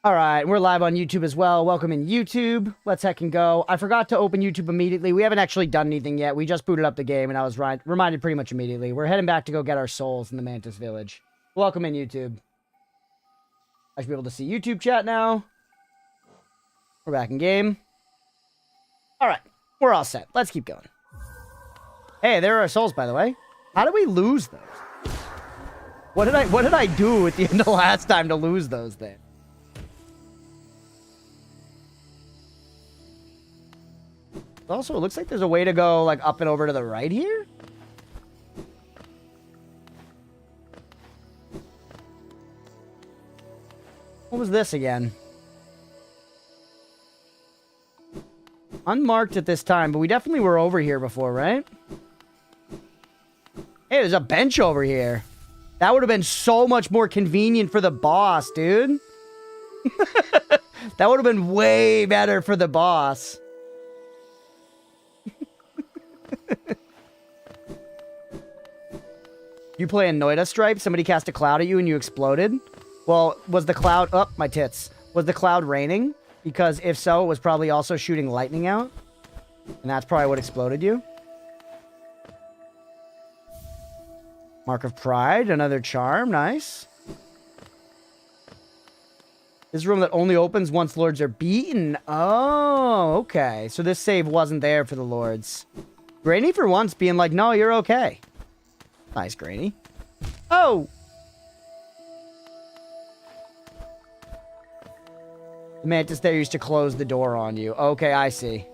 All right, we're live on YouTube as well. Welcome in YouTube. Let's heckin' go. I forgot to open YouTube immediately. We haven't actually done anything yet. We just booted up the game, and I was reminded pretty much immediately. We're heading back to go get our souls in the Mantis Village. Welcome in YouTube. I should be able to see YouTube chat now. We're back in game. All right, we're all set. Let's keep going. Hey, there are our souls, by the way. How did we lose those? What did I do at the end of last time to lose those things? Also, it looks like there's a way to go, like, up and over to the right here. What was this again? Unmarked at this time, but we definitely were over here before, right? Hey, there's a bench over here. That would have been so much more convenient for the boss, dude. That would have been way better for the boss. You play Noida Stripe? Somebody cast a cloud at you and you exploded? Well, was the cloud... Oh, my tits. Was the cloud raining? Because if so, it was probably also shooting lightning out. And that's probably what exploded you. Mark of Pride. Another charm. Nice. This is a room that only opens once lords are beaten. Oh, okay. So this save wasn't there for the lords. Grainy for once being like, no, you're okay. Nice, Grainy. Oh! The Mantis there used to close the door on you. Okay, I see.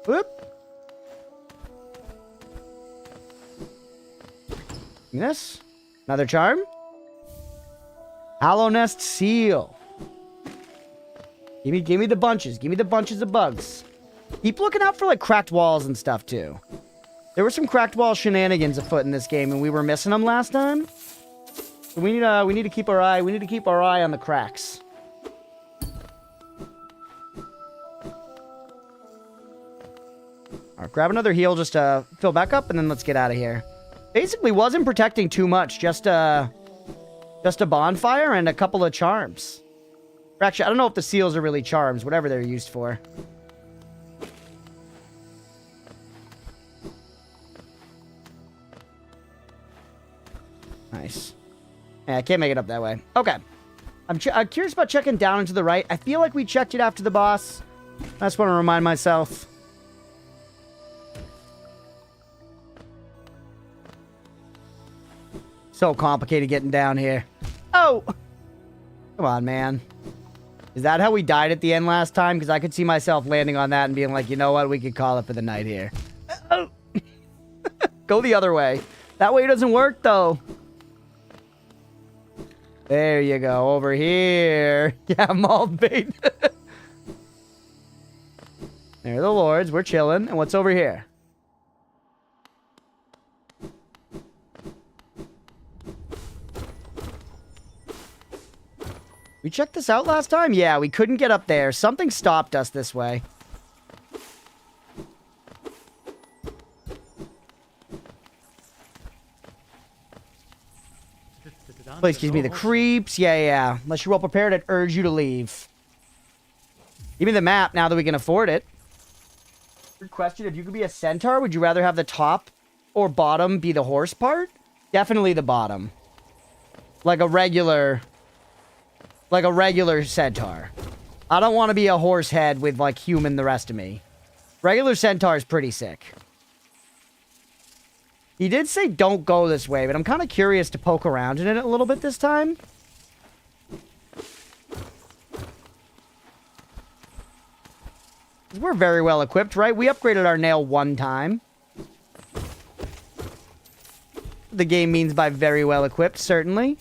Whoop! This? Another charm? Hollow Nest Seal. Give me the bunches. Give me the bunches of bugs. Keep looking out for, like, cracked walls and stuff, too. There were some cracked wall shenanigans afoot in this game, and we were missing them last time. So we need to keep our eye. We need to keep our eye on the cracks. All right, grab another heal just to fill back up, and then let's get out of here. Basically, wasn't protecting too much. Just a bonfire and a couple of charms. Or actually, I don't know if the seals are really charms. Whatever they're used for. Nice. Yeah, I can't make it up that way. Okay. I'm curious about checking down and to the right. I feel like we checked it after the boss. I just want to remind myself. So complicated getting down here. Oh! Come on, man. Is that how we died at the end last time? Because I could see myself landing on that and being like, you know what? We could call it for the night here. Oh! Go the other way. That way doesn't work, though. There you go, over here. Yeah, mauled bait. There are the lords, we're chilling. And what's over here? We checked this out last time? Yeah, we couldn't get up there. Something stopped us this way. Place gives me the creeps. Yeah. Unless you're well prepared, I'd urge you to leave. Give me the map now that we can afford it. Good question. If you could be a centaur, would you rather have the top or bottom be the horse part? Definitely the bottom. Like a regular centaur. I don't want to be a horse head with, like, human the rest of me. Regular centaur is pretty sick. He did say don't go this way, but I'm kind of curious to poke around in it a little bit this time. We're very well equipped, right? We upgraded our nail one time. The game means by very well equipped, certainly.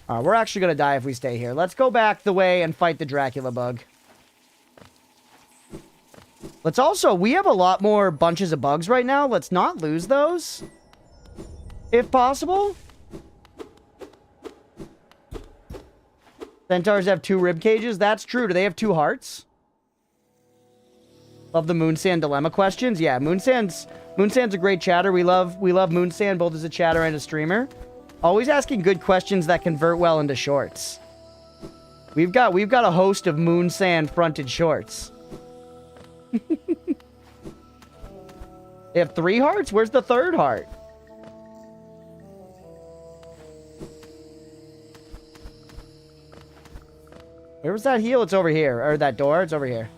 We're actually going to die if we stay here. Let's go back the way and fight the Dracula bug. Let's also... We have a lot more bunches of bugs right now. Let's not lose those. If possible. Centaurs have 2 rib cages. That's true. Do they have 2 hearts? Love the Moonsand dilemma questions. Yeah, Moonsand's Moonsand's a great chatter. We love Moonsand both as a chatter and a streamer. Always asking good questions that convert well into shorts. We've got a host of Moonsand fronted shorts. They have 3 hearts? Where's the 3rd heart? Where was that heel? It's over here. Or that door? It's over here.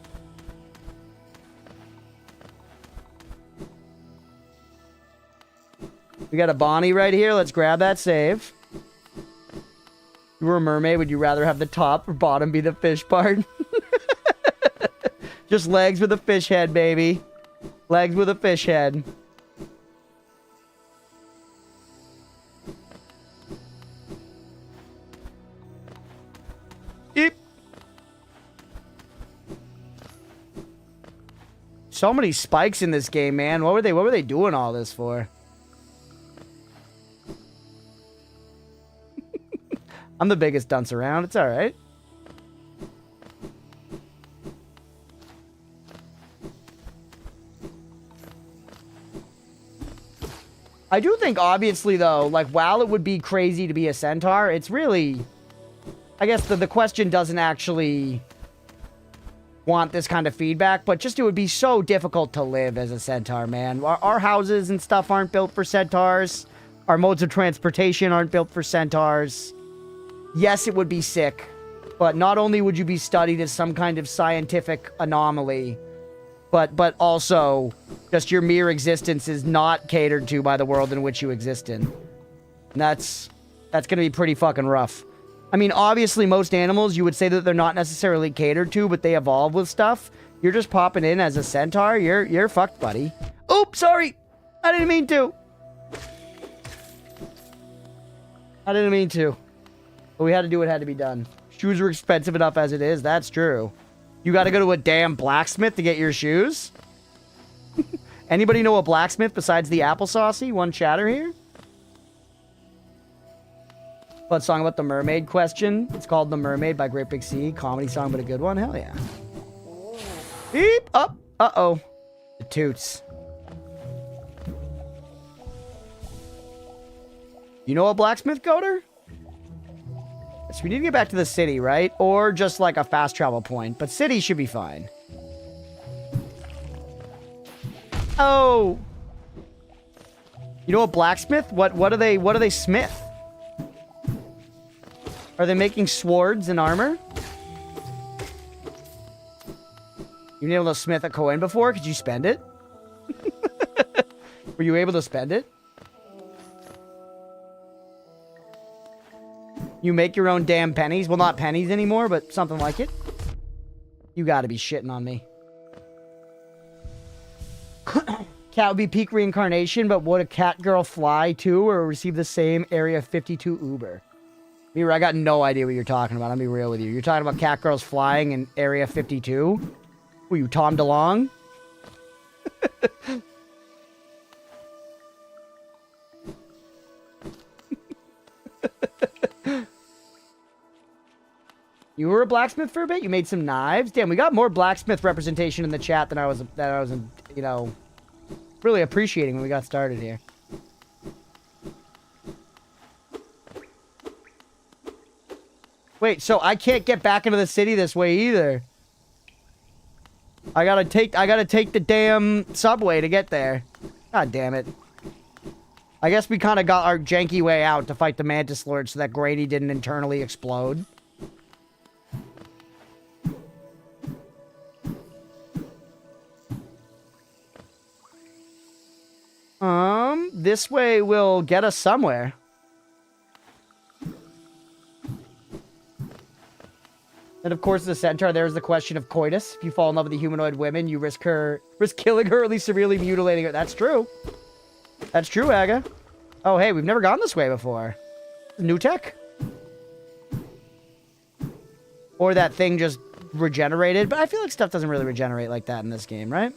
We got a Bonnie right here. Let's grab that save. You were a mermaid. Would you rather have the top or bottom be the fish part? Just legs with a fish head, baby. Legs with a fish head. Eep. So many spikes in this game, man. What were they doing all this for? I'm the biggest dunce around. It's all right. I do think, obviously, though, like, while it would be crazy to be a centaur, it's really... I guess the question doesn't actually want this kind of feedback, but just it would be so difficult to live as a centaur, man. Our houses and stuff aren't built for centaurs. Our modes of transportation aren't built for centaurs. Yes, it would be sick, but not only would you be studied as some kind of scientific anomaly, but also just your mere existence is not catered to by the world in which you exist in. And that's going to be pretty fucking rough. I mean, obviously, most animals, you would say that they're not necessarily catered to, but they evolve with stuff. You're just popping in as a centaur. You're fucked, buddy. Oops, sorry. I didn't mean to. I didn't mean to. But we had to do what had to be done. Shoes are expensive enough as it is. That's true. You got to go to a damn blacksmith to get your shoes? Anybody know a blacksmith besides the applesaucy? One chatter here? What song about the mermaid question? It's called The Mermaid by Great Big Sea. Comedy song, but a good one. Hell yeah. Beep up. Uh-oh. The toots. You know a blacksmith, Goater? So we need to get back to the city, right? Or just like a fast travel point. But city should be fine. Oh. You know a blacksmith? What do they smith? Are they making swords and armor? You been able to smith a coin before? Could you spend it? Were you able to spend it? You make your own damn pennies? Well, not pennies anymore, but something like it. You gotta be shitting on me. Cat would be peak reincarnation, but would a cat girl fly too or receive the same Area 52 Uber? Mira, I got no idea what you're talking about. I'll be real with you. You're talking about cat girls flying in Area 52? Were you Tom DeLonge? You were a blacksmith for a bit? You made some knives? Damn, we got more blacksmith representation in the chat than I was, you know, really appreciating when we got started here. Wait, so I can't get back into the city this way either. I gotta take the damn subway to get there. God damn it. I guess we kind of got our janky way out to fight the Mantis Lord so that Grady didn't internally explode. This way will get us somewhere. And of course, the centaur, there's the question of coitus. If you fall in love with a humanoid woman, you risk killing her, or at least severely mutilating her. That's true. That's true, Aga. Oh, hey, we've never gone this way before. New tech? Or that thing just regenerated. But I feel like stuff doesn't really regenerate like that in this game, right?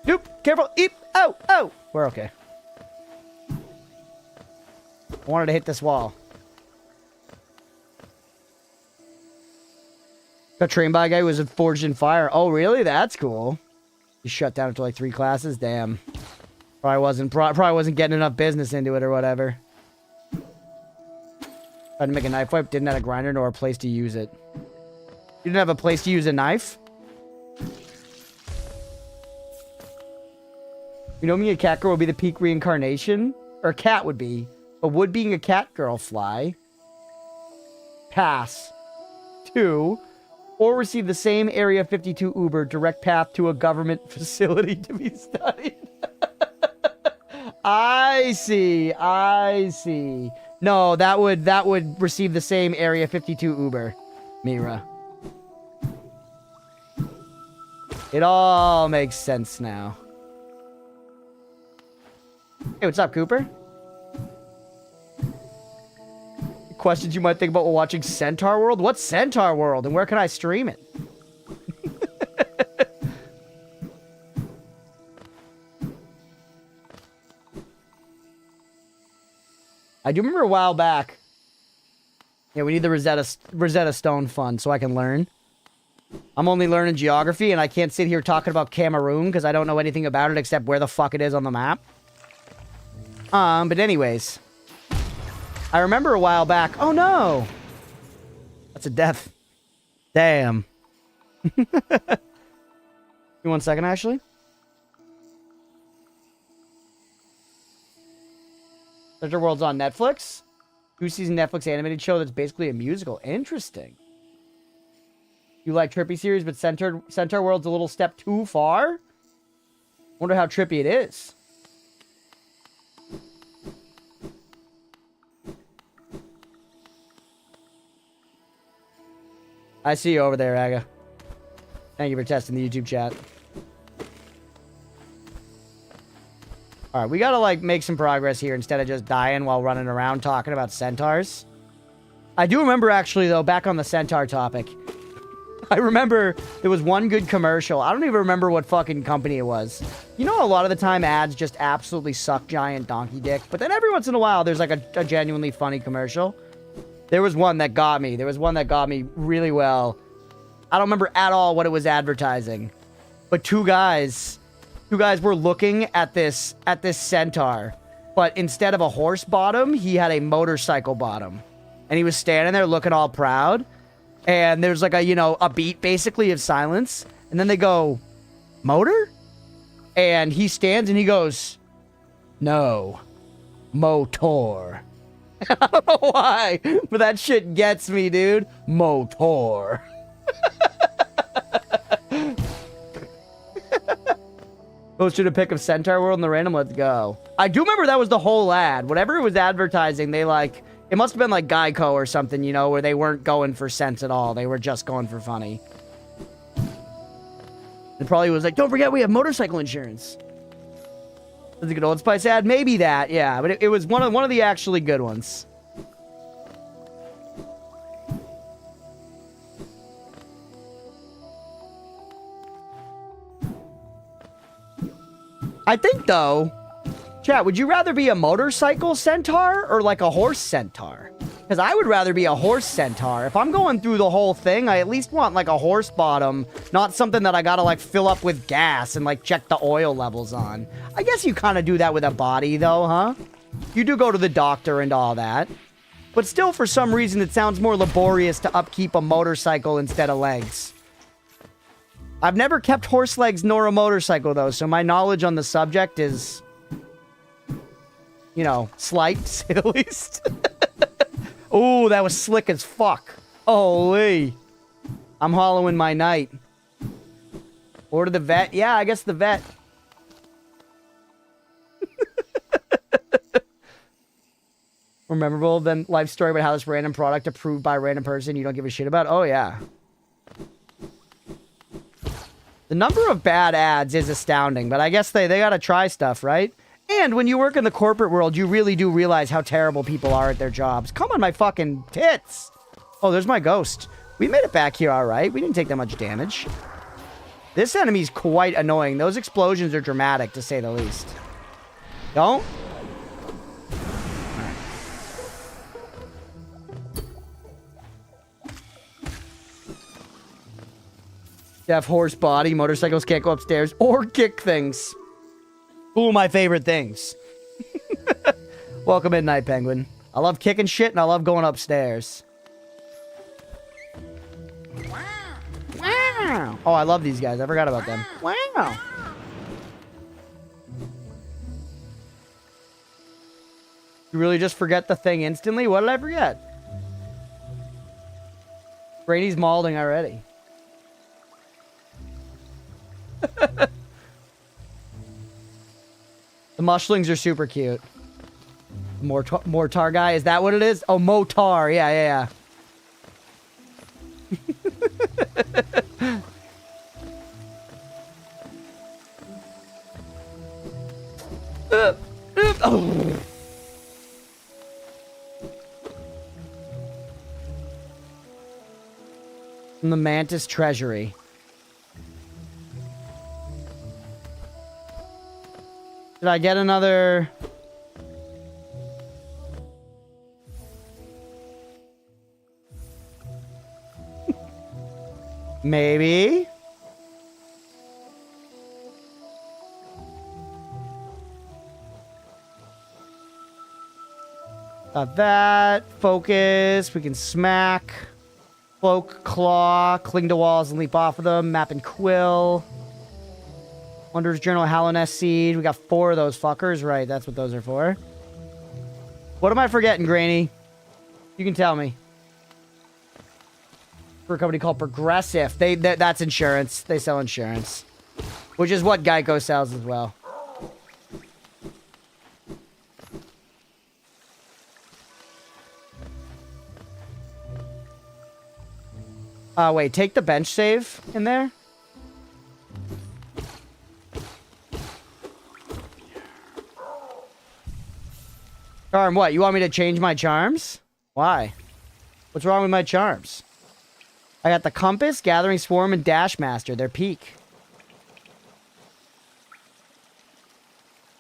Nope. Careful. Eep. Oh, oh. We're okay. I wanted to hit this wall. Got trained by a guy who was forged in fire. Oh, really? That's cool. He shut down after like 3 classes. Damn. Probably wasn't getting enough business into it or whatever. Tried to make a knife wipe. Didn't have a grinder nor a place to use it. You didn't have a place to use a knife? You know, me a cat girl would be the peak reincarnation? Or a cat would be. But would being a cat girl fly? Pass. 2. Or receive the same Area 52 Uber direct path to a government facility to be studied. I see. I see. No, that would receive the same Area 52 Uber, Mira. It all makes sense now. Hey, what's up, Cooper? Questions you might think about while watching Centaur World? What's Centaur World, and where can I stream it? I do remember a while back. Yeah, we need the Rosetta Stone fund so I can learn. I'm only learning geography, and I can't sit here talking about Cameroon because I don't know anything about it except where the fuck it is on the map. But anyways. I remember a while back. Oh, no. That's a death. Damn. Give me 1 second, Ashley. Centaur World's on Netflix. 2-season Netflix animated show that's basically a musical. Interesting. You like trippy series, but Centaur World's a little step too far? Wonder how trippy it is. I see you over there, Aga. Thank you for testing the YouTube chat. Alright, we gotta, like, make some progress here instead of just dying while running around talking about centaurs. I do remember, actually, though, back on the centaur topic. I remember there was one good commercial. I don't even remember what fucking company it was. You know, a lot of the time ads just absolutely suck giant donkey dick. But then every once in a while, there's, like, a genuinely funny commercial. There was one that got me. There was one that got me really well. I don't remember at all what it was advertising. But two guys were looking at this centaur. But instead of a horse bottom, he had a motorcycle bottom. And he was standing there looking all proud. And there's like a beat basically of silence. And then they go, motor? And he stands and he goes, no, motor. I don't know why, but that shit gets me, dude. Motor. Posted a pic of Centaur World in the random. Let's go. I do remember that was the whole ad. Whatever it was advertising, they like... It must have been like Geico or something, you know, where they weren't going for sense at all. They were just going for funny. It probably was like, don't forget we have motorcycle insurance. Was it a good Old Spice ad? Maybe that, yeah. But it was one of the actually good ones. I think, though... Chat, would you rather be a motorcycle centaur or like a horse centaur? Because I would rather be a horse centaur. If I'm going through the whole thing, I at least want like a horse bottom, not something that I gotta like fill up with gas and like check the oil levels on. I guess you kind of do that with a body though, huh? You do go to the doctor and all that. But still, for some reason, it sounds more laborious to upkeep a motorcycle instead of legs. I've never kept horse legs nor a motorcycle though, so my knowledge on the subject is... you know, slight, to say the least. Ooh, that was slick as fuck. Holy. I'm hollowing my night. Or to the vet. Yeah, I guess the vet. More memorable than life story about how this random product approved by a random person you don't give a shit about? Oh, yeah. The number of bad ads is astounding, but I guess they gotta try stuff, right? And when you work in the corporate world, you really do realize how terrible people are at their jobs. Come on, my fucking tits. Oh, there's my ghost. We made it back here all right. We didn't take that much damage. This enemy's quite annoying. Those explosions are dramatic, to say the least. Don't? Alright. Deaf horse body. Motorcycles can't go upstairs or kick things. Two of my favorite things. Welcome in, Night Penguin. I love kicking shit and I love going upstairs. Wow. Oh, I love these guys. I forgot about them. Wow. You really just forget the thing instantly? What did I forget? Brady's mauling already. The mushlings are super cute. Mortar guy, is that what it is? Oh, Motar. Yeah. Oh. From the Mantis Treasury. Did I get another... Maybe? Got that. Focus. We can smack. Cloak, claw, cling to walls and leap off of them. Map and quill. Wonders Journal, Hallownest Seed. We got 4 of those fuckers. Right, that's what those are for. What am I forgetting, Granny? You can tell me. For a company called Progressive. That's insurance. They sell insurance. Which is what Geico sells as well. Wait, take the bench save in there. Charm, what? You want me to change my charms? Why? What's wrong with my charms? I got the Compass, Gathering Swarm, and Dash Master. They're peak.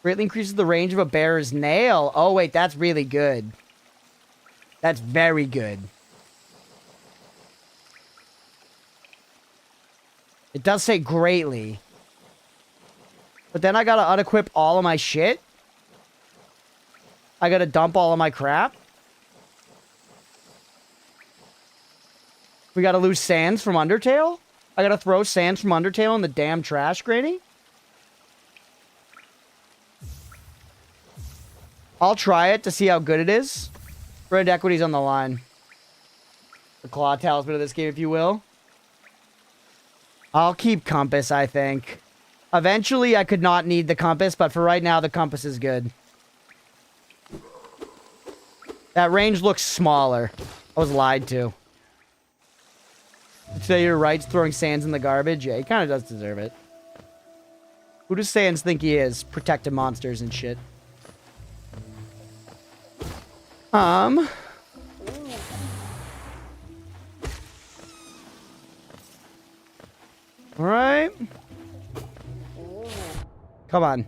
Greatly increases the range of a bearer's nail. Oh, wait, that's really good. That's very good. It does say greatly. But then I gotta unequip all of my shit. I gotta dump all of my crap. We gotta lose Sands from Undertale? I gotta throw Sands from Undertale in the damn trash, Granny? I'll try it to see how good it is. Red equity's on the line. The claw talisman of this game, if you will. I'll keep Compass, I think. Eventually, I could not need the Compass, but for right now, the Compass is good. That range looks smaller. I was lied to. So you're right, throwing Sands in the garbage? Yeah, he kind of does deserve it. Who does Sands think he is? Protecting monsters and shit. Alright. Come on.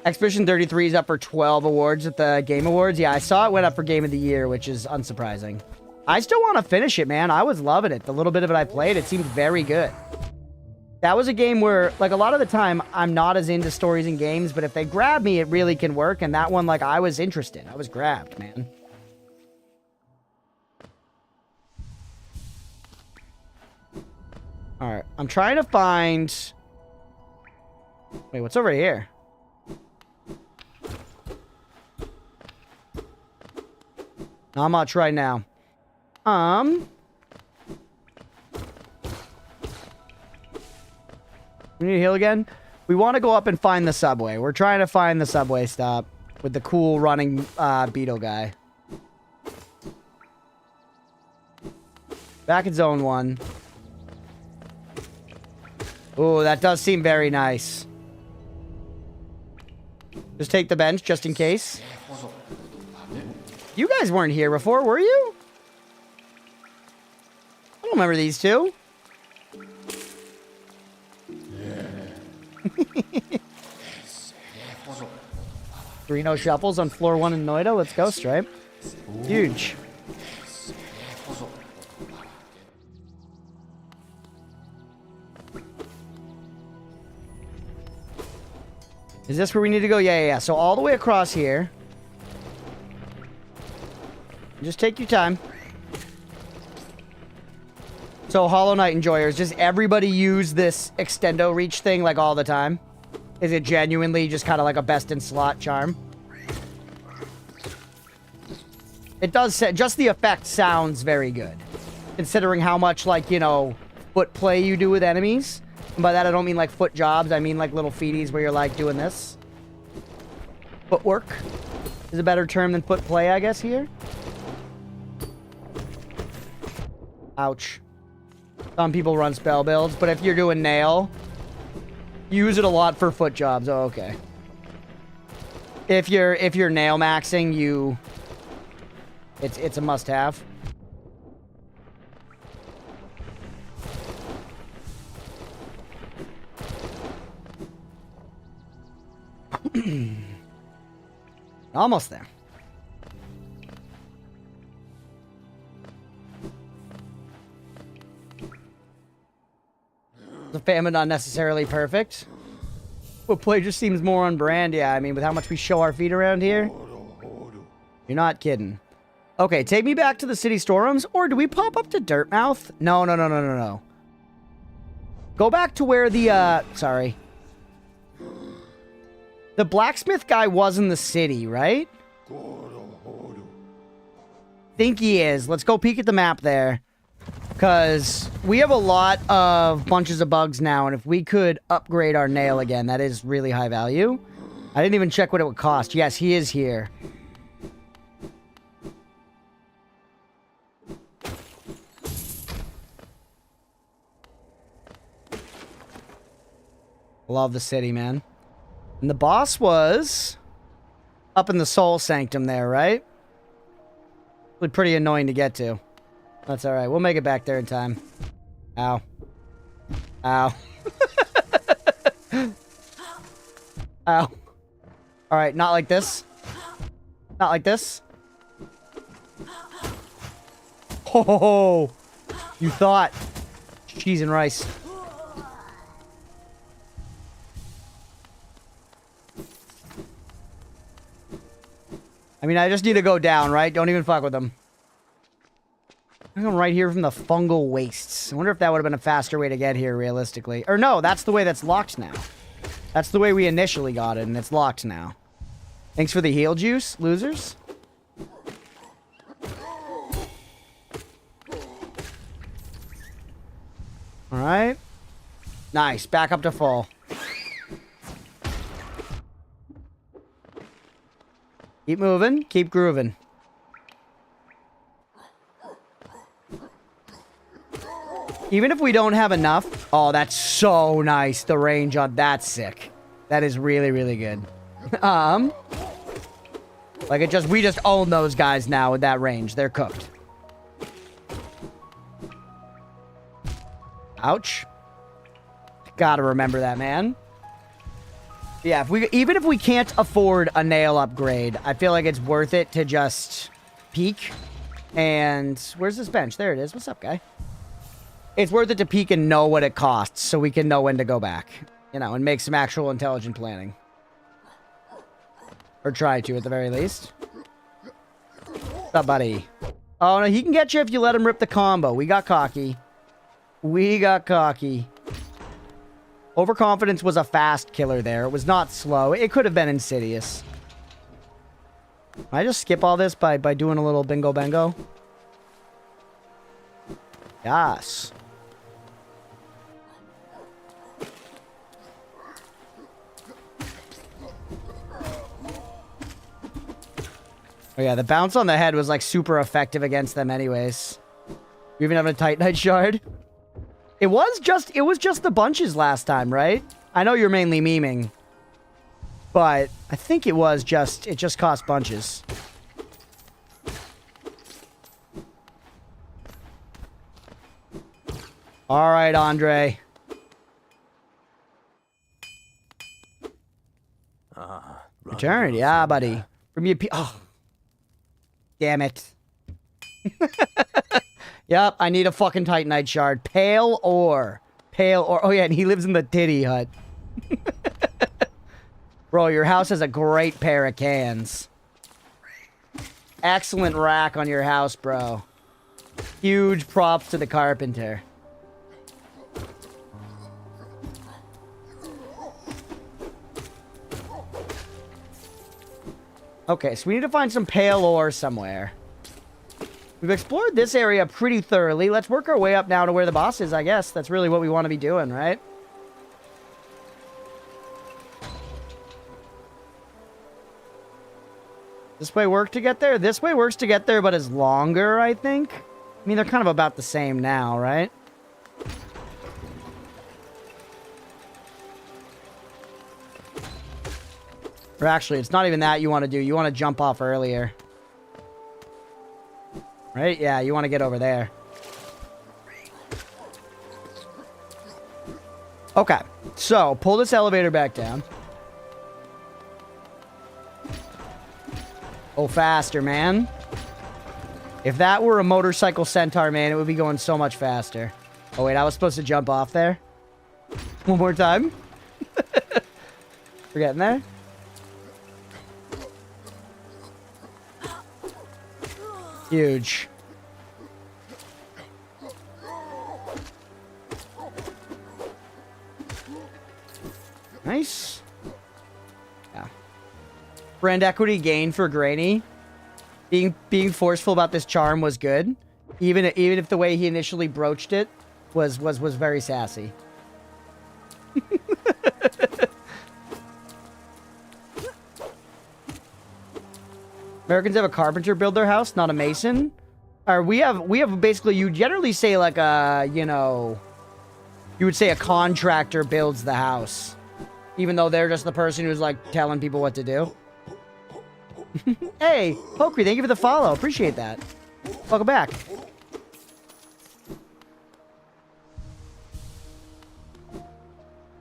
Expedition 33 is up for 12 awards at the Game Awards. Yeah, I saw it went up for Game of the Year, which is unsurprising. I still want to finish it, man. I was loving it. The little bit of it I played, it seemed very good. That was a game where, like, a lot of the time, I'm not as into stories and games, but if they grab me, it really can work. And that one, like, I was interested. I was grabbed, man. Alright, I'm trying to find... Wait, what's over here? Not much right now. We need to heal again? We want to go up and find the subway. We're trying to find the subway stop with the cool running beetle guy. Back in zone 1. Ooh, that does seem very nice. Just take the bench, just in case. You guys weren't here before, were you? I don't remember these two. Reno shuffles on floor 1 in Noida. Let's go, Stripe. Huge. Is this where we need to go? Yeah. So all the way across here. Just take your time. So Hollow Knight enjoyers, does everybody use this extendo reach thing like all the time? Is it genuinely just kind of like a best in slot charm? It does say, just the effect sounds very good. Considering how much, like, you know, foot play you do with enemies. And by that I don't mean like foot jobs, I mean like little feeties where you're like doing this. Footwork is a better term than foot play, I guess, here. Ouch. Some people run spell builds, but if you're doing nail, use it a lot for foot jobs. Oh, okay. If you're nail maxing, it's a must-have. Almost there. The famine not necessarily perfect. But play just seems more on brand. Yeah, I mean, with how much we show our feet around here. You're not kidding. Okay, take me back to the city storerooms, or do we pop up to Dirtmouth? No. Go back to where the, sorry. The blacksmith guy was in the city, right? Think he is. Let's go peek at the map there. Because we have a lot of bunches of bugs now, and if we could upgrade our nail again, that is really high value. I didn't even check what it would cost. Yes, he is here. Love the city, man. And the boss was up in the Soul Sanctum there, right? Really pretty annoying to get to. That's alright. We'll make it back there in time. Ow. Ow. Ow. Alright, not like this. Not like this. Oh, you thought. Cheese and rice. I mean, I just need to go down, right? Don't even fuck with them. I'm going right here from the fungal wastes. I wonder if that would have been a faster way to get here, realistically. Or no, that's the way that's locked now. That's the way we initially got it, and it's locked now. Thanks for the heal juice, losers. Alright. Nice, back up to full. Keep moving, keep grooving. Even if we don't have enough... Oh, that's so nice. The range on... That's sick. That is really, really good. Like, it just... We just own those guys now with that range. They're cooked. Ouch. Gotta remember that, man. Yeah, if we... Even if we can't afford a nail upgrade, I feel like it's worth it to just peek. And... Where's this bench? There it is. What's up, guy? It's worth it to peek and know what it costs so we can know when to go back. You know, and make some actual intelligent planning. Or try to, at the very least. What's up, buddy? Oh, no, he can get you if you let him rip the combo. We got cocky. We got cocky. Overconfidence was a fast killer there. It was not slow. It could have been insidious. Can I just skip all this by doing a little bingo bango? Yes. Oh yeah, the bounce on the head was like super effective against them anyways. You even have a Titanite shard? It was just the bunches last time, right? I know you're mainly memeing. But I think it just cost bunches. Alright, Andre. Return, yeah, buddy. Bring me a oh. Damn it. Yep, I need a fucking Titanite shard. Pale ore. pale or... Oh, yeah, and he lives in the titty hut. Bro, your house has a great pair of cans. Excellent rack on your house, bro. Huge props to the carpenter. Okay, so we need to find some pale ore somewhere. We've explored this area pretty thoroughly. Let's work our way up now to where the boss is, I guess. That's really what we want to be doing, right? This way work to get there? This way works to get there, but is longer, I think. I mean, they're kind of about the same now, right? Or actually, it's not even that you want to do. You want to jump off earlier. Right? Yeah, you want to get over there. Okay, so pull this elevator back down. Go faster, man. If that were a motorcycle centaur, man, it would be going so much faster. Oh, wait, I was supposed to jump off there? One more time? We're getting there? Huge. Nice. Yeah. Brand equity gain for Granny. Being forceful about this charm was good. Even if the way he initially broached it was very sassy. Americans have a carpenter build their house, not a mason. Or we have basically, you generally say like a, you know, you would say a contractor builds the house. Even though they're just the person who's like telling people what to do. Hey, Pokry, thank you for the follow. Appreciate that. Welcome back.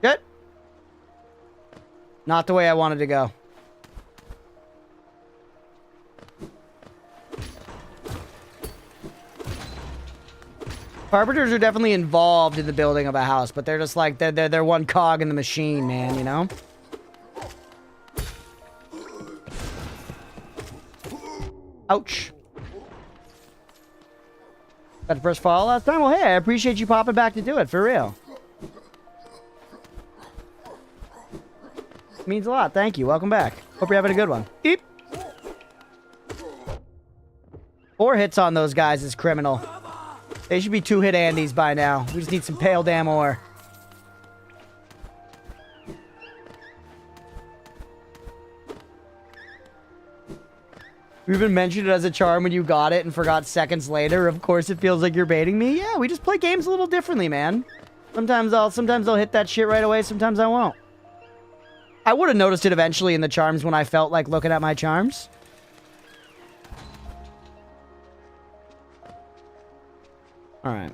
Good. Not the way I wanted to go. Carpenters are definitely involved in the building of a house, but they're just like, they're one cog in the machine, man, you know? Ouch. Got to press follow last time? Well, hey, I appreciate you popping back to do it, for real. Means a lot, thank you. Welcome back. Hope you're having a good one. Beep. 4 hits on those guys is criminal. They should be 2-hit Andes by now. We just need some pale damn ore. You even mentioned it as a charm when you got it and forgot seconds later. Of course it feels like you're baiting me. Yeah, we just play games a little differently, man. Sometimes I'll hit that shit right away, sometimes I won't. I would have noticed it eventually in the charms when I felt like looking at my charms. Alright.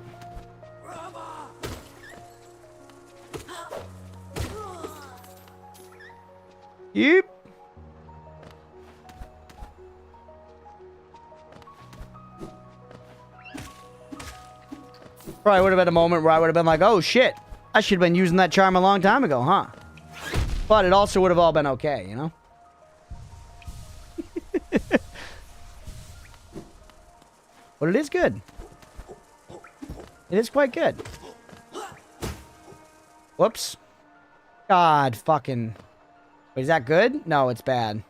Yep. Probably would have been a moment where I would have been like, oh shit, I should have been using that charm a long time ago, huh? But it also would have all been okay, you know? But it is good. It is quite good. Whoops. God fucking... Wait, is that good? No, it's bad.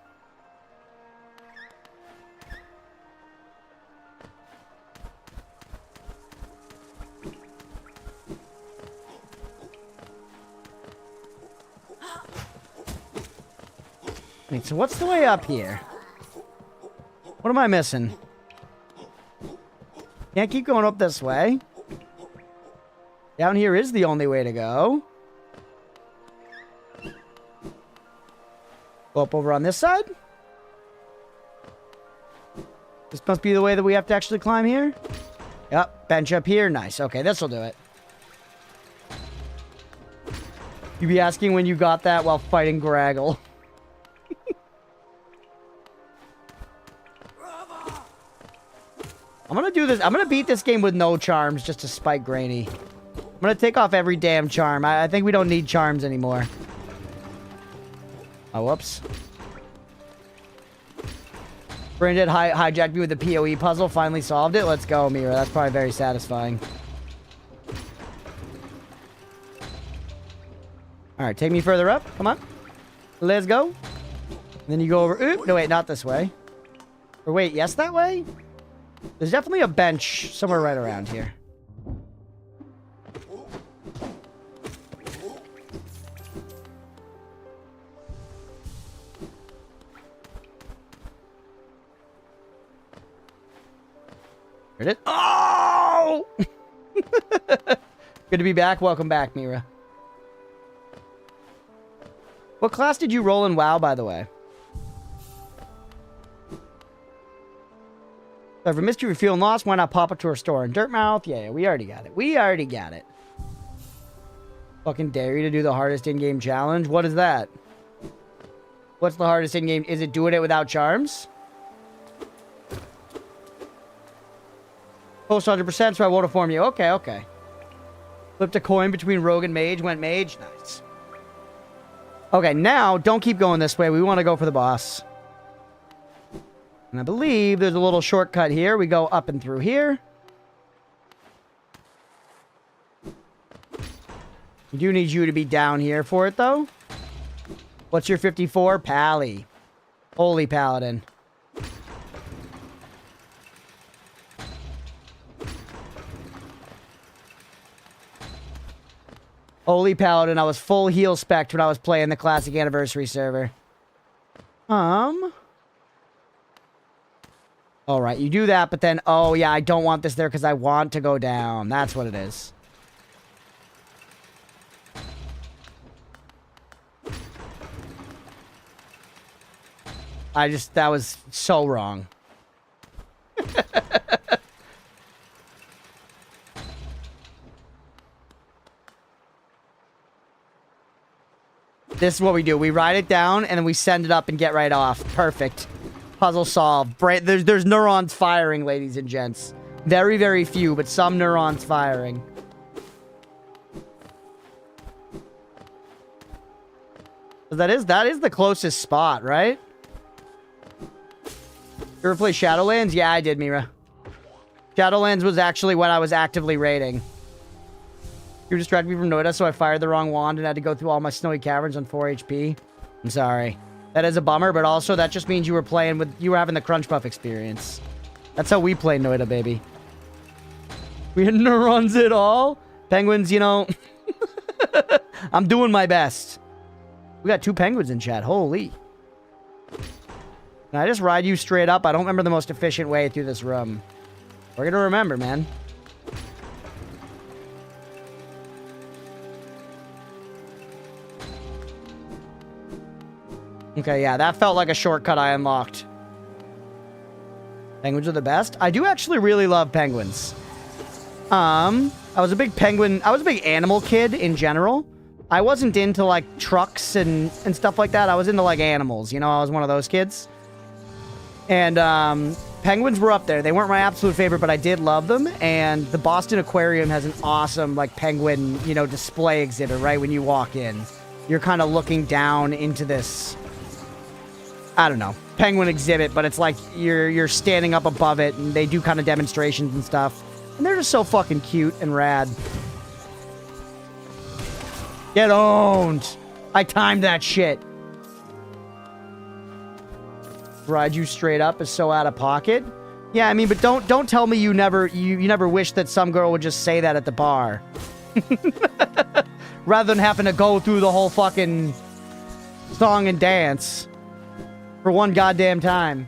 Wait, so what's the way up here? What am I missing? Can't keep going up this way. Down here is the only way to go. Go up over on this side. This must be the way that we have to actually climb here. Yep, bench up here. Nice. Okay, this'll do it. You be asking when you got that while fighting Graggle. I'm gonna do this. I'm gonna beat this game with no charms just to spite Granny. I'm gonna take off every damn charm. I think we don't need charms anymore. Oh, whoops. Brandon hijacked me with the PoE puzzle. Finally solved it. Let's go, Mira. That's probably very satisfying. Alright, take me further up. Come on. Let's go. And then you go over... Oop, no, wait, not this way. Or wait, yes, that way? There's definitely a bench somewhere right around here. Heard it? Oh! Good to be back. Welcome back, Mira. What class did you roll in WoW, by the way? So if I missed you, if you're feeling lost, why not pop up to our store in Dirtmouth? Yeah, we already got it. We already got it. Fucking dare you to do the hardest in-game challenge? What is that? What's the hardest in-game? Is it doing it without charms? Post 100%, so I won't inform you. Okay, okay. Flipped a coin between Rogue and Mage, went Mage. Nice. Okay, now, don't keep going this way. We want to go for the boss. And I believe there's a little shortcut here. We go up and through here. We do need you to be down here for it, though. What's your 54? Pally. Holy Paladin. Holy Paladin, I was full heal spec'd when I was playing the Classic Anniversary server. Alright, you do that, but then... Oh, yeah, I don't want this there because I want to go down. That's what it is. That was so wrong. This is what we do. We ride it down, and then we send it up and get right off. Perfect. Puzzle solved. There's neurons firing, ladies and gents. Very, very few, but some neurons firing. That is the closest spot, right? You ever play Shadowlands? Yeah, I did, Mira. Shadowlands was actually what I was actively raiding. You distracted me from Noida, so I fired the wrong wand and had to go through all my snowy caverns on 4 HP. I'm sorry. That is a bummer, but also that just means you were having the Crunchpuff experience. That's how we play Noida, baby. We had neurons at all? Penguins, you know... I'm doing my best. We got 2 penguins in chat. Holy. Can I just ride you straight up? I don't remember the most efficient way through this room. We're gonna remember, man. Okay, yeah, that felt like a shortcut I unlocked. Penguins are the best. I do actually really love penguins. I was a big animal kid in general. I wasn't into, like, trucks and stuff like that. I was into, like, animals, you know? I was one of those kids. And, penguins were up there. They weren't my absolute favorite, but I did love them. And the Boston Aquarium has an awesome, like, penguin, you know, display exhibit, right? When you walk in. You're kind of looking down into this... I don't know, penguin exhibit, but it's like you're standing up above it, and they do kind of demonstrations and stuff. And they're just so fucking cute and rad. Get owned! I timed that shit. Ride you straight up is so out of pocket. Yeah, I mean, but don't tell me you never wish that some girl would just say that at the bar. Rather than having to go through the whole fucking song and dance. For one goddamn time.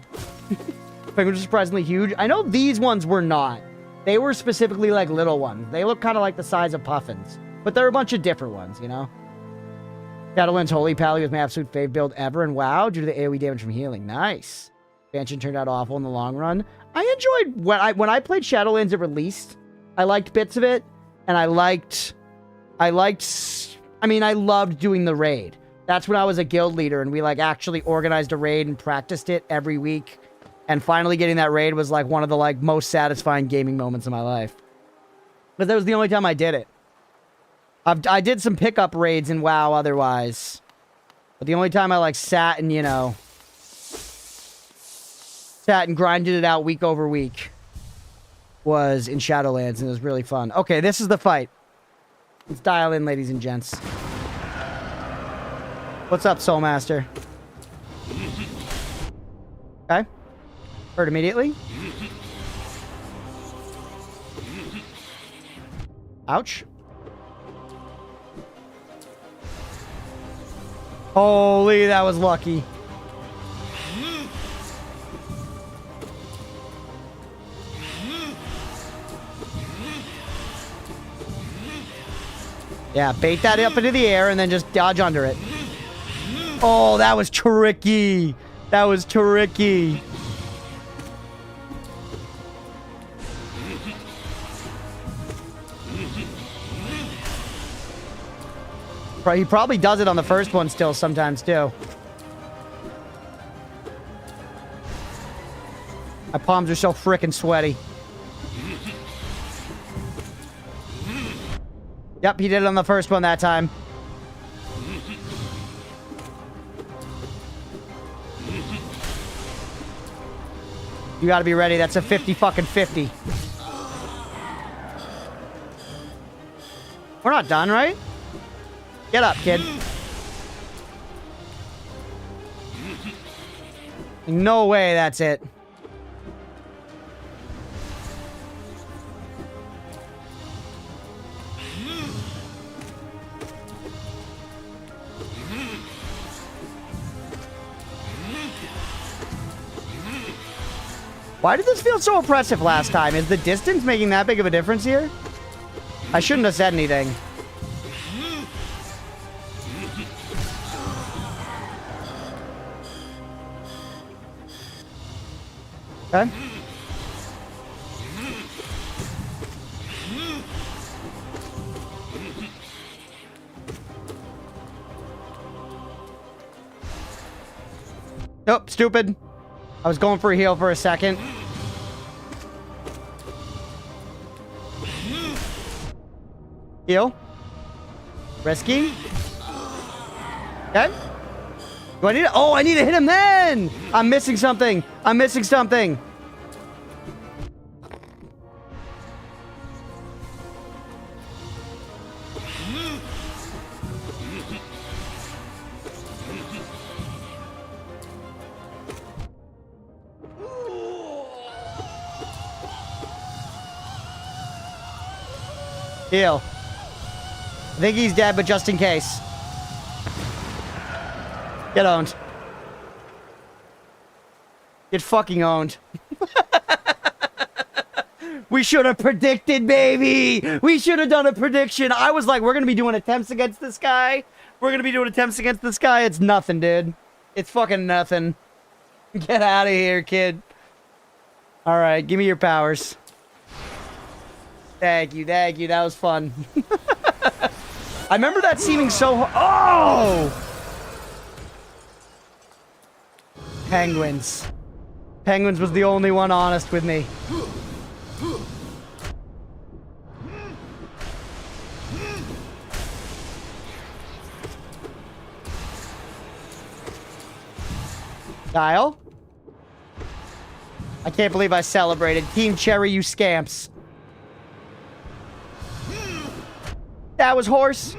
Penguins are surprisingly huge. I know these ones were not. They were specifically like little ones. They look kind of like the size of puffins. But they're a bunch of different ones, you know? Shadowlands Holy Pally was my absolute fave build ever. And wow, due to the AoE damage from healing. Nice. Expansion turned out awful in the long run. I enjoyed... When I played Shadowlands at release, I liked bits of it. And I loved doing the raid. That's when I was a guild leader, and we, like, actually organized a raid and practiced it every week. And finally getting that raid was, like, one of the, like, most satisfying gaming moments of my life. But that was the only time I did it. I did some pickup raids in WoW otherwise. But the only time I, like, sat and, you know... sat and grinded it out week over week was in Shadowlands, and it was really fun. Okay, this is the fight. Let's dial in, ladies and gents. What's up, Soulmaster? Okay. Hurt immediately. Ouch. Holy, that was lucky. Yeah, bait that up into the air and then just dodge under it. Oh, that was tricky. That was tricky. He probably does it on the first one still sometimes, too. My palms are so frickin' sweaty. Yep, he did it on the first one that time. You gotta be ready. That's a 50 fucking 50. We're not done, right? Get up, kid. No way that's it. Why did this feel so oppressive last time? Is the distance making that big of a difference here? I shouldn't have said anything. Okay. Nope, stupid. I was going for a heal for a second. Heal. Risky. Okay. Do I need to... Oh, I need to hit him then! I'm missing something. I'm missing something. Heal. I think he's dead, but just in case. Get owned. Get fucking owned. We should have predicted, baby! We should have done a prediction. I was like, we're going to be doing attempts against this guy. We're going to be doing attempts against this guy. It's nothing, dude. It's fucking nothing. Get out of here, kid. Alright, give me your powers. Thank you, thank you. That was fun. I remember that seeming so... Oh! Penguins. Penguins was the only one honest with me. Kyle? I can't believe I celebrated. Team Cherry, you scamps. That was horse.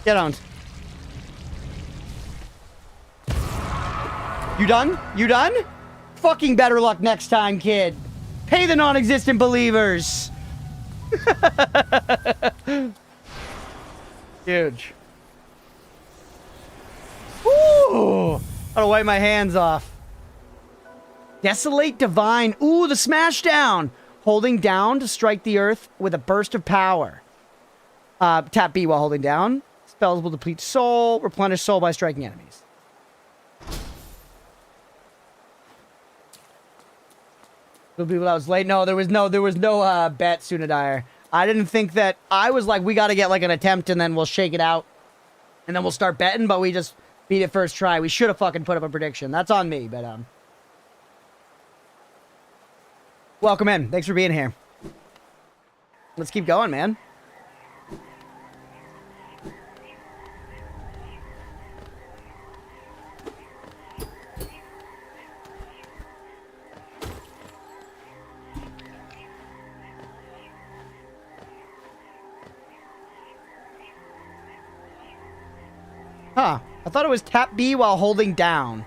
Get on. You done? You done? Fucking better luck next time, kid. Pay the non-existent believers. Huge. Ooh! Gotta wipe my hands off. Desolate Divine. Ooh, the smash down. Holding down to strike the earth with a burst of power. Tap B while holding down. Spells will deplete soul. Replenish soul by striking enemies. People that was late. No, there was no bet, Sunadire. I didn't think that. I was like, we got to get like an attempt and then we'll shake it out. And then we'll start betting, but we just beat it first try. We should have fucking put up a prediction. That's on me, but welcome in. Thanks for being here. Let's keep going, man. Huh. I thought it was tap B while holding down.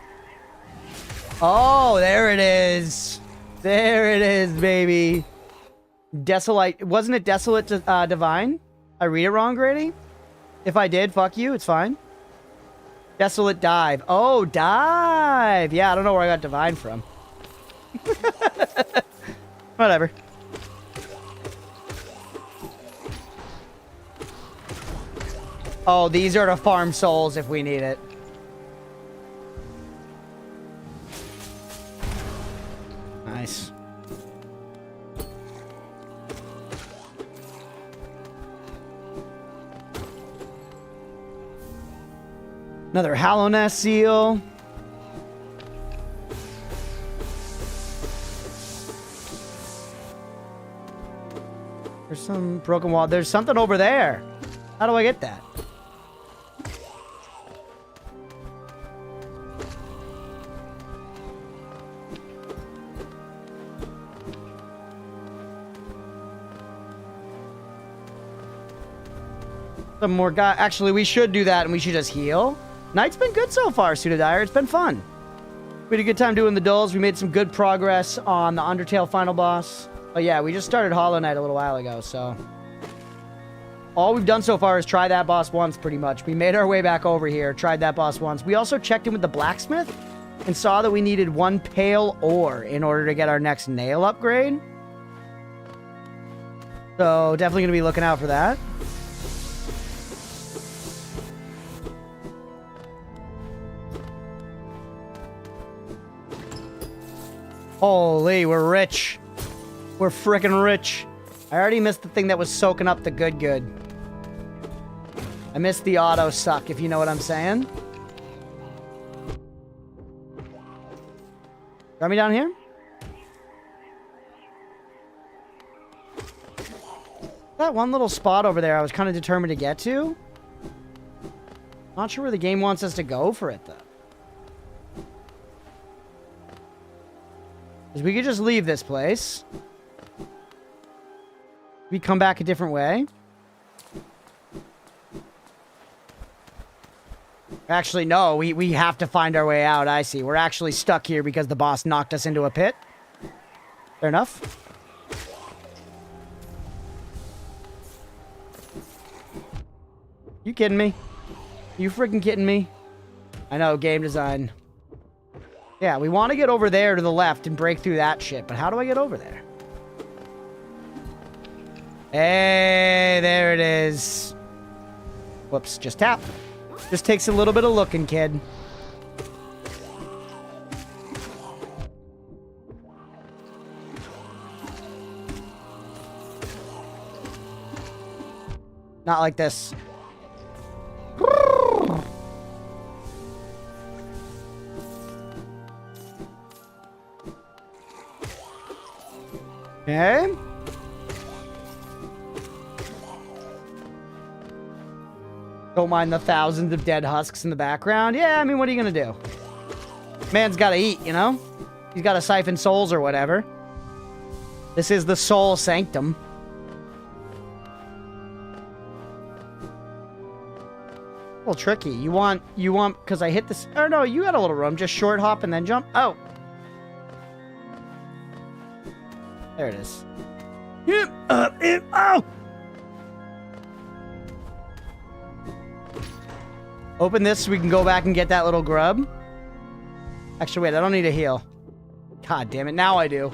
Oh, there it is. There it is, baby. Desolate. Wasn't it Desolate Divine? I read it wrong, Grady? If I did, fuck you. It's fine. Desolate Dive. Oh, Dive. Yeah, I don't know where I got Divine from. Whatever. Oh, these are to farm souls if we need it. Nice. Another Hallow Nest seal. There's some broken wall. There's something over there. How do I get that? Some more guy. Actually, we should do that and we should just heal. Night's been good so far, Pseudodire. It's been fun. We had a good time doing the dulls. We made some good progress on the Undertale final boss. But yeah, we just started Hollow Knight a little while ago, so... all we've done so far is try that boss once, pretty much. We made our way back over here, tried that boss once. We also checked in with the blacksmith and saw that we needed 1 pale ore in order to get our next nail upgrade. So, definitely going to be looking out for that. Holy, we're rich. We're frickin' rich. I already missed the thing that was soaking up the good. I missed the auto suck, if you know what I'm saying. Got me down here? That one little spot over there I was kind of determined to get to. Not sure where the game wants us to go for it, though. Because we could just leave this place. We come back a different way. Actually, no. We have to find our way out. I see. We're actually stuck here because the boss knocked us into a pit. Fair enough. You kidding me? You freaking kidding me? I know, game design. Yeah, we want to get over there to the left and break through that shit, but how do I get over there? Hey, there it is. Whoops, just tap. Just takes a little bit of looking, kid. Not like this. Okay. Don't mind the thousands of dead husks in the background. Yeah, I mean, what are you gonna do? Man's gotta eat, you know? He's gotta siphon souls or whatever. This is the soul sanctum. A little tricky. You want, because I hit this... Oh, no, you got a little room. Just short hop and then jump. Oh. There it is. Oh! Open this so we can go back and get that little grub. Actually, wait, I don't need a heal. God damn it, now I do.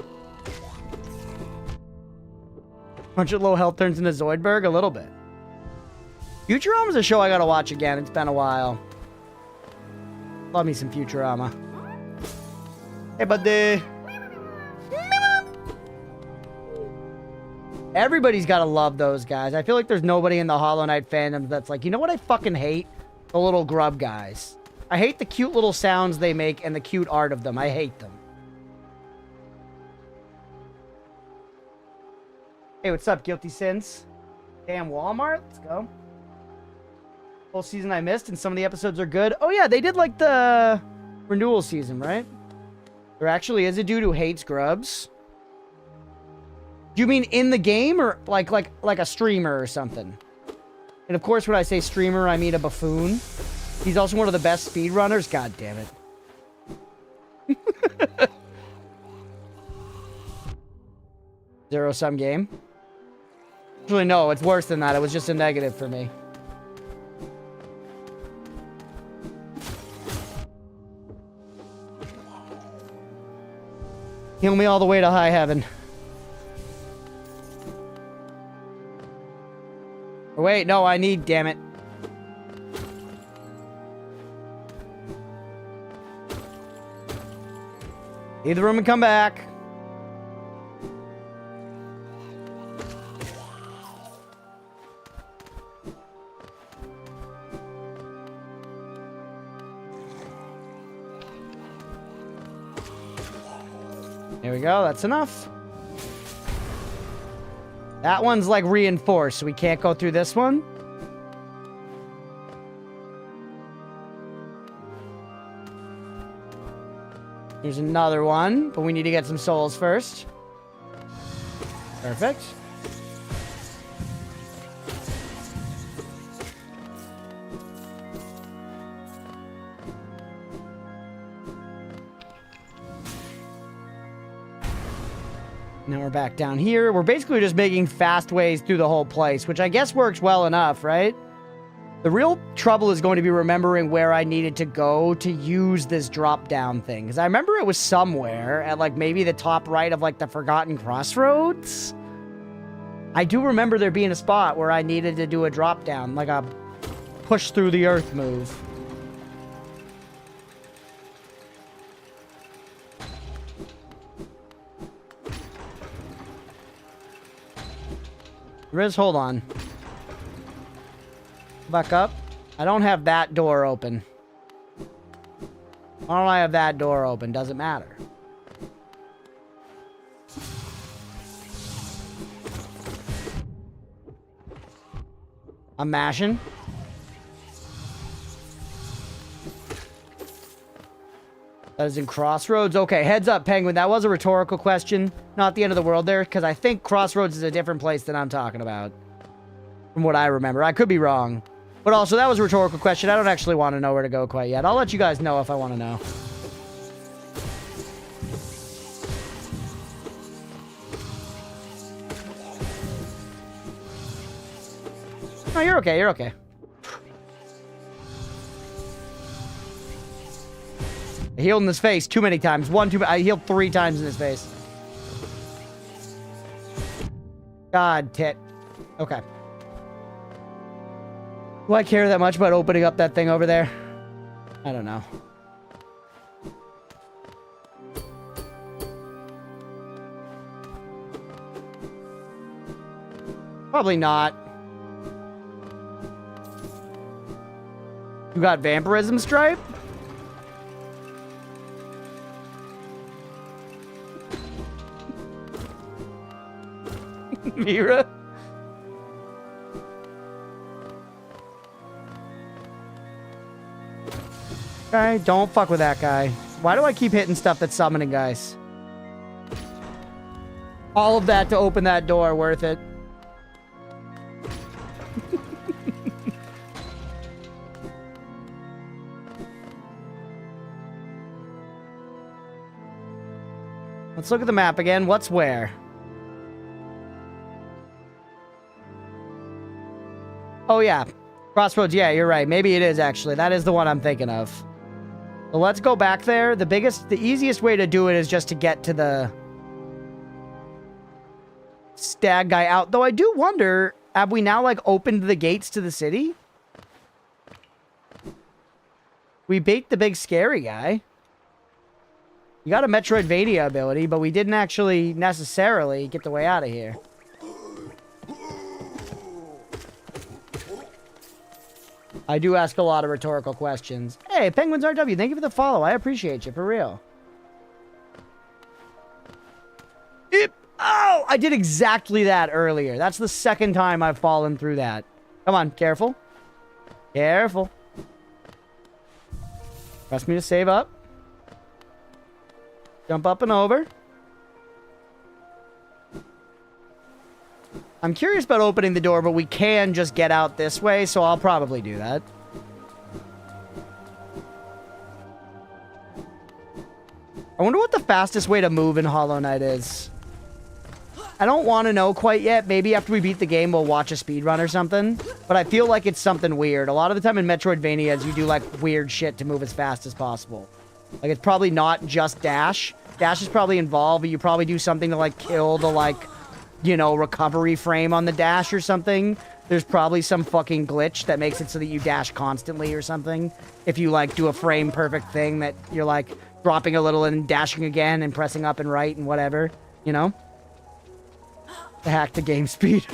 100 low health turns into Zoidberg? A little bit. Futurama's a show I gotta watch again. It's been a while. Love me some Futurama. Hey, buddy. Everybody's gotta love those guys. I feel like there's nobody in the Hollow Knight fandom that's like, you know what I fucking hate? The little grub guys. I hate the cute little sounds they make and the cute art of them. I hate them. Hey, what's up, Guilty Sins? Damn Walmart. Let's go. Whole season I missed, and some of the episodes are good. Oh, yeah, they did, like, the renewal season, right? There actually is a dude who hates grubs. Do you mean in the game, or like a streamer or something? And, of course, when I say streamer, I mean a buffoon. He's also one of the best speedrunners. God damn it. Zero-sum game? Actually, no, it's worse than that. It was just a negative for me. Heal me all the way to high heaven. Oh, wait, no, I need, damn it. Leave the room and come back. There we go, that's enough. That one's like reinforced, so we can't go through this one. Here's another one, but we need to get some souls first. Perfect. Now we're back down here. We're basically just making fast ways through the whole place, which I guess works well enough, right? The real trouble is going to be remembering where I needed to go to use this drop-down thing. Because I remember it was somewhere at, like, maybe the top right of, like, the Forgotten Crossroads. I do remember there being a spot where I needed to do a drop-down, like a push-through-the-earth move. Riz, hold on. Back up. I don't have that door open. Why don't I have that door open? Doesn't matter. I'm mashing. That is in Crossroads. Okay, heads up, Penguin. That was a rhetorical question. Not the end of the world there, because I think Crossroads is a different place than I'm talking about. From what I remember. I could be wrong. But also, that was a rhetorical question. I don't actually want to know where to go quite yet. I'll let you guys know if I want to know. No, you're okay. You're okay. I healed in his face too many times. I healed 3 times in his face. God, tit. Okay. Do I care that much about opening up that thing over there? I don't know. Probably not. You got vampirism stripe? Mira? Okay, don't fuck with that guy. Why do I keep hitting stuff that's summoning guys? All of that to open that door, worth it. Let's look at the map again. What's where? Oh, yeah. Crossroads, yeah, you're right. Maybe it is, actually. That is the one I'm thinking of. So let's go back there. The easiest way to do it is just to get to the stag guy out. Though I do wonder, have we now, like, opened the gates to the city? We bait the big scary guy. You got a Metroidvania ability, but we didn't actually necessarily get the way out of here. I do ask a lot of rhetorical questions. Hey, Penguins RW, thank you for the follow. I appreciate you, for real. Oh, I did exactly that earlier. That's the second time I've fallen through that. Come on, careful. Careful. Press me to save up. Jump up and over. I'm curious about opening the door, but we can just get out this way, so I'll probably do that. I wonder what the fastest way to move in Hollow Knight is. I don't want to know quite yet. Maybe after we beat the game, we'll watch a speedrun or something. But I feel like it's something weird. A lot of the time in Metroidvanias, you do, like, weird shit to move as fast as possible. Like, it's probably not just dash. Dash is probably involved, but you probably do something to, like, kill the, like, you know, recovery frame on the dash or something. There's probably some fucking glitch that makes it so that you dash constantly or something. If you, like, do a frame perfect thing that you're, like, dropping a little and dashing again and pressing up and right and whatever, you know? To hack the game speed.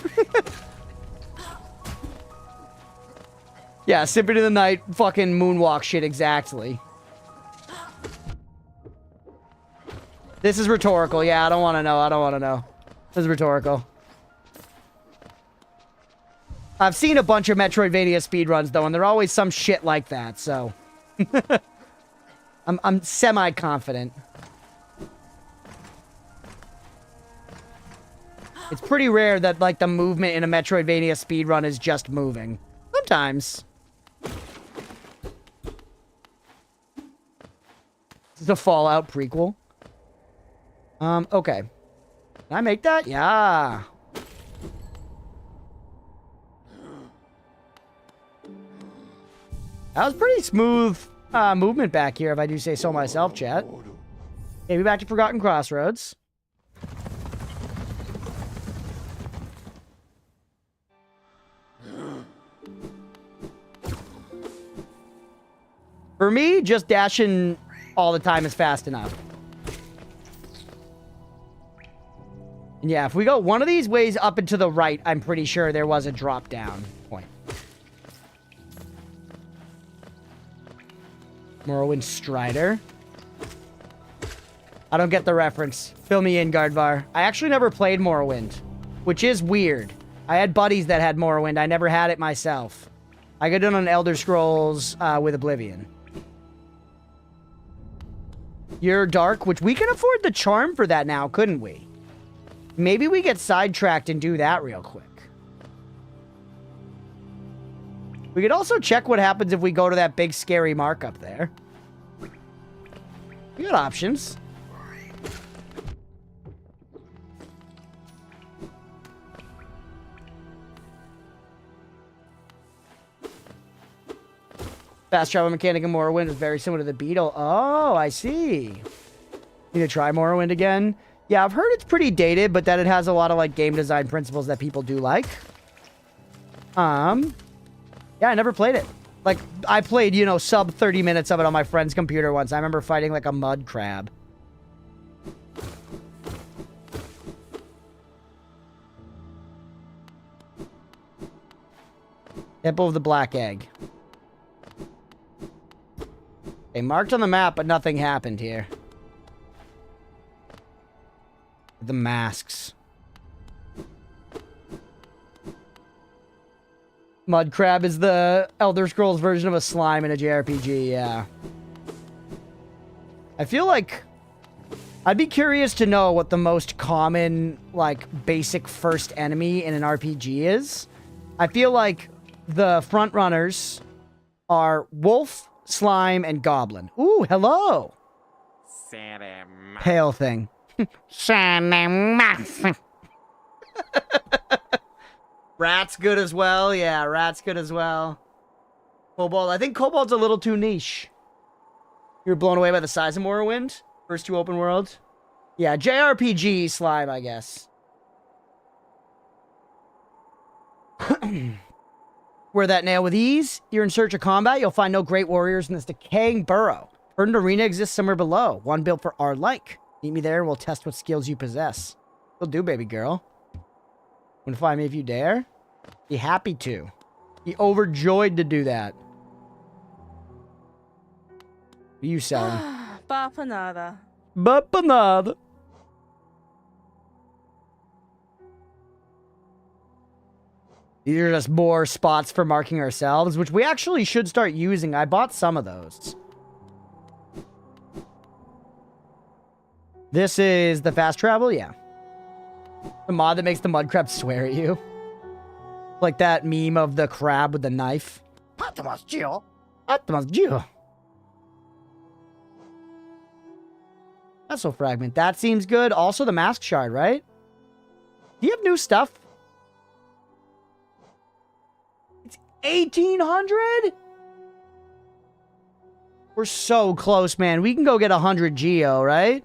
Yeah, Symphony of the Night fucking moonwalk shit exactly. This is rhetorical. Yeah, I don't want to know. I don't want to know. This is rhetorical. I've seen a bunch of Metroidvania speedruns, though, and they're always some shit like that, so... I'm semi-confident. It's pretty rare that, like, the movement in a Metroidvania speedrun is just moving. Sometimes. This is a Fallout prequel. Okay. Can I make that? Yeah. That was pretty smooth movement back here, if I do say so myself, chat. Maybe back to Forgotten Crossroads. For me, just dashing all the time is fast enough. And yeah, if we go one of these ways up and to the right, I'm pretty sure there was a drop down point. Morrowind Strider. I don't get the reference. Fill me in, Gardvar. I actually never played Morrowind, which is weird. I had buddies that had Morrowind. I never had it myself. I got done on Elder Scrolls with Oblivion. You're dark, which we can afford the charm for that now, couldn't we? Maybe we get sidetracked and do that real quick. We could also check what happens if we go to that big scary mark up there. We got options. Fast travel mechanic in Morrowind is very similar to the Beetle. Oh, I see. Need to try Morrowind again? Yeah, I've heard it's pretty dated, but that it has a lot of, like, game design principles that people do like. Yeah, I never played it. Like, I played, you know, sub 30 minutes of it on my friend's computer once. I remember fighting, like, a mud crab. Temple of the Black Egg. Okay, marked on the map, but nothing happened here. The masks. Mud crab is the Elder Scrolls version of a slime in a JRPG, yeah. I feel like I'd be curious to know what the most common, like, basic first enemy in an RPG is. I feel like the front runners are wolf, slime, and goblin. Ooh, hello. Pale thing. Rat's good as well. Yeah, rat's good as well. Kobold. I think Kobold's a little too niche. You were blown away by the size of Morrowind? First two open worlds? Yeah, JRPG slime, I guess. Wear that nail with ease. You're in search of combat. You'll find no great warriors in this decaying burrow. Verdant Arena exists somewhere below. One built for our like. Meet me there and we'll test what skills you possess. Will do, baby girl. Want to find me if you dare? Be happy to. Be overjoyed to do that. What are you selling? Bapanada. Bapanada. These are just more spots for marking ourselves, which we actually should start using. I bought some of those. This is the fast travel? Yeah. The mod that makes the mud crab swear at you. Like that meme of the crab with the knife. Atamas Gio. Atamas Gio. That's so fragment. That seems good. Also the mask shard, right? Do you have new stuff? It's 1,800? We're so close, man. We can go get 100 Geo, right?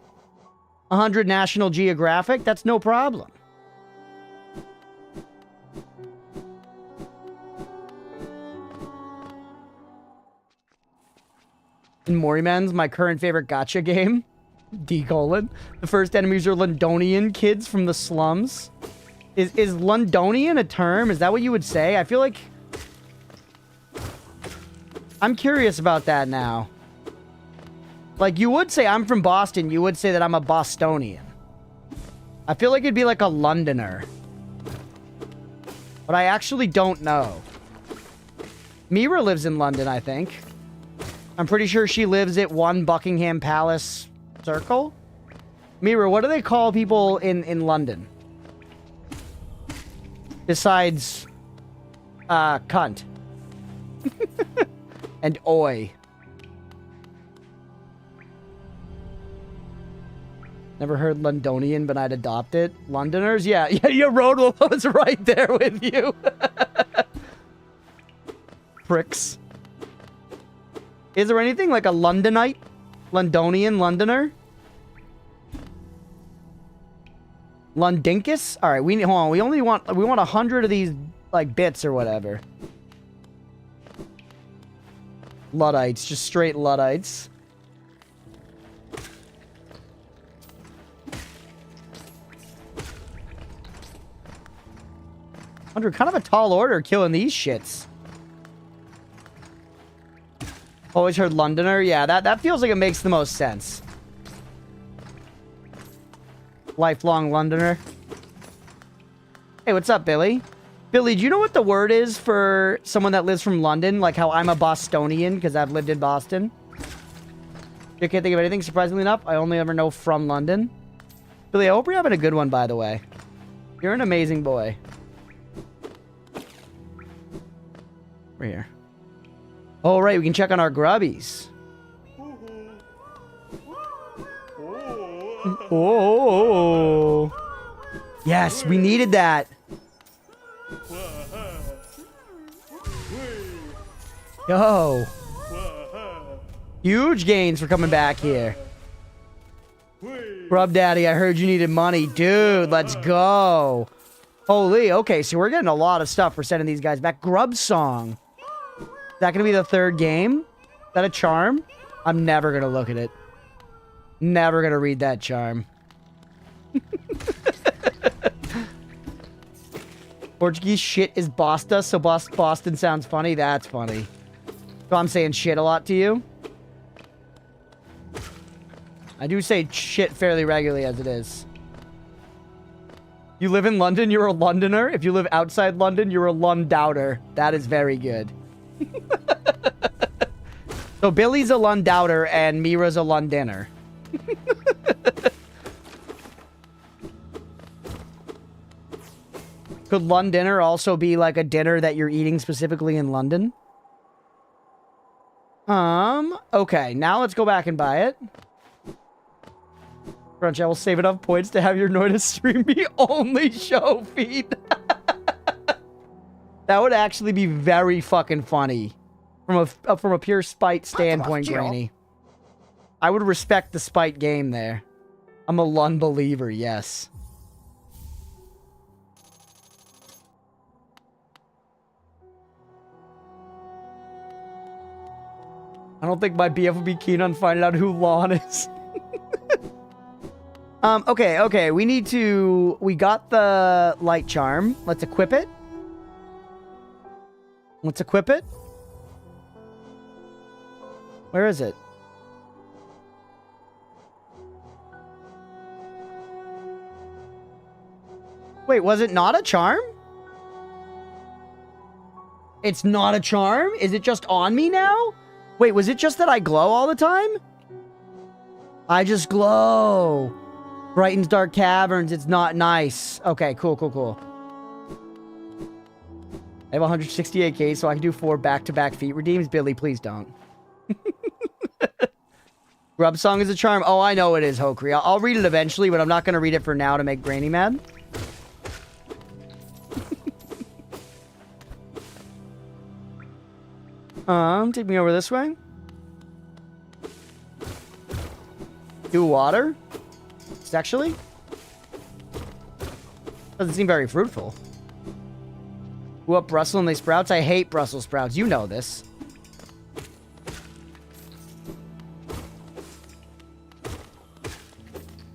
100 National Geographic? That's no problem. In Moriman's, my current favorite gacha game. D:. The first enemies are Londonian kids from the slums. Is Londonian a term? Is that what you would say? I feel like... I'm curious about that now. Like, you would say I'm from Boston. You would say that I'm a Bostonian. I feel like it'd be like a Londoner. But I actually don't know. Mira lives in London, I think. I'm pretty sure she lives at 1 Buckingham Palace Circle. Mira, what do they call people in London? Besides, cunt. And oi. Never heard Londonian, but I'd adopt it. Londoners? Yeah, your road was right there with you. Pricks. Is there anything like a Londonite? Londonian? Londoner? Londinkus? Alright, hold on. We want 100 of these, like, bits or whatever. Luddites. Just straight Luddites. Under kind of a tall order killing these shits. Always heard Londoner. Yeah, that feels like it makes the most sense. Lifelong Londoner. Hey, what's up, Billy? Billy, do you know what the word is for someone that lives from London? Like how I'm a Bostonian because I've lived in Boston. I can't think of anything, surprisingly enough. I only ever know from London. Billy, I hope you're having a good one, by the way. You're an amazing boy. We're here. Oh, right, we can check on our grubbies. Oh. Yes, we needed that. Yo. Huge gains for coming back here. Grub Daddy, I heard you needed money. Dude, let's go. Holy, okay, so we're getting a lot of stuff for sending these guys back. Grub Song. Is that going to be the third game? Is that a charm? I'm never going to look at it. Never going to read that charm. Portuguese shit is bosta, so Boston sounds funny. That's funny. So I'm saying shit a lot to you. I do say shit fairly regularly as it is. You live in London, you're a Londoner. If you live outside London, you're a Lundouter. That is very good. So Billy's a Lundouter and Mira's a Londoner. Could Londoner also be like a dinner that you're eating specifically in London? Okay, now let's go back and buy it. Crunch, I will save enough points to have your Noida stream be only show feed. That would actually be very fucking funny. From a pure spite standpoint, Granny. I would respect the spite game there. I'm a Lund believer, yes. I don't think my BF would be keen on finding out who Lon is. Okay, we got the light charm. Let's equip it. Where is it? Wait, was it not a charm? It's not a charm? Is it just on me now? Wait, was it just that I glow all the time? I just glow. Brightens dark caverns. It's not nice. Okay, cool, cool, cool. I have 168k, so I can do 4 back-to-back feat redeems. Billy, please don't. Grub song is a charm. Oh, I know it is, Hokri. I'll read it eventually, but I'm not going to read it for now to make Granny mad. Take me over this way. Do water? Sexually? Doesn't seem very fruitful. What, Brussels and they sprouts? I hate Brussels sprouts. You know this.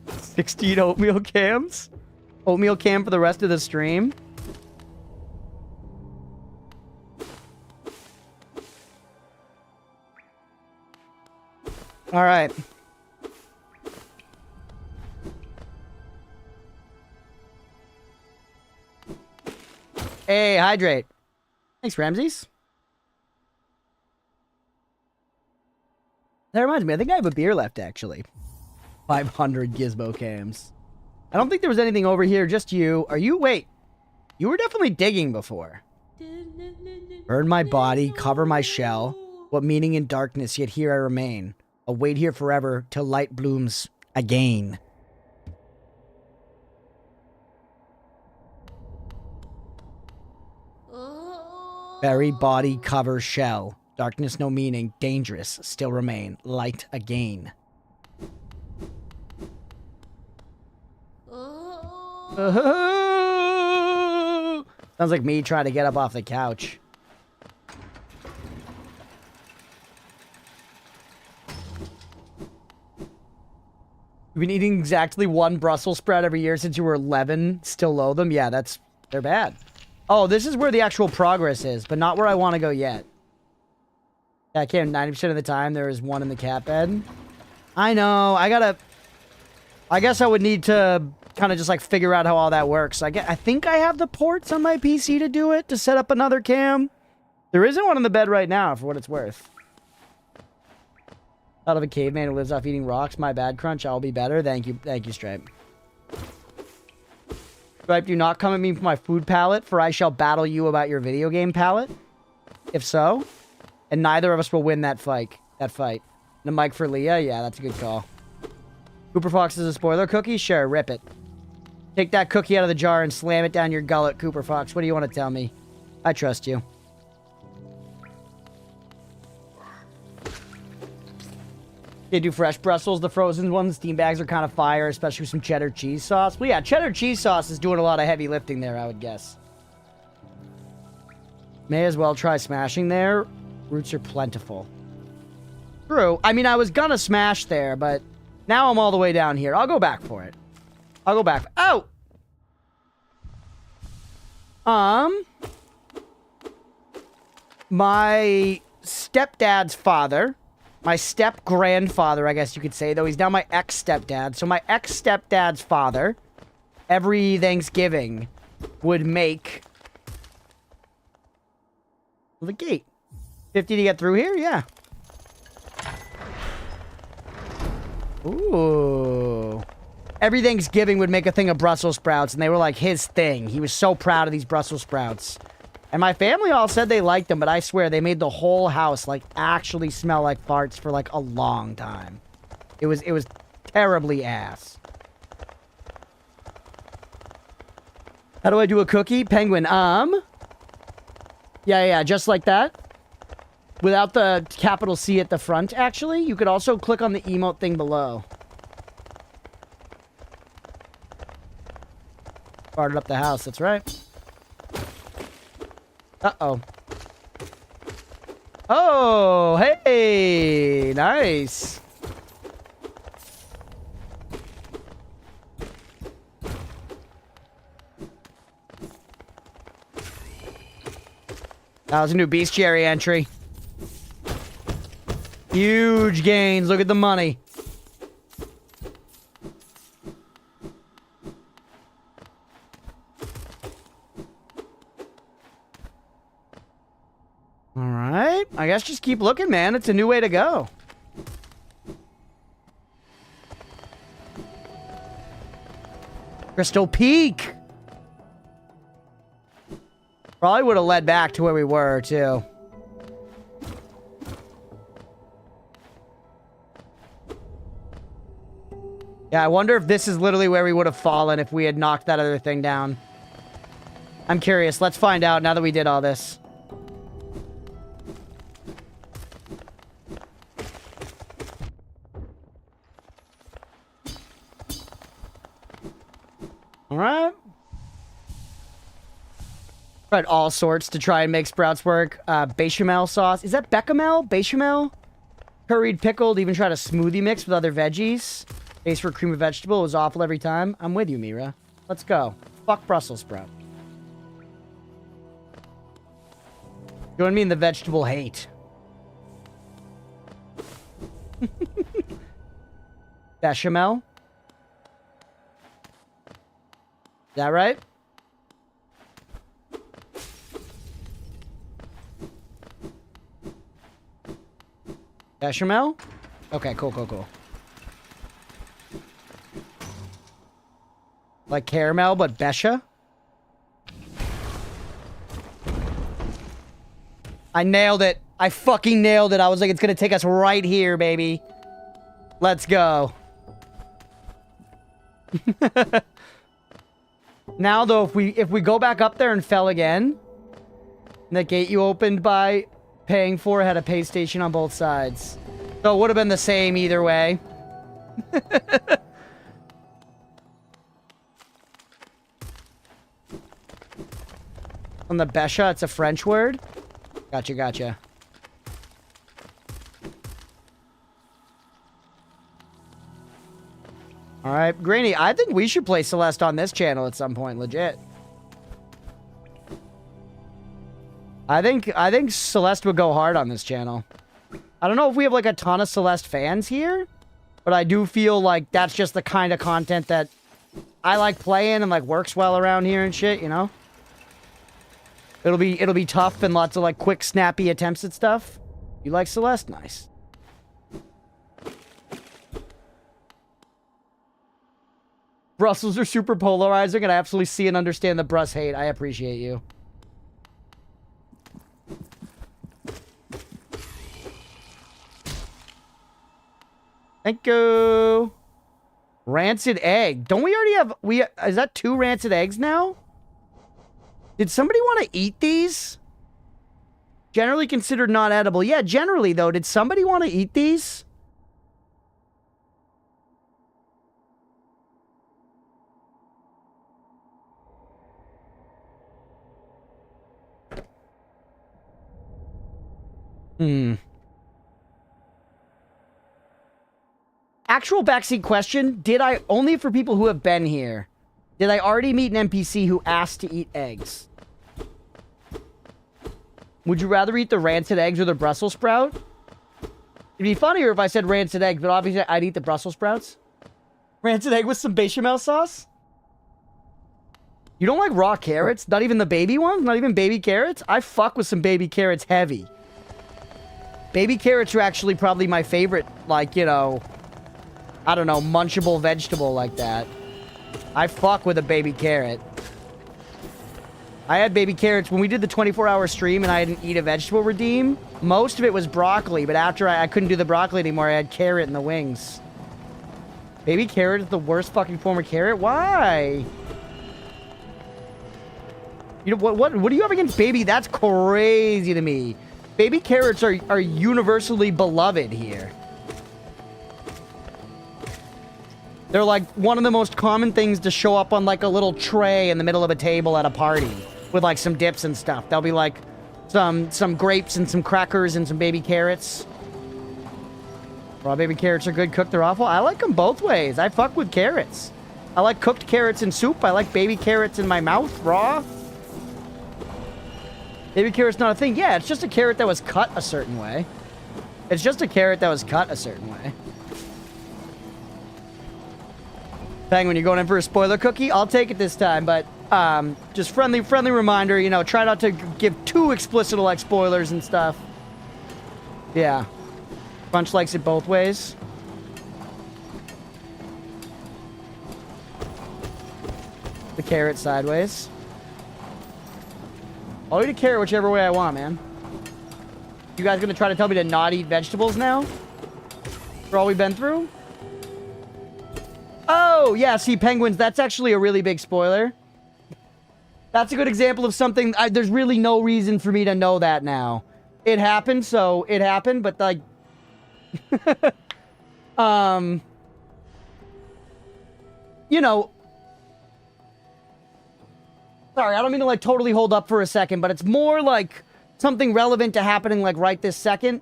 $16 oatmeal cams? Oatmeal cam for the rest of the stream? Alright. Hey, hydrate. Thanks, Ramses. That reminds me, I think I have a beer left, actually. 500 gizmo cams. I don't think there was anything over here, just you. Are you? Wait. You were definitely digging before. Burn my body, cover my shell. What meaning in darkness, yet here I remain. I'll wait here forever till light blooms again. Bury body, cover shell. Darkness no meaning, dangerous, still remain. Light again. Sounds like me trying to get up off the couch. You've been eating exactly 1 Brussels sprout every year since you were 11. Still loathe them? Yeah, they're bad. Oh, this is where the actual progress is, but not where I want to go yet. Yeah, I can't. 90% of the time, there is one in the cat bed. I know. I guess I would need to kind of just like figure out how all that works. I think I have the ports on my PC to do it, to set up another cam. There isn't one in the bed right now, for what it's worth. Out of a caveman who lives off eating rocks. My bad, Crunch. I'll be better. Thank you, Stripe. Stripe, do not come at me for my food palette, for I shall battle you about your video game palette. If so, and neither of us will win that fight. And a mic for Leah? Yeah, that's a good call. Cooper Fox is a spoiler cookie? Sure, rip it. Take that cookie out of the jar and slam it down your gullet, Cooper Fox. What do you want to tell me? I trust you. They do fresh Brussels, the frozen ones. Steam bags are kind of fire, especially with some cheddar cheese sauce. Well, yeah, cheddar cheese sauce is doing a lot of heavy lifting there, I would guess. May as well try smashing there. Roots are plentiful. True. I mean, I was gonna smash there, but now I'm all the way down here. I'll go back for it. I'll go back. Oh! My stepdad's father... My step-grandfather, I guess you could say, though he's now my ex-stepdad. So my ex-stepdad's father, every Thanksgiving, would make the gate. 50 to get through here? Yeah. Ooh. Every Thanksgiving would make a thing of Brussels sprouts, and they were like his thing. He was so proud of these Brussels sprouts. And my family all said they liked them, but I swear they made the whole house like actually smell like farts for like a long time. It was terribly ass. How do I do a cookie? Penguin, Yeah, just like that. Without the capital C at the front, actually. You could also click on the emote thing below. Farted up the house, that's right. Uh-oh. Oh, hey! Nice! That was a new bestiary entry. Huge gains. Look at the money. I guess just keep looking, man. It's a new way to go. Crystal Peak. Probably would have led back to where we were, too. Yeah, I wonder if this is literally where we would have fallen if we had knocked that other thing down. I'm curious. Let's find out now that we did all this. All right. Tried all sorts to try and make sprouts work. Bechamel sauce. Is that bechamel? Bechamel? Curried, pickled. Even tried a smoothie mix with other veggies. Taste for cream of vegetable. It was awful every time. I'm with you, Mira. Let's go. Fuck Brussels sprout. Join me in the vegetable hate. Bechamel? Is that right? Bechamel? Okay, cool, cool, cool. Like caramel, but Besha? I nailed it. I fucking nailed it. I was like, it's gonna take us right here, baby. Let's go. Now, though, if we go back up there and fell again, the gate you opened by paying for had a pay station on both sides. So it would have been the same either way. On the Besha, it's a French word? Gotcha, gotcha. Alright, Granny, I think we should play Celeste on this channel at some point, legit. I think Celeste would go hard on this channel. I don't know if we have like a ton of Celeste fans here, but I do feel like that's just the kind of content that I like playing and like works well around here and shit, you know? It'll be tough and lots of like quick snappy attempts at stuff. You like Celeste? Nice. Brussels are super polarizing and I absolutely see and understand the Bruss hate. I appreciate you. Thank you. Rancid egg. Don't we already have... Is that 2 rancid eggs now? Did somebody want to eat these? Generally considered not edible. Yeah, generally, though. Did somebody want to eat these? Actual backseat question. Did I... Only for people who have been here. Did I already meet an NPC who asked to eat eggs? Would you rather eat the rancid eggs or the Brussels sprout? It'd be funnier if I said rancid eggs, but obviously I'd eat the Brussels sprouts. Rancid egg with some bechamel sauce? You don't like raw carrots? Not even the baby ones? Not even baby carrots? I fuck with some baby carrots heavy. Baby carrots are actually probably my favorite, like, you know... I don't know, munchable vegetable like that. I fuck with a baby carrot. I had baby carrots when we did the 24-hour stream and I didn't eat a vegetable redeem. Most of it was broccoli, but after I couldn't do the broccoli anymore, I had carrot in the wings. Baby carrot is the worst fucking form of carrot? Why? You know, what do you have against baby? That's crazy to me. Baby carrots are universally beloved here. They're like one of the most common things to show up on like a little tray in the middle of a table at a party with like some dips and stuff. There'll be like some grapes and some crackers and some baby carrots. Raw baby carrots are good. Cooked, they're awful. I like them both ways. I fuck with carrots. I like cooked carrots in soup. I like baby carrots in my mouth, raw. Baby carrot's not a thing. Yeah, it's just a carrot that was cut a certain way. It's just a carrot that was cut a certain way. Bang, when you're going in for a spoiler cookie, I'll take it this time, but just friendly reminder, you know, try not to give too explicit like spoilers and stuff. Yeah. Crunch likes it both ways. The carrot sideways. I'll eat a carrot whichever way I want, man. You guys gonna try to tell me to not eat vegetables now? For all we've been through? Oh, yeah, see, penguins, that's actually a really big spoiler. That's a good example of something... there's really no reason for me to know that now. It happened, so it happened, but, like... You know... Sorry, I don't mean to, like, totally hold up for a second, but it's more, like, something relevant to happening, like, right this second.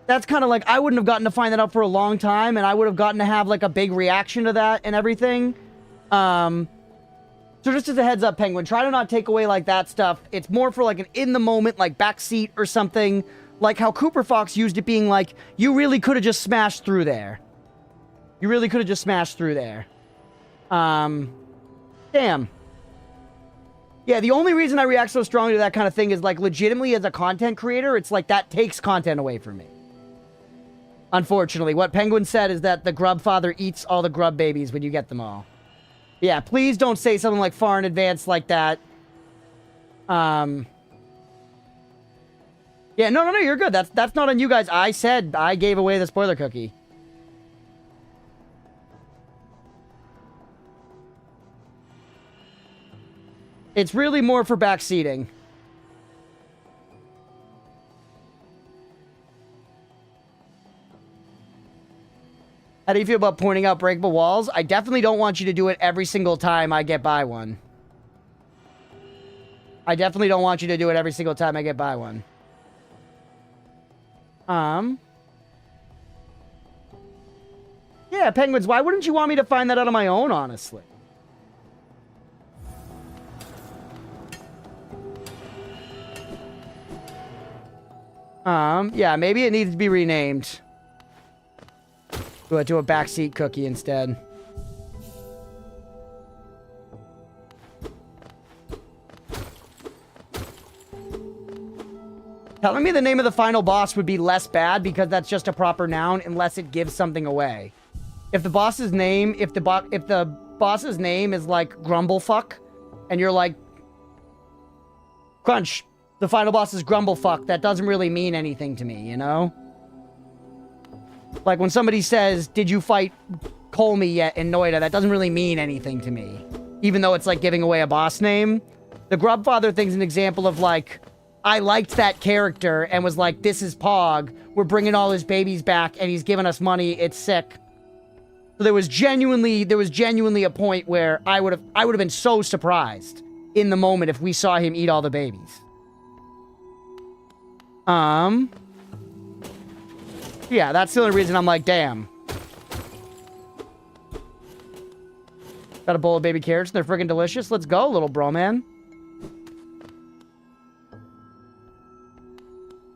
That's kind of like, I wouldn't have gotten to find that out for a long time, and I would have gotten to have, like, a big reaction to that and everything. So just as a heads up, Penguin, try to not take away, like, that stuff. It's more for, like, an in-the-moment, like, backseat or something. Like how Cooper Fox used it being like, you really could have just smashed through there. You really could have just smashed through there. Damn. Yeah, the only reason I react so strongly to that kind of thing is, like, legitimately as a content creator, it's like that takes content away from me. Unfortunately, what Penguin said is that the grub father eats all the grub babies when you get them all. Yeah, please don't say something like far in advance like that. Yeah, no, you're good. That's not on you guys. I said I gave away the spoiler cookie. It's really more for backseating. How do you feel about pointing out breakable walls? I definitely don't want you to do it every single time I get by one. I definitely don't want you to do it every single time I get by one. Yeah, penguins, why wouldn't you want me to find that out on my own, honestly? Yeah, maybe it needs to be renamed. To a backseat cookie instead. Telling me the name of the final boss would be less bad because that's just a proper noun unless it gives something away. If the boss's name, if the boss's name is like Grumblefuck, and you're like, Crunch, the final boss is Grumblefuck, that doesn't really mean anything to me, you know? Like when somebody says, did you fight Colmy yet in Noida? That doesn't really mean anything to me. Even though it's like giving away a boss name. The Grubfather thing's an example of like, I liked that character and was like, this is Pog. We're bringing all his babies back and he's giving us money. It's sick. So there was genuinely a point where I would have been so surprised in the moment if we saw him eat all the babies. Yeah, that's the only reason I'm like, damn. Got a bowl of baby carrots. They're freaking delicious. Let's go, little bro, man.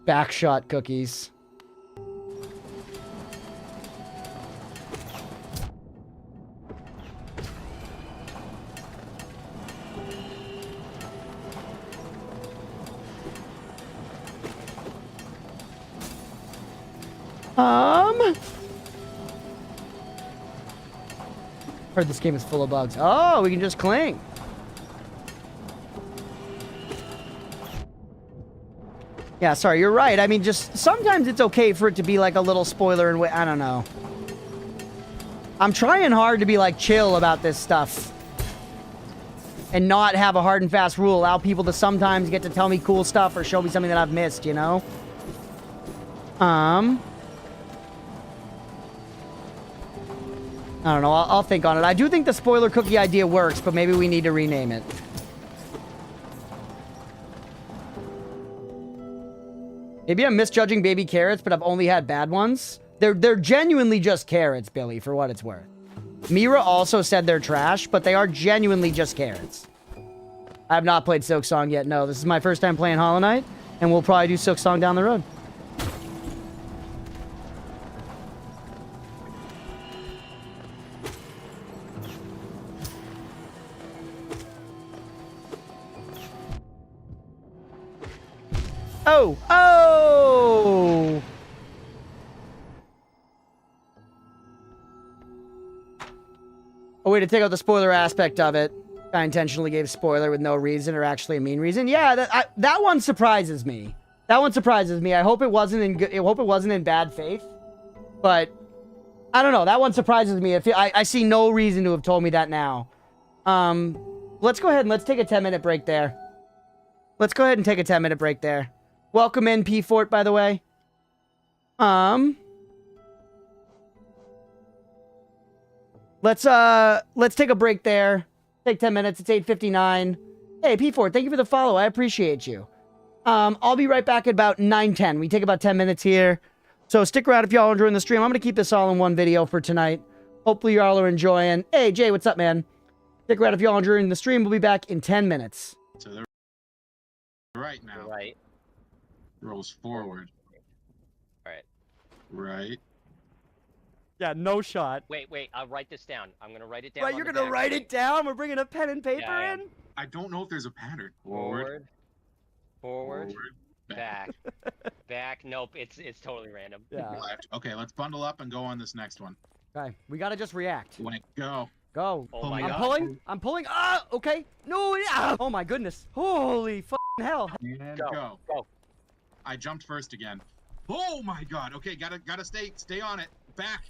Backshot cookies. Heard this game is full of bugs. Oh, we can just cling. Yeah, sorry, you're right. I mean, just sometimes it's okay for it to be like a little spoiler and I don't know. I'm trying hard to be like chill about this stuff. And not have a hard and fast rule. Allow people to sometimes get to tell me cool stuff or show me something that I've missed, you know? I don't know. I'll think on it. I do think the spoiler cookie idea works, but maybe we need to rename it. Maybe I'm misjudging baby carrots, but I've only had bad ones. They're genuinely just carrots, Billy, for what it's worth. Mira also said they're trash, but they are genuinely just carrots. I have not played Silksong yet. No, this is my first time playing Hollow Knight, and we'll probably do Silksong down the road. Oh! Oh! a way to take out the spoiler aspect of it. I intentionally gave spoiler with no reason or actually a mean reason. Yeah, that one surprises me. That one surprises me. I hope it wasn't in good. I hope it wasn't in bad faith. But I don't know. That one surprises me. I see no reason to have told me that now. Let's go ahead and let's take a 10-minute break there. Let's go ahead and take a 10-minute break there. Welcome in, P Fort, by the way. Let's take a break there. Take 10 minutes. It's 8:59. Hey, P Fort, thank you for the follow. I appreciate you. I'll be right back at about 9:10. We take about 10 minutes here. So stick around if y'all are enjoying the stream. I'm going to keep this all in one video for tonight. Hopefully y'all are enjoying. Hey, Jay, what's up, man? Stick around if y'all are enjoying the stream. We'll be back in 10 minutes. So they're right now. Right. Rolls forward. Right. Right. Yeah, no shot. Wait. I'll write this down. I'm going to write it down. Right, you're going to write it down? We're bringing a pen and paper in? I don't know if there's a pattern. Forward. Forward. Back. Back. Nope. It's totally random. Yeah. Left. Okay, let's bundle up and go on this next one. Okay, we got to just react. When it go. Go. Oh my I'm God. pulling. I'm pulling. Ah, okay. No. Ah. Oh my goodness. Holy fucking hell. And Go. I jumped first again. Oh my God. Okay, gotta stay on it. Back.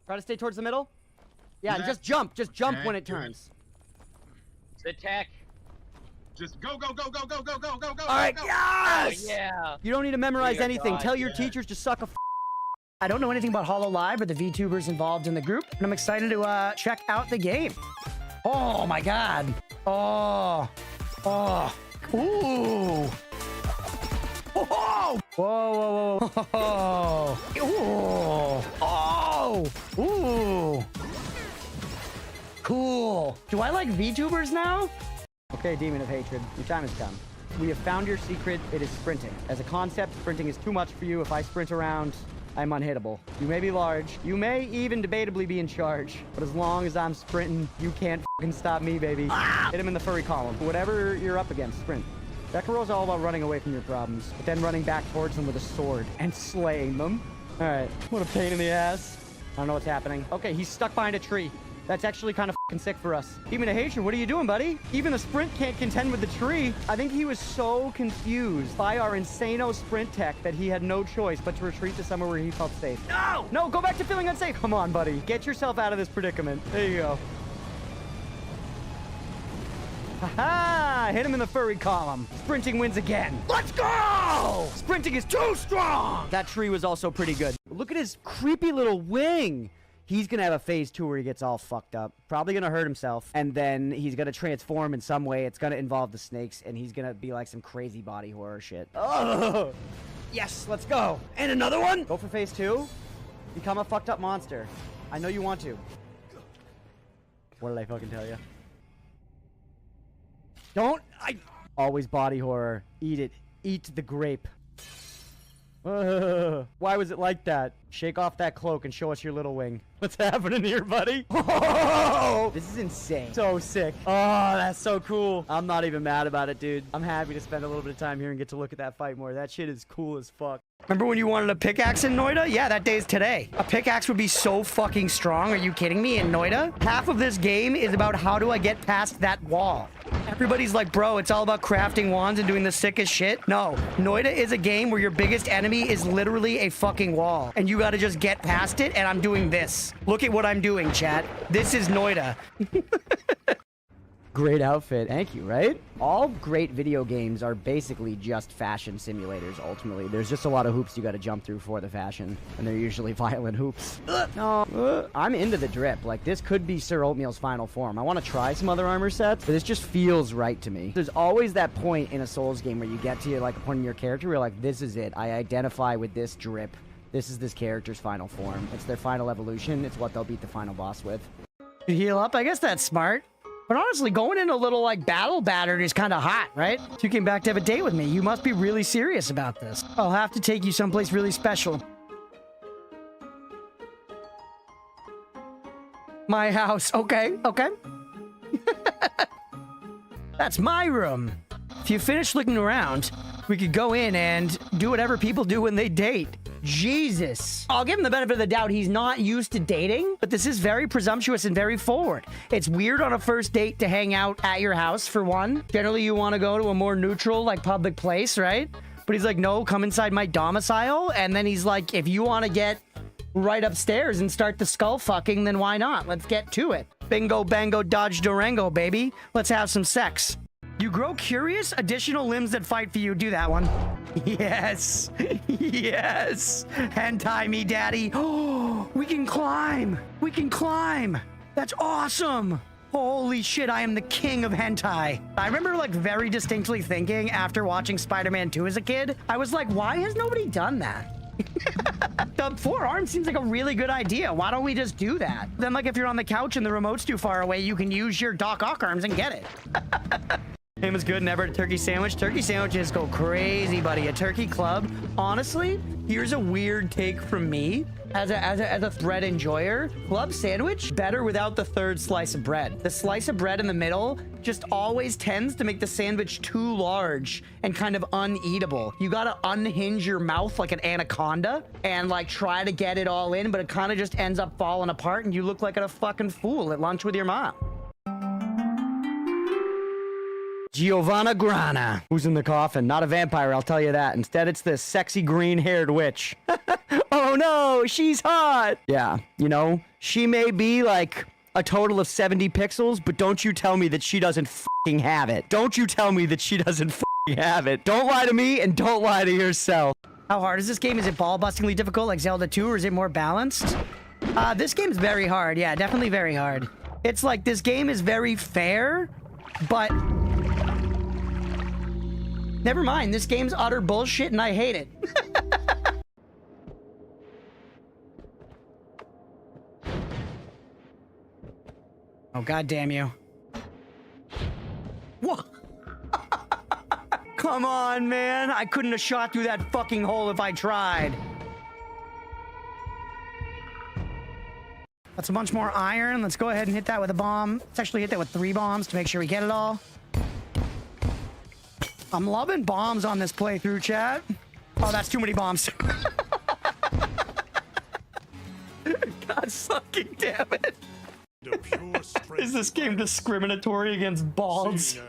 Try to stay towards the middle. Yeah, and Left. just jump when it Okay, good. turns. The tech. Just go. All right, go. yes! Oh, yeah. You don't need to memorize Dear anything. God, Tell your yeah. teachers to suck a I don't know anything about Hollow Live or the VTubers involved in the group, and I'm excited to check out the game. Oh my God. Oh. Ooh. Oh. Whoa. Ooh. Ooh. Cool. Do I like VTubers now? Okay, Demon of Hatred, your time has come. We have found your secret. It is sprinting. As a concept, sprinting is too much for you. If I sprint around, I'm unhittable. You may be large. You may even debatably be in charge. But as long as I'm sprinting, you can't fucking stop me, baby. Hit him in the furry column. Whatever you're up against, sprint. Sekaro's all about running away from your problems, but then running back towards them with a sword and slaying them. All right, what a pain in the ass. I don't know what's happening. Okay, he's stuck behind a tree. That's actually kind of fucking sick for us. Demon of Hatred, what are you doing, buddy? Even the sprint can't contend with the tree. I think he was so confused by our insano sprint tech that he had no choice but to retreat to somewhere where he felt safe. No, go back to feeling unsafe. Come on, buddy. Get yourself out of this predicament. There you go. Haha! Hit him in the furry column. Sprinting wins again. Let's go! Sprinting is too strong! That tree was also pretty good. Look at his creepy little wing. He's gonna have a phase 2 where he gets all fucked up. Probably gonna hurt himself. And then he's gonna transform in some way. It's gonna involve the snakes. And he's gonna be like some crazy body horror shit. Oh! Yes, let's go. And another one? Go for phase 2. Become a fucked up monster. I know you want to. What did I fucking tell you? Always body horror. Eat it. Eat the grape. Why was it like that? Shake off that cloak and show us your little wing. What's happening here, buddy? Oh, this is insane. So sick. Oh, that's so cool. I'm not even mad about it, dude. I'm happy to spend a little bit of time here and get to look at that fight more. That shit is cool as fuck. Remember when you wanted a pickaxe in Noida? Yeah, that day's today. A pickaxe would be so fucking strong. Are you kidding me? In Noida? Half of this game is about how do I get past that wall. Everybody's like, bro, it's all about crafting wands and doing the sickest shit. No, Noida is a game where your biggest enemy is literally a fucking wall. And you gotta just get past it, and I'm doing this. Look at what I'm doing, chat. This is Noida. Great outfit. Thank you, right? All great video games are basically just fashion simulators, ultimately. There's just a lot of hoops you gotta jump through for the fashion, and they're usually violent hoops. I'm into the drip. Like, this could be Sir Oatmeal's final form. I want to try some other armor sets, but this just feels right to me. There's always that point in a Souls game where you get to, like, a point in your character where you're like, this is it. I identify with this drip. This is this character's final form. It's their final evolution. It's what they'll beat the final boss with. Heal up? I guess that's smart. But honestly, going in a little, like, battle battered is kind of hot, right? So you came back to have a date with me. You must be really serious about this. I'll have to take you someplace really special. My house. Okay. That's my room. If you finish looking around, we could go in and do whatever people do when they date. Jesus. I'll give him the benefit of the doubt. He's not used to dating, but this is very presumptuous and very forward. It's weird on a first date to hang out at your house, for one. Generally, you want to go to a more neutral, like, public place, right? But he's like, no, come inside my domicile. And then he's like, if you want to get right upstairs and start the skull fucking, then why not? Let's get to it. Bingo, bango, dodge, Durango, baby. Let's have some sex. You grow curious? Additional limbs that fight for you. Do that one. Yes. Yes. Hentai me, daddy. Oh, we can climb. We can climb. That's awesome. Holy shit, I am the king of hentai. I remember like very distinctly thinking after watching Spider-Man 2 as a kid, I was like, why has nobody done that? The forearm seems like a really good idea. Why don't we just do that? Then like if you're on the couch and the remote's too far away, you can use your Doc Ock arms and get it. Name is good. Never a turkey sandwich. Turkey sandwiches go crazy, buddy. A turkey club. Honestly, here's a weird take from me. As a bread enjoyer, club sandwich better without the third slice of bread. The slice of bread in the middle just always tends to make the sandwich too large and kind of uneatable. You gotta unhinge your mouth like an anaconda and like try to get it all in, but it kind of just ends up falling apart and you look like a fucking fool at lunch with your mom. Giovanna Grana. Who's in the coffin? Not a vampire, I'll tell you that. Instead, it's this sexy green-haired witch. Oh no, she's hot! Yeah, you know, she may be like a total of 70 pixels, but don't you tell me that she doesn't fucking have it. Don't you tell me that she doesn't fucking have it. Don't lie to me and don't lie to yourself. How hard is this game? Is it ball-bustingly difficult like Zelda 2, or is it more balanced? This game's very hard. Yeah, definitely very hard. It's like this game is very fair, but... Never mind, this game's utter bullshit and I hate it. Oh, god damn you. Whoa. Come on, man. I couldn't have shot through that fucking hole if I tried. That's a bunch more iron. Let's go ahead and hit that with a bomb. Let's actually hit that with 3 bombs to make sure we get it all. I'm loving bombs on this playthrough, chat. Oh, that's too many bombs. God fucking damn it. Is this game discriminatory against balds?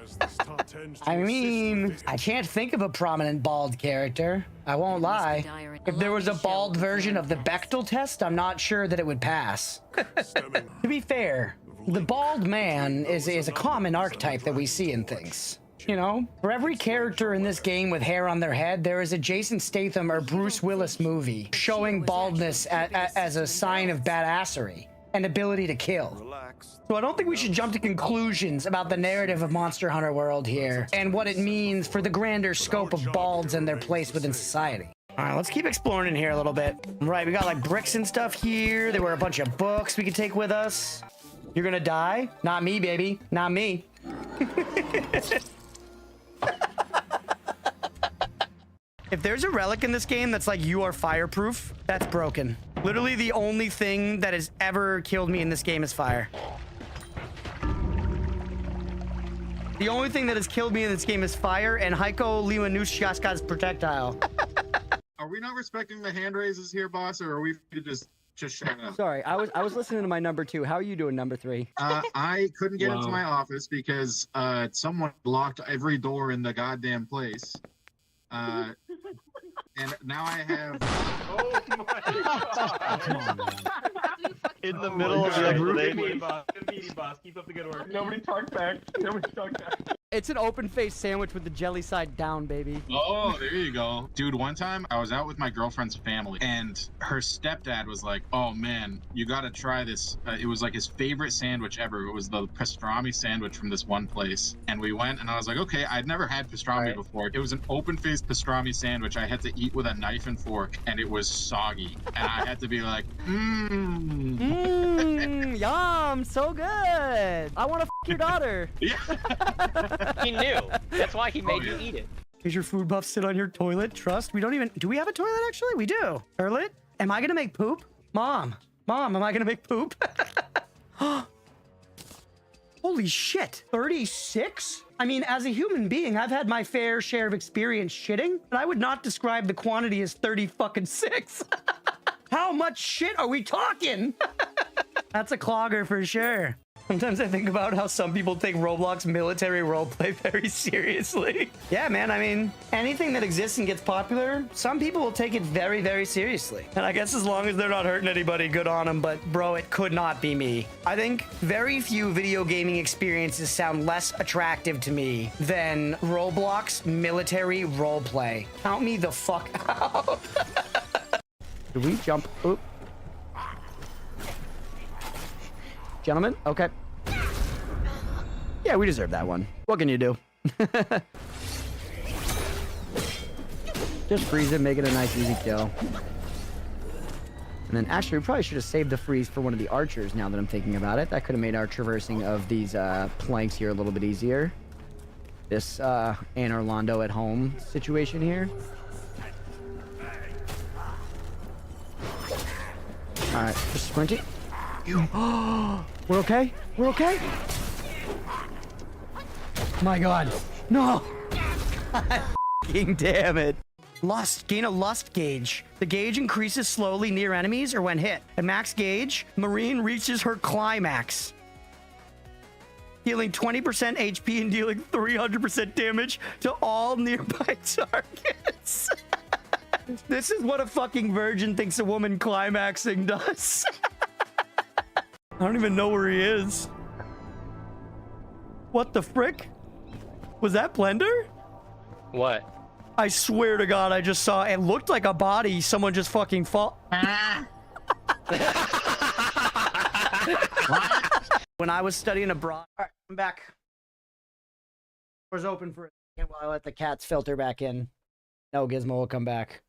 I mean, I can't think of a prominent bald character. I won't lie. If there was a bald version of the Bechdel test, I'm not sure that it would pass. To be fair, the bald man is a common archetype that we see in things. You know, for every character in this game with hair on their head, there is a Jason Statham or Bruce Willis movie showing baldness as a sign of badassery and ability to kill. So I don't think we should jump to conclusions about the narrative of Monster Hunter World here and what it means for the grander scope of balds and their place within society. All right, let's keep exploring in here a little bit. Right, we got like bricks and stuff here. There were a bunch of books we could take with us. You're gonna die? Not me, baby. Not me. If there's a relic in this game that's like you are fireproof, that's broken. Literally the only thing that has ever killed me in this game is fire. The only thing that has killed me in this game is fire and Heiko Limanushkaska's projectile. Are we not respecting the hand raises here, boss, or are we just shut up? Sorry, I was listening to my number 2. How are you doing, number 3? I couldn't get into my office because someone locked every door in the goddamn place. And now I have. Oh my god! Come on, man. In the middle of the explanation. Good boss. Keep up the good work. Nobody talk back. Nobody talk back. It's an open-faced sandwich with the jelly side down, baby. Oh, there you go. Dude, one time I was out with my girlfriend's family and her stepdad was like, oh man, you gotta try this. It was like his favorite sandwich ever. It was the pastrami sandwich from this one place. And we went and I was like, okay, I'd never had pastrami before. It was an open-faced pastrami sandwich I had to eat with a knife and fork and it was soggy. And I had to be like, yum, so good. I want to f your daughter. Yeah. He knew. That's why he made you eat it. Is your food buff sit on your toilet? Trust? We don't even... Do we have a toilet, actually? We do. Toilet? Am I going to make poop? Mom, am I going to make poop? Holy shit. 36? I mean, as a human being, I've had my fair share of experience shitting, but I would not describe the quantity as 30 fucking 6. How much shit are we talking? That's a clogger for sure. Sometimes I think about how some people take Roblox military roleplay very seriously. Yeah, man, I mean, anything that exists and gets popular, some people will take it very, very seriously. And I guess as long as they're not hurting anybody, good on them, but bro, it could not be me. I think very few video gaming experiences sound less attractive to me than Roblox military roleplay. Count me the fuck out. Did we jump? Oop. Gentlemen, okay. Yeah, we deserve that one. What can you do? Just freeze it, make it a nice, easy kill. And then actually, we probably should have saved the freeze for one of the archers now that I'm thinking about it. That could have made our traversing of these planks here a little bit easier. This Anne Orlando at home situation here. Alright, just sprinting. We're okay? We're okay? My god. No! Fucking damn it. Lust. Gain a lust gauge. The gauge increases slowly near enemies or when hit. At max gauge, Marine reaches her climax. Healing 20% HP and dealing 300% damage to all nearby targets. This is what a fucking virgin thinks a woman climaxing does. I don't even know where he is. What the frick? Was that Blender? What? I swear to God, I just saw, it looked like a body. Someone just fucking fall. When I was studying abroad. All right, I'm back. Door's open for a second while I let the cats filter back in. No, Gizmo will come back.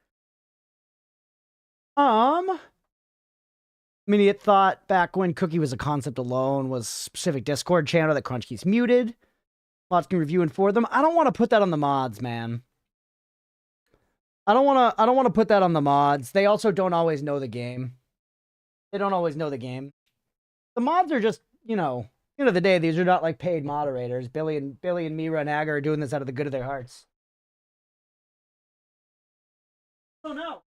Immediate thought back when Cookie was a concept alone was specific Discord channel that Crunch keeps muted. Mods can review and for them. I don't want to put that on the mods, man. I don't want to put that on the mods. They also don't always know the game. They don't always know the game. The mods are just, you know, end of the day, these are not like paid moderators. Billy and Mira and Aga are doing this out of the good of their hearts. Oh no.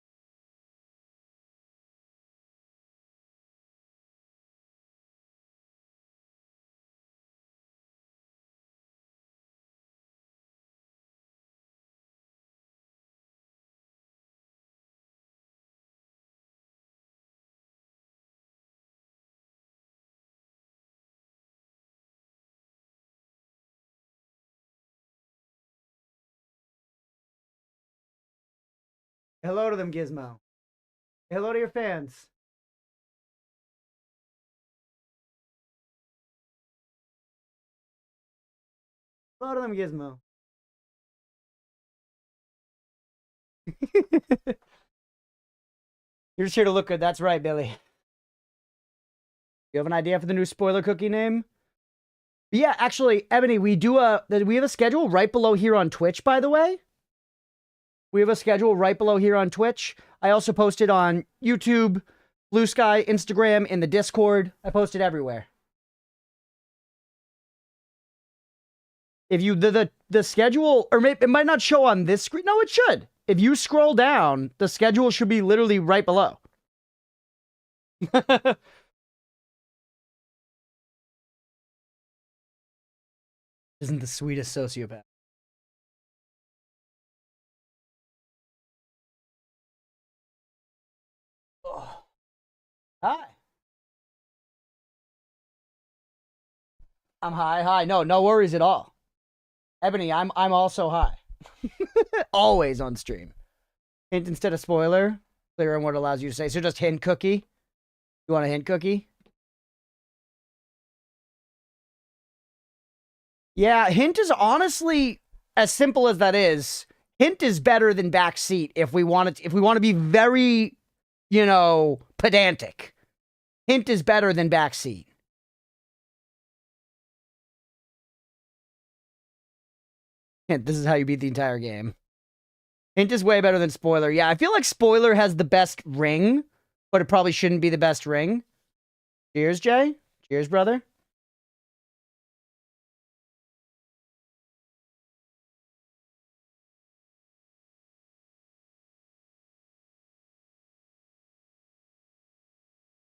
Hello to them, Gizmo. Hello to your fans. Hello to them, Gizmo. You're just here to look good. That's right, Billy. You have an idea for the new spoiler cookie name? Yeah, actually, Ebony, we have a schedule right below here on Twitch, by the way. We have a schedule right below here on Twitch. I also posted on YouTube, Blue Sky, Instagram, in the Discord. I posted everywhere. If you, the schedule, or maybe it might not show on this screen. No, it should. If you scroll down, the schedule should be literally right below. Isn't the sweetest sociopath. Oh. Hi. I'm high, high. No worries at all. Ebony, I'm also high. Always on stream. Hint instead of spoiler. Clear on what it allows you to say. So just hint cookie. You want a hint cookie? Yeah, hint is honestly, as simple as that is, hint is better than backseat if we want to be very, you know, pedantic. Hint is better than backseat. Hint, this is how you beat the entire game. Hint is way better than spoiler. Yeah, I feel like spoiler has the best ring, but it probably shouldn't be the best ring. Cheers, Jay. Cheers, brother.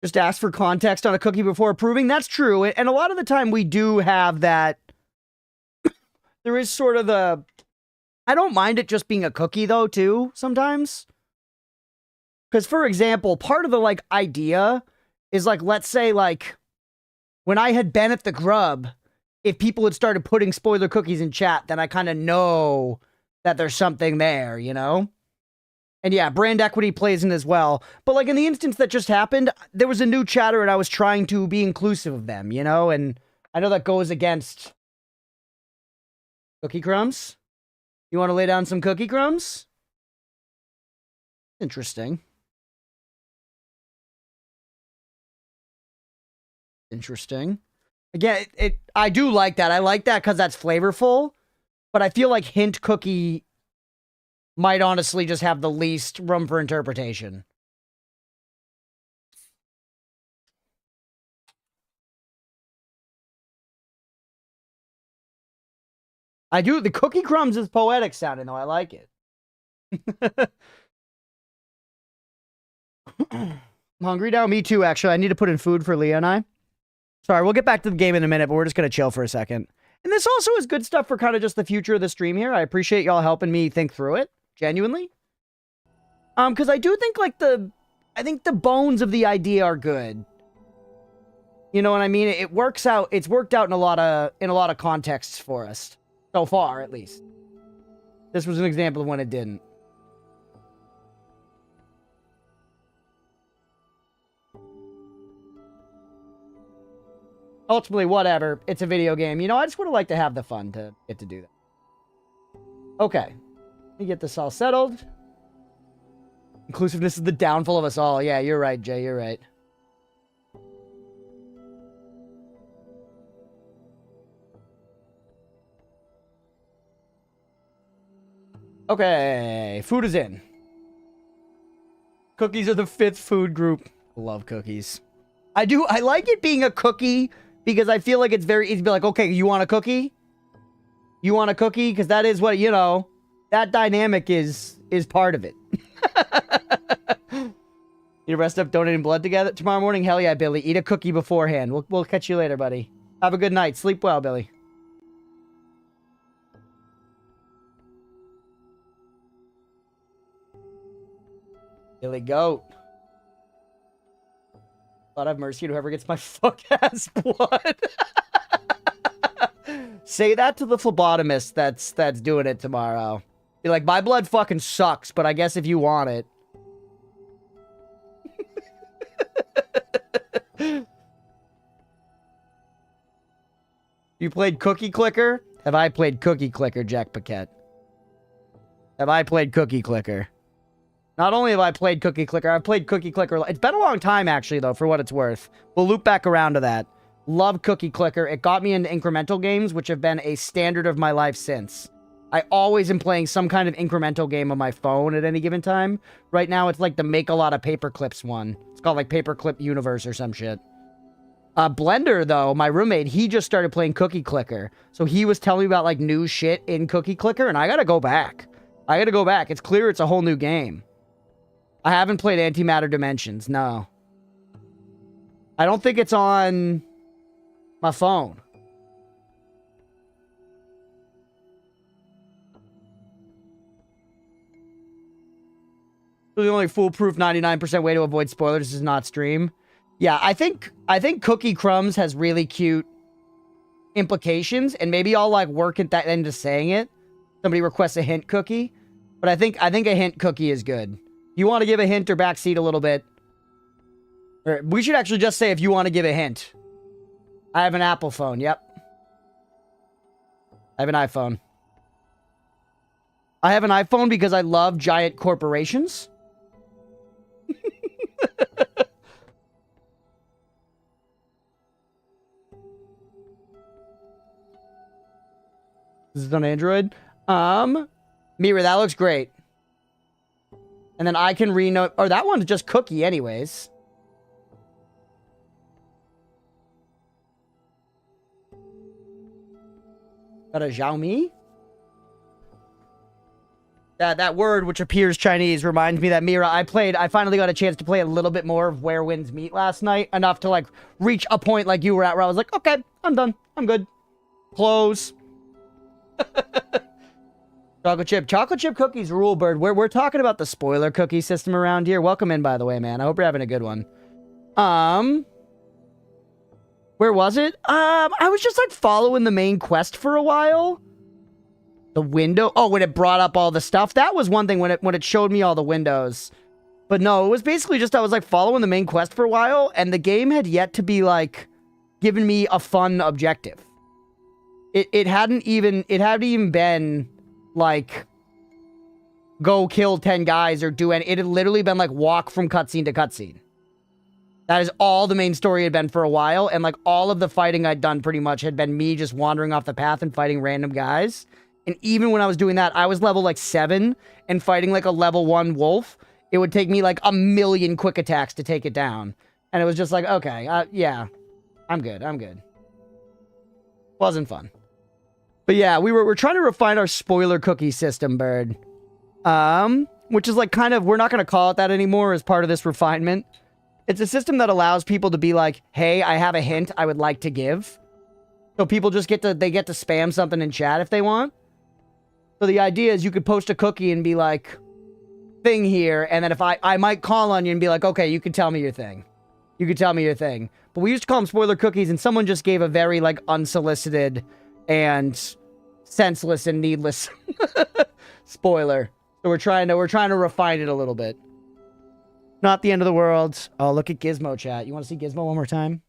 Just ask for context on a cookie before approving. That's true. And a lot of the time we do have that. There is sort of the... I don't mind it just being a cookie, though, too, sometimes. Because, for example, part of the, like, idea is, like, let's say, like, when I had been at the Grub, if people had started putting spoiler cookies in chat, then I kind of know that there's something there, you know? And yeah, brand equity plays in as well. But, like, in the instance that just happened, there was a new chatter and I was trying to be inclusive of them, you know? And I know that goes against... Cookie crumbs? You want to lay down some cookie crumbs? Interesting. Interesting. Again, I do like that. I like that because that's flavorful. But I feel like hint cookie might honestly just have the least room for interpretation. I do. The cookie crumbs is poetic sounding, though. I like it. I'm hungry now. Me too, actually. I need to put in food for Leah and I. Sorry, we'll get back to the game in a minute, but we're just going to chill for a second. And this also is good stuff for kind of just the future of the stream here. I appreciate y'all helping me think through it. Genuinely. Because I do think, like, I think the bones of the idea are good. You know what I mean? It works out. It's worked out in a lot of contexts for us. So far, at least. This was an example of when it didn't. Ultimately, whatever. It's a video game. You know, I just would have liked to have the fun to get to do that. Okay. Let me get this all settled. Inclusiveness is the downfall of us all. Yeah, you're right, Jay. You're right. Okay. Food is in. Cookies are the 5th food group. Love cookies. I like it being a cookie because I feel like it's very easy to be like, okay, you want a cookie? You want a cookie? Because that is what, you know, that dynamic is part of it. You rest up donating blood together tomorrow morning? Hell yeah, Billy. Eat a cookie beforehand. We'll catch you later, buddy. Have a good night. Sleep well, Billy. Billy Goat. God have mercy to whoever gets my fuck-ass blood. Say that to the phlebotomist that's doing it tomorrow. Be like, my blood fucking sucks, but I guess if you want it. You played Cookie Clicker? Have I played Cookie Clicker, Jack Paquette? Have I played Cookie Clicker? Not only have I played Cookie Clicker, I've played Cookie Clicker. It's been a long time, actually, though, for what it's worth. We'll loop back around to that. Love Cookie Clicker. It got me into incremental games, which have been a standard of my life since. I always am playing some kind of incremental game on my phone at any given time. Right now, it's like the Make a Lot of Paperclips one. It's called, like, Paperclip Universe or some shit. Blender, though, my roommate, he just started playing Cookie Clicker. So he was telling me about, like, new shit in Cookie Clicker, and I gotta go back. I gotta go back. It's clear it's a whole new game. I haven't played Antimatter Dimensions, no. I don't think it's on my phone. The only foolproof 99% way to avoid spoilers is not stream. Yeah, I think Cookie Crumbs has really cute implications, and maybe I'll like work at that into saying it. Somebody requests a hint cookie, but I think a hint cookie is good. You want to give a hint or backseat a little bit. Or we should actually just say if you want to give a hint. I have an Apple phone, yep. I have an iPhone. I have an iPhone because I love giant corporations. This is on Android. Mira, that looks great. And then I can renote... Or that one's just Cookie anyways. Got a Xiaomi? That word, which appears Chinese, reminds me that Mira, I finally got a chance to play a little bit more of Where Winds Meet last night, enough to, like, reach a point like you were at where I was like, okay, I'm done. I'm good. Close. Chocolate chip cookies rule, Bird. We're talking about the spoiler cookie system around here. Welcome in, by the way, man. I hope you're having a good one. Where was it? I was just, like, following the main quest for a while. The window? Oh, when it brought up all the stuff. That was one thing when it showed me all the windows. But no, it was basically just I was like following the main quest for a while, and the game had yet to be like giving me a fun objective. It hadn't even been like go kill 10 guys or do any. It had literally been like walk from cutscene to cutscene. That is all the main story had been for a while, and like all of the fighting I'd done pretty much had been me just wandering off the path and fighting random guys. And even when I was doing that, I was level like 7 and fighting like a level 1 wolf. It would take me like a million quick attacks to take it down. And it was just like, okay, yeah, I'm good. Wasn't fun. But yeah, we're trying to refine our spoiler cookie system, Bird. Which is like kind of, we're not going to call it that anymore as part of this refinement. It's a system that allows people to be like, hey, I have a hint I would like to give. So people just get to spam something in chat if they want. So the idea is you could post a cookie and be like, thing here, and then if I might call on you and be like, okay, you can tell me your thing. You can tell me your thing. But we used to call them spoiler cookies, and someone just gave a very, like, unsolicited and senseless and needless spoiler. So we're trying to refine it a little bit. Not the end of the world. Oh, look at Gizmo chat. You want to see Gizmo one more time?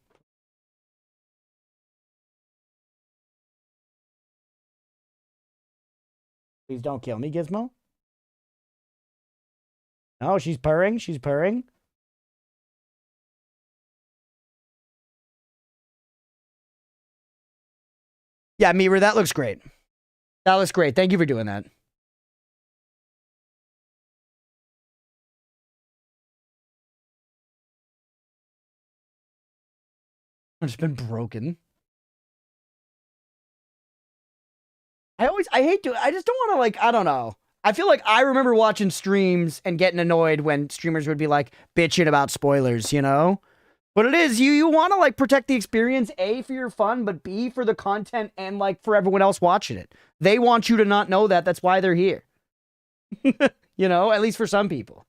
Please don't kill me, Gizmo. Oh, she's purring. She's purring. Yeah, Mira, that looks great. That looks great. Thank you for doing that. It's been broken. I just don't want to, like, I don't know. I feel like I remember watching streams and getting annoyed when streamers would be like bitching about spoilers, you know? But it is, you want to like protect the experience, A, for your fun, but B, for the content and like for everyone else watching it. They want you to not know that. That's why they're here. You know, at least for some people.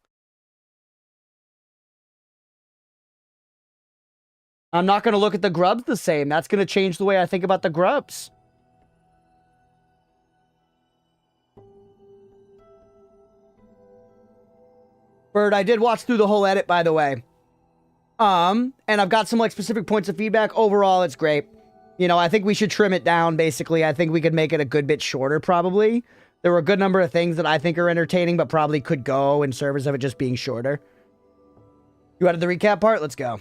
I'm not going to look at the grubs the same. That's going to change the way I think about the grubs. Bird, I did watch through the whole edit, by the way. And I've got some, like, specific points of feedback. Overall, it's great. You know, I think we should trim it down, basically. I think we could make it a good bit shorter, probably. There were a good number of things that I think are entertaining, but probably could go in service of it just being shorter. You added the recap part? Let's go.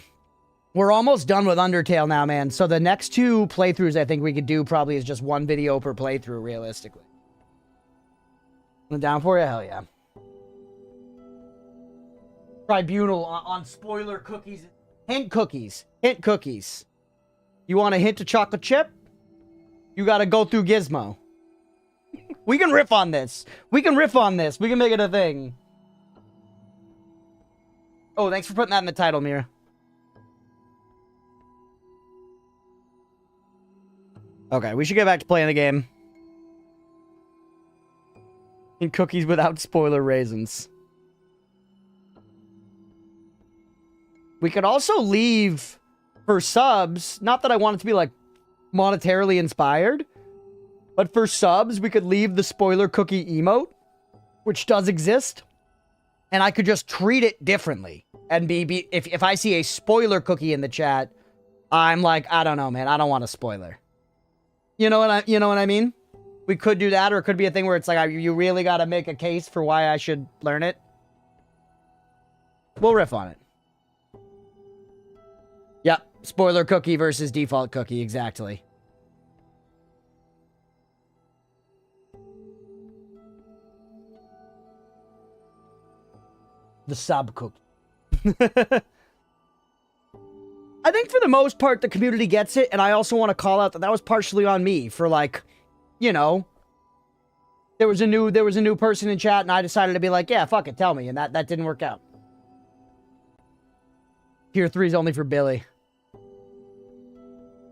We're almost done with Undertale now, man. So the next 2 playthroughs I think we could do probably is just 1 video per playthrough, realistically. I'm down for you? Hell yeah. Tribunal on spoiler cookies. Hint cookies. Hint cookies. You want a hint to chocolate chip? You gotta go through Gizmo. We can riff on this. We can riff on this. We can make it a thing. Oh, thanks for putting that in the title, Mira. Okay, we should get back to playing the game. And cookies without spoiler raisins. We could also leave for subs, not that I want it to be like monetarily inspired, but for subs, we could leave the spoiler cookie emote, which does exist, and I could just treat it differently. And if I see a spoiler cookie in the chat, I'm like, I don't know, man, I don't want a spoiler. You know what I mean? We could do that, or it could be a thing where it's like, you really got to make a case for why I should learn it. We'll riff on it. Yep, spoiler cookie versus default cookie, exactly. The sub cookie. I think for the most part, the community gets it, and I also want to call out that that was partially on me for, like, you know, there was a new person in chat, and I decided to be like, yeah, fuck it, tell me, and that didn't work out. Tier 3 is only for Billy.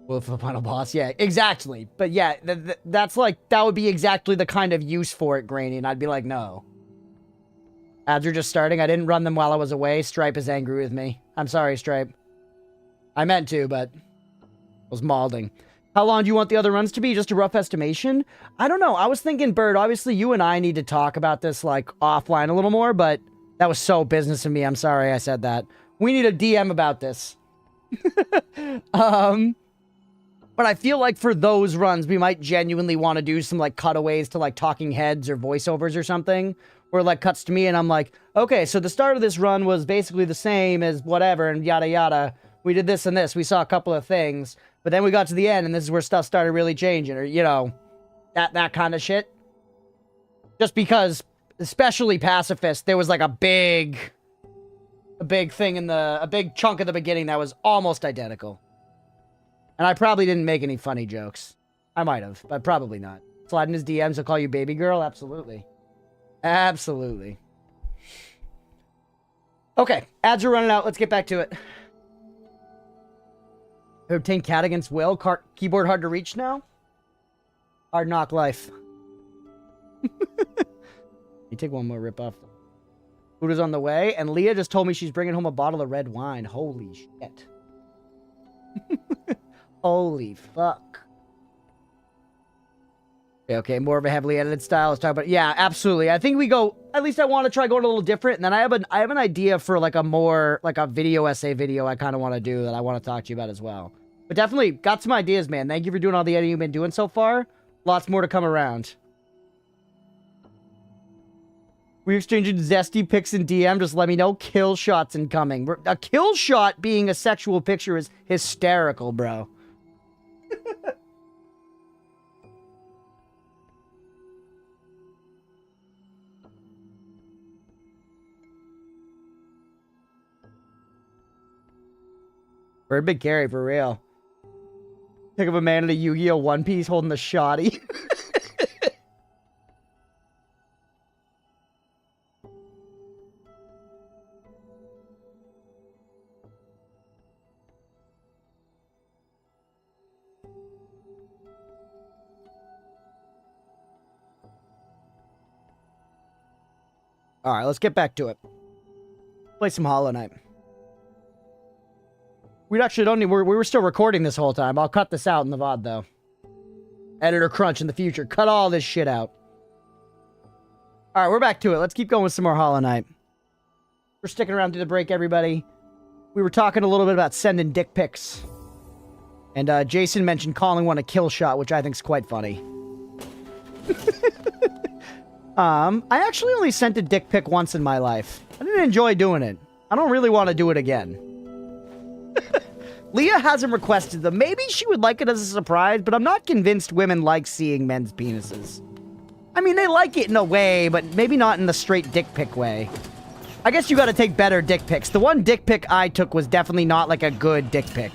Well, for the final boss, yeah, exactly. But yeah, that's like, that would be exactly the kind of use for it, Grainy, and I'd be like, no. Ads are just starting. I didn't run them while I was away. Stripe is angry with me. I'm sorry, Stripe. I meant to, but was malding. How long do you want the other runs to be? Just a rough estimation? I don't know. I was thinking, Bird, obviously you and I need to talk about this, like, offline a little more, but that was so business of me. I'm sorry I said that. We need a DM about this. But I feel like for those runs, we might genuinely want to do some, like, cutaways to, like, talking heads or voiceovers or something. Where, like, cuts to me and I'm like, okay, so the start of this run was basically the same as whatever and yada yada. We did this and this. We saw a couple of things. But then we got to the end and this is where stuff started really changing. Or, you know, that kind of shit. Just because, especially Pacifist, there was, like, a big thing in a big chunk of the beginning that was almost identical. And I probably didn't make any funny jokes. I might have, but probably not. Slide in his DMs, he'll call you baby girl? Absolutely. Absolutely. Okay, ads are running out. Let's get back to it. Obtain cat against will. Keyboard hard to reach now? Hard knock life. You take one more rip off. Food is on the way, and Leah just told me she's bringing home a bottle of red wine. Holy shit. Holy fuck. Okay, more of a heavily edited style. Let's talk about... Yeah, absolutely. I think we go... At least I want to try going a little different. And then I have an idea for, like, a more... Like, a video essay video I kind of want to do that I want to talk to you about as well. But definitely, got some ideas, man. Thank you for doing all the editing you've been doing so far. Lots more to come around. We exchanging zesty pics in DM. Just let me know. Kill shots incoming. A kill shot being a sexual picture is hysterical, bro. We're a big carry, for real. Think of a man in a Yu-Gi-Oh! One Piece holding the shoddy. Alright, let's get back to it. Play some Hollow Knight. We actually don't need... We were still recording this whole time. I'll cut this out in the VOD, though. Editor Crunch in the future. Cut all this shit out. Alright, we're back to it. Let's keep going with some more Hollow Knight. We're sticking around through the break, everybody. We were talking a little bit about sending dick pics. And Jason mentioned calling one a kill shot, which I think is quite funny. I actually only sent a dick pic once in my life. I didn't enjoy doing it. I don't really want to do it again. Leah hasn't requested them. Maybe she would like it as a surprise, but I'm not convinced women like seeing men's penises. I mean, they like it in a way, but maybe not in the straight dick pic way. I guess you gotta take better dick pics. The one dick pic I took was definitely not like a good dick pic.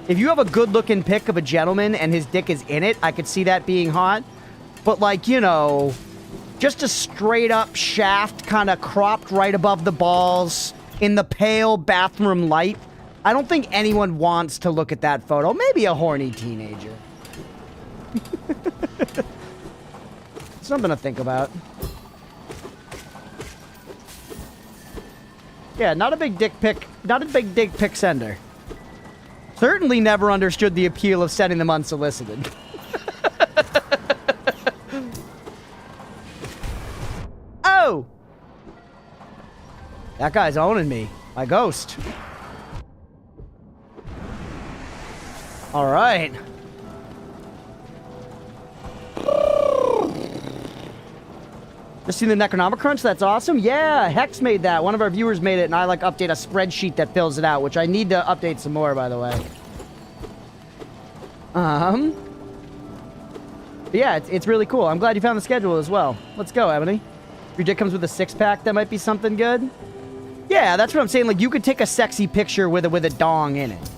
If you have a good-looking pic of a gentleman and his dick is in it, I could see that being hot. But, like, you know... just a straight-up shaft kind of cropped right above the balls in the pale bathroom light. I don't think anyone wants to look at that photo. Maybe a horny teenager. Something to think about. Yeah, not a big dick pic sender. Certainly never understood the appeal of sending them unsolicited. Oh! That guy's owning me. My ghost. Alright. Just seen the Necronomicrunch? That's awesome. Yeah, Hex made that. One of our viewers made it, and I, like, update a spreadsheet that fills it out, which I need to update some more, by the way. Yeah, it's really cool. I'm glad you found the schedule as well. Let's go, Ebony. If your dick comes with a six-pack, that might be something good. Yeah, that's what I'm saying. Like, you could take a sexy picture with a dong in it.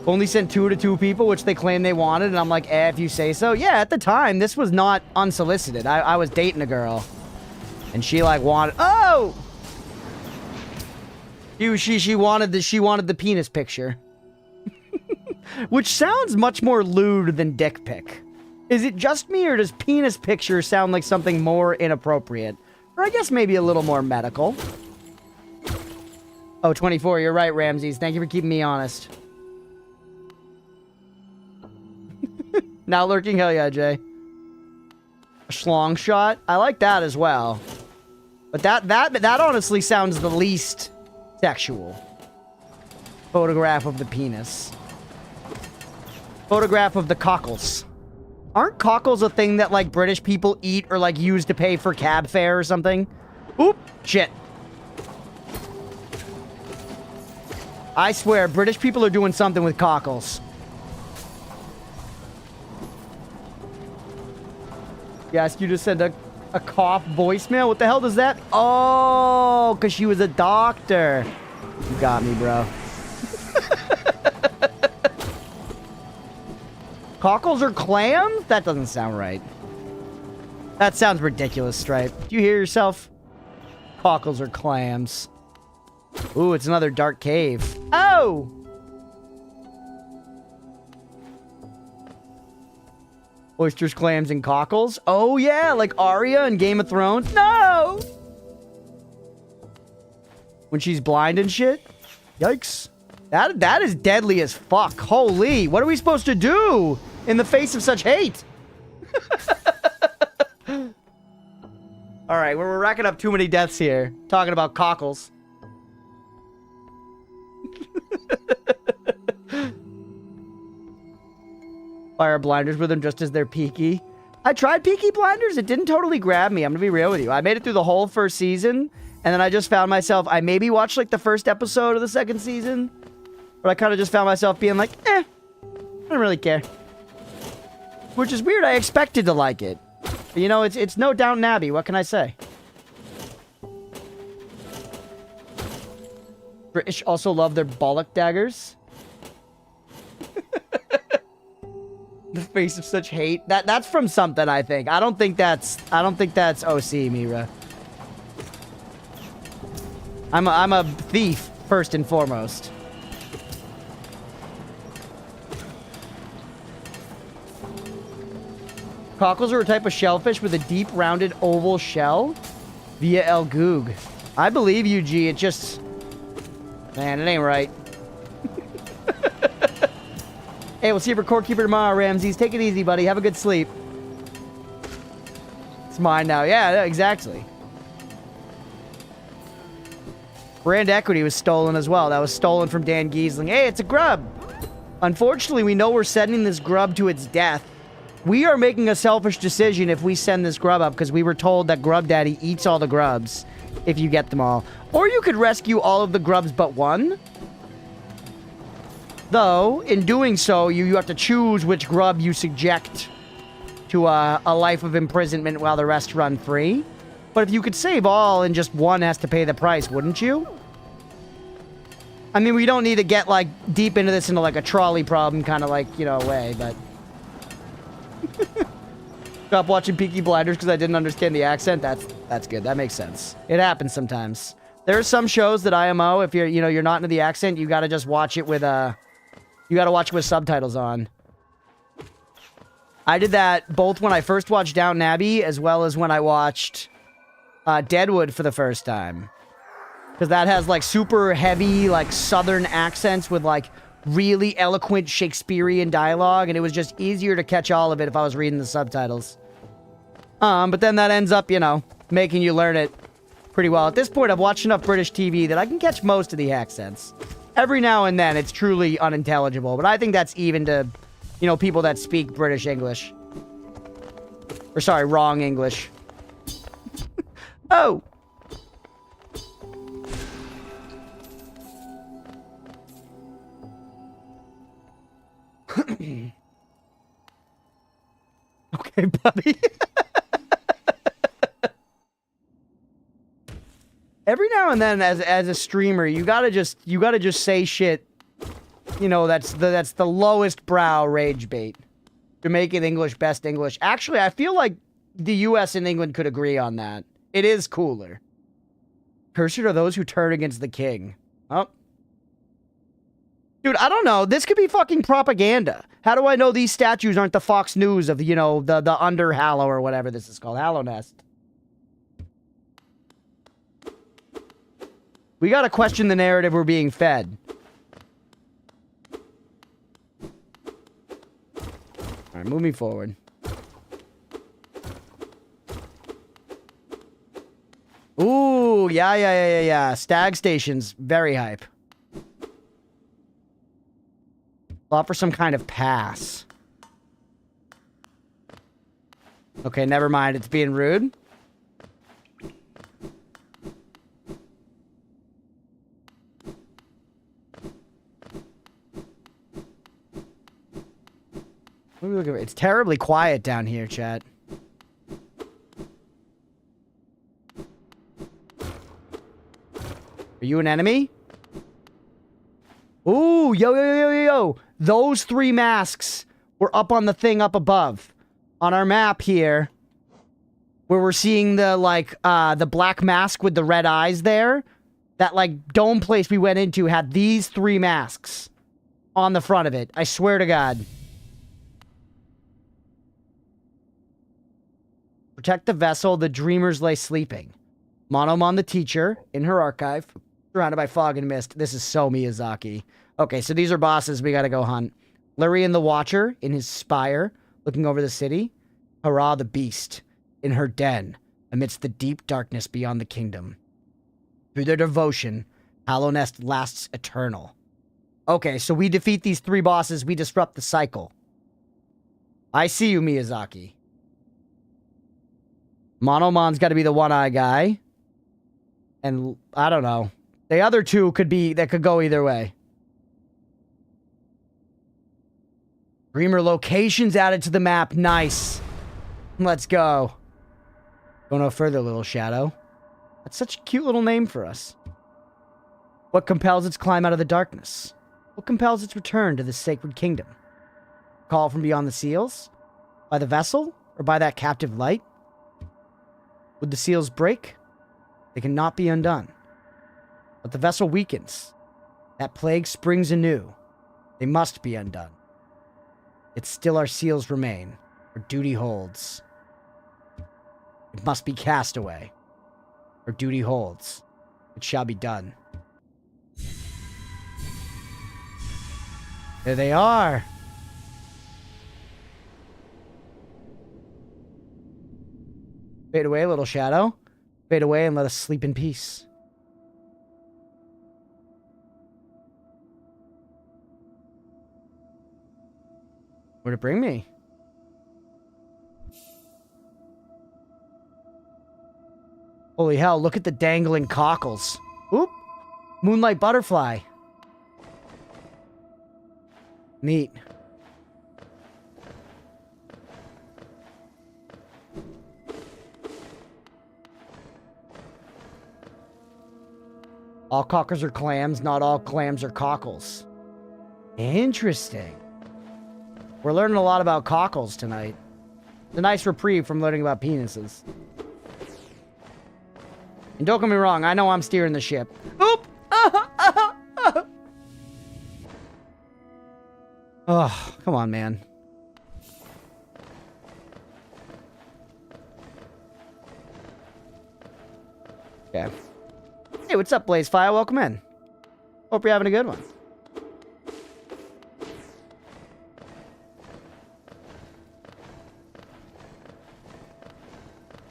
Only sent 2 to 2 people, which they claim they wanted, and I'm like, if you say so. Yeah, at the time, this was not unsolicited. I was dating a girl, and she like wanted. Oh, she wanted the penis picture, which sounds much more lewd than dick pic. Is it just me, or does penis picture sound like something more inappropriate, or I guess maybe a little more medical? Oh, 24. You're right, Ramses. Thank you for keeping me honest. Now lurking, hell yeah, Jay. A schlong shot. I like that as well. But that honestly sounds the least sexual. Photograph of the penis. Photograph of the cockles. Aren't cockles a thing that, like, British people eat or, like, use to pay for cab fare or something? Oop! Shit. I swear, British people are doing something with cockles. He asked you to send a cough voicemail? What the hell does that? Oh, because she was a doctor. You got me, bro. Cockles or clams? That doesn't sound right. That sounds ridiculous, Stripe. Do you hear yourself? Cockles or clams? Ooh, it's another dark cave. Oh! Oysters, clams, and cockles? Oh, yeah, like Arya in Game of Thrones. No! When she's blind and shit? Yikes. That is deadly as fuck. Holy, what are we supposed to do in the face of such hate? Alright, we're racking up too many deaths here. Talking about cockles. Fire blinders with them just as they're peaky. I tried Peaky Blinders. It didn't totally grab me. I'm gonna be real with you. I made it through the whole first season, and then I just found myself... I maybe watched, like, the first episode of the second season, but I kind of just found myself being like, I don't really care. Which is weird. I expected to like it. But, you know, it's no Downton Abbey. What can I say? British also love their bollock daggers. The face of such hate. That's from something, I think. I don't think that's OC, Mira. I'm a thief, first and foremost. Cockles are a type of shellfish with a deep, rounded, oval shell via El Goog. I believe you, G. It just... Man, it ain't right. Hey, we'll see you for Court Keeper tomorrow, Ramses. Take it easy, buddy. Have a good sleep. It's mine now. Yeah, exactly. Brand equity was stolen as well. That was stolen from Dan Giesling. Hey, it's a grub. Unfortunately, we know we're sending this grub to its death. We are making a selfish decision if we send this grub up because we were told that Grub Daddy eats all the grubs if you get them all. Or you could rescue all of the grubs but one. Though, in doing so, you have to choose which grub you subject to a life of imprisonment while the rest run free. But if you could save all and just one has to pay the price, wouldn't you? I mean, we don't need to get, like, deep into this into, like, a trolley problem kind of, like, you know, way, but... Stop watching Peaky Blinders because I didn't understand the accent. That's good. That makes sense. It happens sometimes. There are some shows that IMO, if you're not into the accent, you gotta just watch it with, you gotta watch it with subtitles on. I did that both when I first watched Downton Abbey as well as when I watched Deadwood for the first time. Because that has, like, super heavy, like, southern accents with, like, really eloquent Shakespearean dialogue, and it was just easier to catch all of it if I was reading the subtitles. But then that ends up, you know, making you learn it pretty well. At this point, I've watched enough British TV that I can catch most of the accents. Every now and then, it's truly unintelligible, but I think that's even to, you know, people that speak British English. Or, sorry, wrong English. Oh! Okay, buddy. Every now and then, as a streamer, you gotta just say shit You know, that's the lowest brow rage bait. Jamaican English, best English. Actually, I feel like the U.S. and England could agree on that. It is cooler. Cursed are those who turn against the king. Oh. Dude, I don't know. This could be fucking propaganda. How do I know these statues aren't the Fox News of, you know, the Under Hallow or whatever this is called? Hallow Nest. We gotta question the narrative we're being fed. Alright, moving forward. Ooh, yeah. Stag Station's very hype. Offer some kind of pass. Okay, never mind. It's being rude. What are we looking for? It's terribly quiet down here, chat. Are you an enemy? Ooh, yo. Those 3 masks were up on the thing up above. On our map here. Where we're seeing the, like, the black mask with the red eyes there. That, like, dome place we went into had these 3 masks on the front of it. I swear to God. Protect the vessel, the dreamers lay sleeping. Monomon the teacher, in her archive, surrounded by fog and mist. This is so Miyazaki. Okay, so these are bosses we gotta go hunt. Lurian the Watcher, in his spire, looking over the city. Hurrah the Beast, in her den, amidst the deep darkness beyond the kingdom. Through their devotion, Hallow Nest lasts eternal. Okay, so we defeat these 3 bosses, we disrupt the cycle. I see you, Miyazaki. Monomon's got to be the one-eye guy. And, I don't know. The other 2 could be, that could go either way. Dreamer locations added to the map. Nice. Let's go. Go no further, little shadow. That's such a cute little name for us. What compels its climb out of the darkness? What compels its return to the sacred kingdom? Call from beyond the seals? By the vessel? Or by that captive light? Would the seals break? They cannot be undone. But the vessel weakens. That plague springs anew. They must be undone. Yet still our seals remain. Our duty holds. It must be cast away. Our duty holds. It shall be done. There they are. Fade away, little shadow. Fade away and let us sleep in peace. Where'd it bring me? Holy hell, look at the dangling cockles. Oop! Moonlight butterfly. Neat. All cockles are clams, not all clams are cockles. Interesting. We're learning a lot about cockles tonight. It's a nice reprieve from learning about penises. And don't get me wrong, I know I'm steering the ship. Oop! Oh, come on, man. Okay. Hey, what's up, Blazefire? Welcome in. Hope you're having a good one.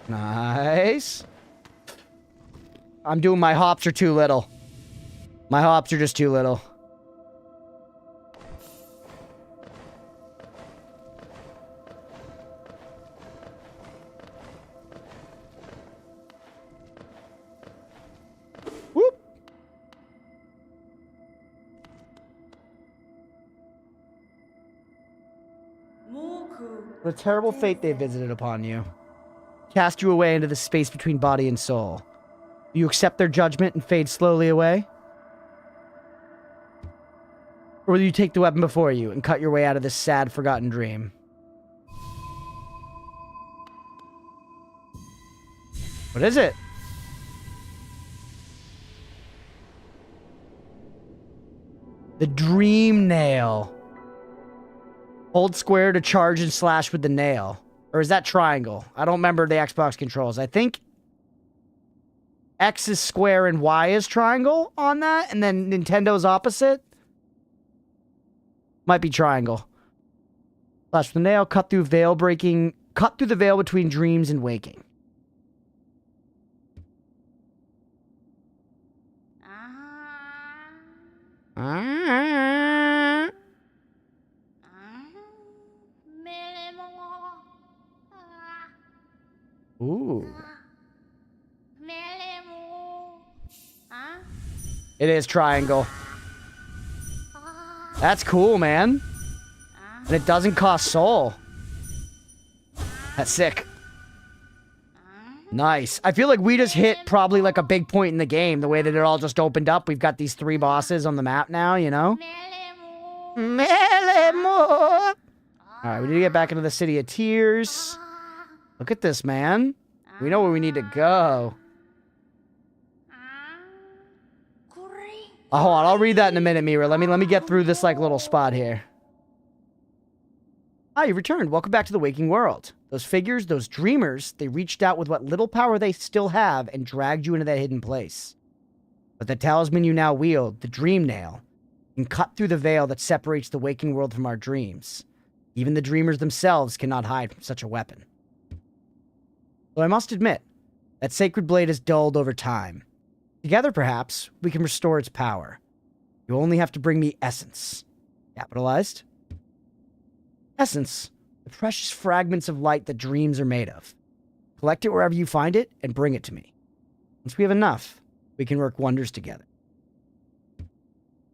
Nice. I'm doing my hops are too little. My hops are just too little. Whoop. What a terrible fate they visited upon you. Cast you away into the space between body and soul. You accept their judgment and fade slowly away? Or will you take the weapon before you and cut your way out of this sad, forgotten dream? What is it? The dream nail. Hold square to charge and slash with the nail. Or is that triangle? I don't remember the Xbox controls. I think X is square and Y is triangle on that. And then Nintendo's opposite. Might be triangle. Slash with the nail. Cut through veil breaking. Cut through the veil between dreams and waking. Ooh. It is triangle. That's cool, man. And it doesn't cost soul. That's sick. Nice. I feel like we just hit probably like a big point in the game. The way that it all just opened up. We've got these 3 bosses on the map now, you know? Alright, we need to get back into the City of Tears. Look at this, man. We know where we need to go. Oh, hold on. I'll read that in a minute, Mira. Let me get through this like little spot here. Ah, you returned. Welcome back to the waking world. Those figures, those dreamers, they reached out with what little power they still have and dragged you into that hidden place. But the talisman you now wield, the dream nail, can cut through the veil that separates the waking world from our dreams. Even the dreamers themselves cannot hide from such a weapon. Though I must admit, that sacred blade is dulled over time. Together, perhaps, we can restore its power. You only have to bring me essence. Capitalized. Essence. The precious fragments of light that dreams are made of. Collect it wherever you find it and bring it to me. Once we have enough, we can work wonders together.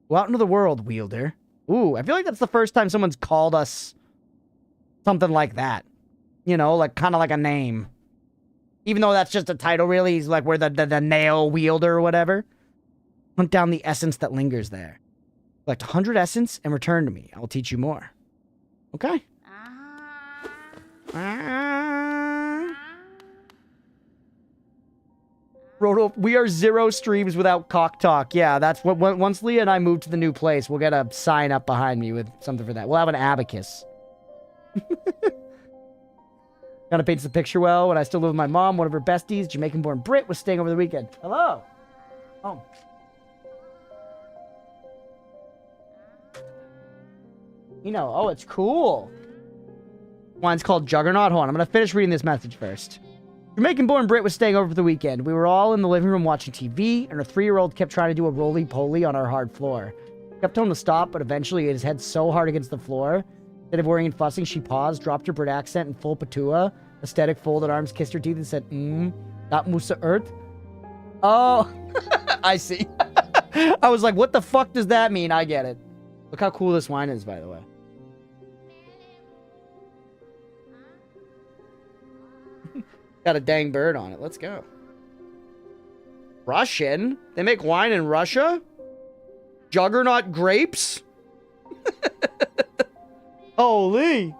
Go out into the world, wielder. Ooh, I feel like that's the first time someone's called us something like that. You know, like kind of like a name. Even though that's just a title, really. He's like, we're the nail wielder or whatever. Hunt down the essence that lingers there. Collect 100 essence and return to me. I will teach you more. Okay. Roto, we are 0 streams without cock talk. Yeah, that's what. Once Leah and I move to the new place, we'll get a sign up behind me with something for that. We'll have an abacus. Kind of paints the picture well. When I still live with my mom, one of her besties, Jamaican-born Brit, was staying over the weekend. Hello. Oh. You know, oh, it's cool. One's called Juggernaut. Hold on, I'm going to finish reading this message first. Jamaican-born Brit was staying over for the weekend. We were all in the living room watching TV, and her 3-year-old kept trying to do a roly-poly on our hard floor. Kept telling him to stop, but eventually hit his head so hard against the floor. Instead of worrying and fussing, she paused, dropped her Brit accent in full patua, aesthetic, folded arms, kissed her teeth, and said, that Musa Earth? Oh, I see. I was like, what the fuck does that mean? I get it. Look how cool this wine is, by the way. Got a dang bird on it. Let's go. Russian? They make wine in Russia? Juggernaut grapes? Holy.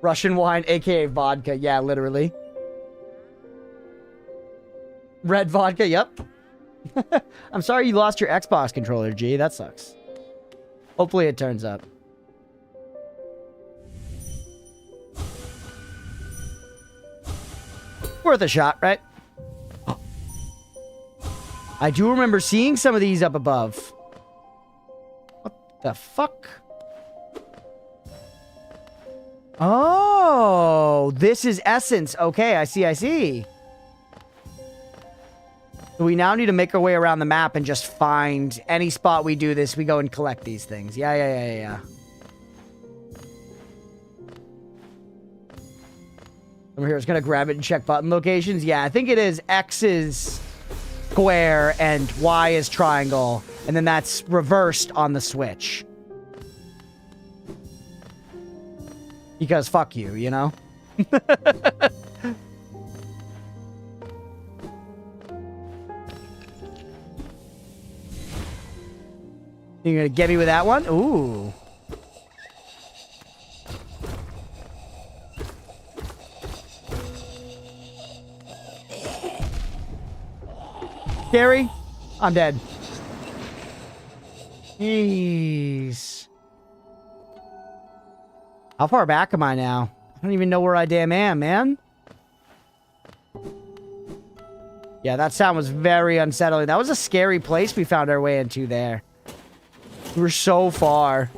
Russian wine, aka vodka. Yeah, literally. Red vodka, yep. I'm sorry you lost your Xbox controller, G. That sucks. Hopefully it turns up. Worth a shot, right? I do remember seeing some of these up above. What the fuck? Oh, this is essence. Okay, I see. So we now need to make our way around the map and just find any spot we do this, we go and collect these things. Yeah. Over here, it's gonna grab it and check button locations. Yeah, I think it is X is square and Y is triangle. And then that's reversed on the Switch. Because fuck you, you know? You gonna get me with that one? Ooh. Scary? I'm dead. Jeez. How far back am I now? I don't even know where I damn am, man. Yeah, that sound was very unsettling. That was a scary place we found our way into there. We were so far.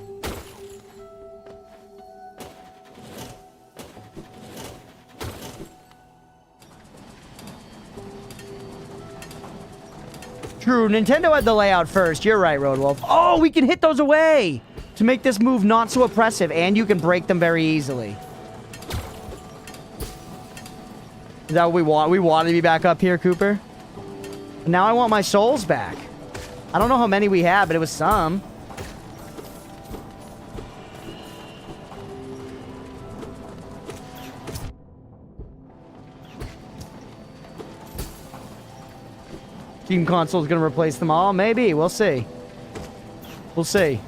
True, Nintendo had the layout first. You're right, Roadwolf. Oh, we can hit those away to make this move not so oppressive, and you can break them very easily. Is that what we want? We want to be back up here, Cooper? Now I want my souls back. I don't know how many we have, but it was some. Steam console is going to replace them all? Maybe. We'll see. We'll see.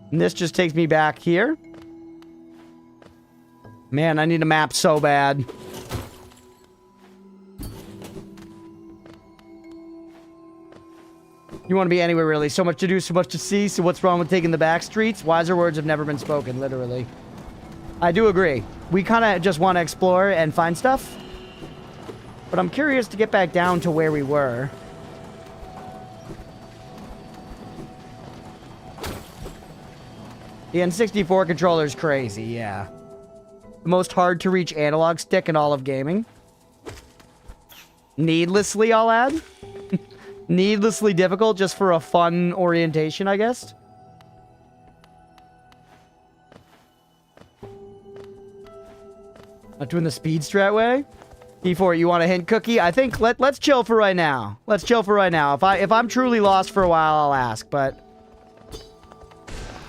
And this just takes me back here. Man, I need a map so bad. You want to be anywhere, really. So much to do, so much to see. So what's wrong with taking the back streets? Wiser words have never been spoken, literally. I do agree. We kind of just want to explore and find stuff. But I'm curious to get back down to where we were. The N64 controller is crazy, yeah. The most hard to reach analog stick in all of gaming. Needlessly, I'll add. Needlessly difficult just for a fun orientation, I guess. Not doing the speed strat way. P4, you want a hint, Cookie? I think let's chill for right now. Let's chill for right now. If I'm truly lost for a while, I'll ask, but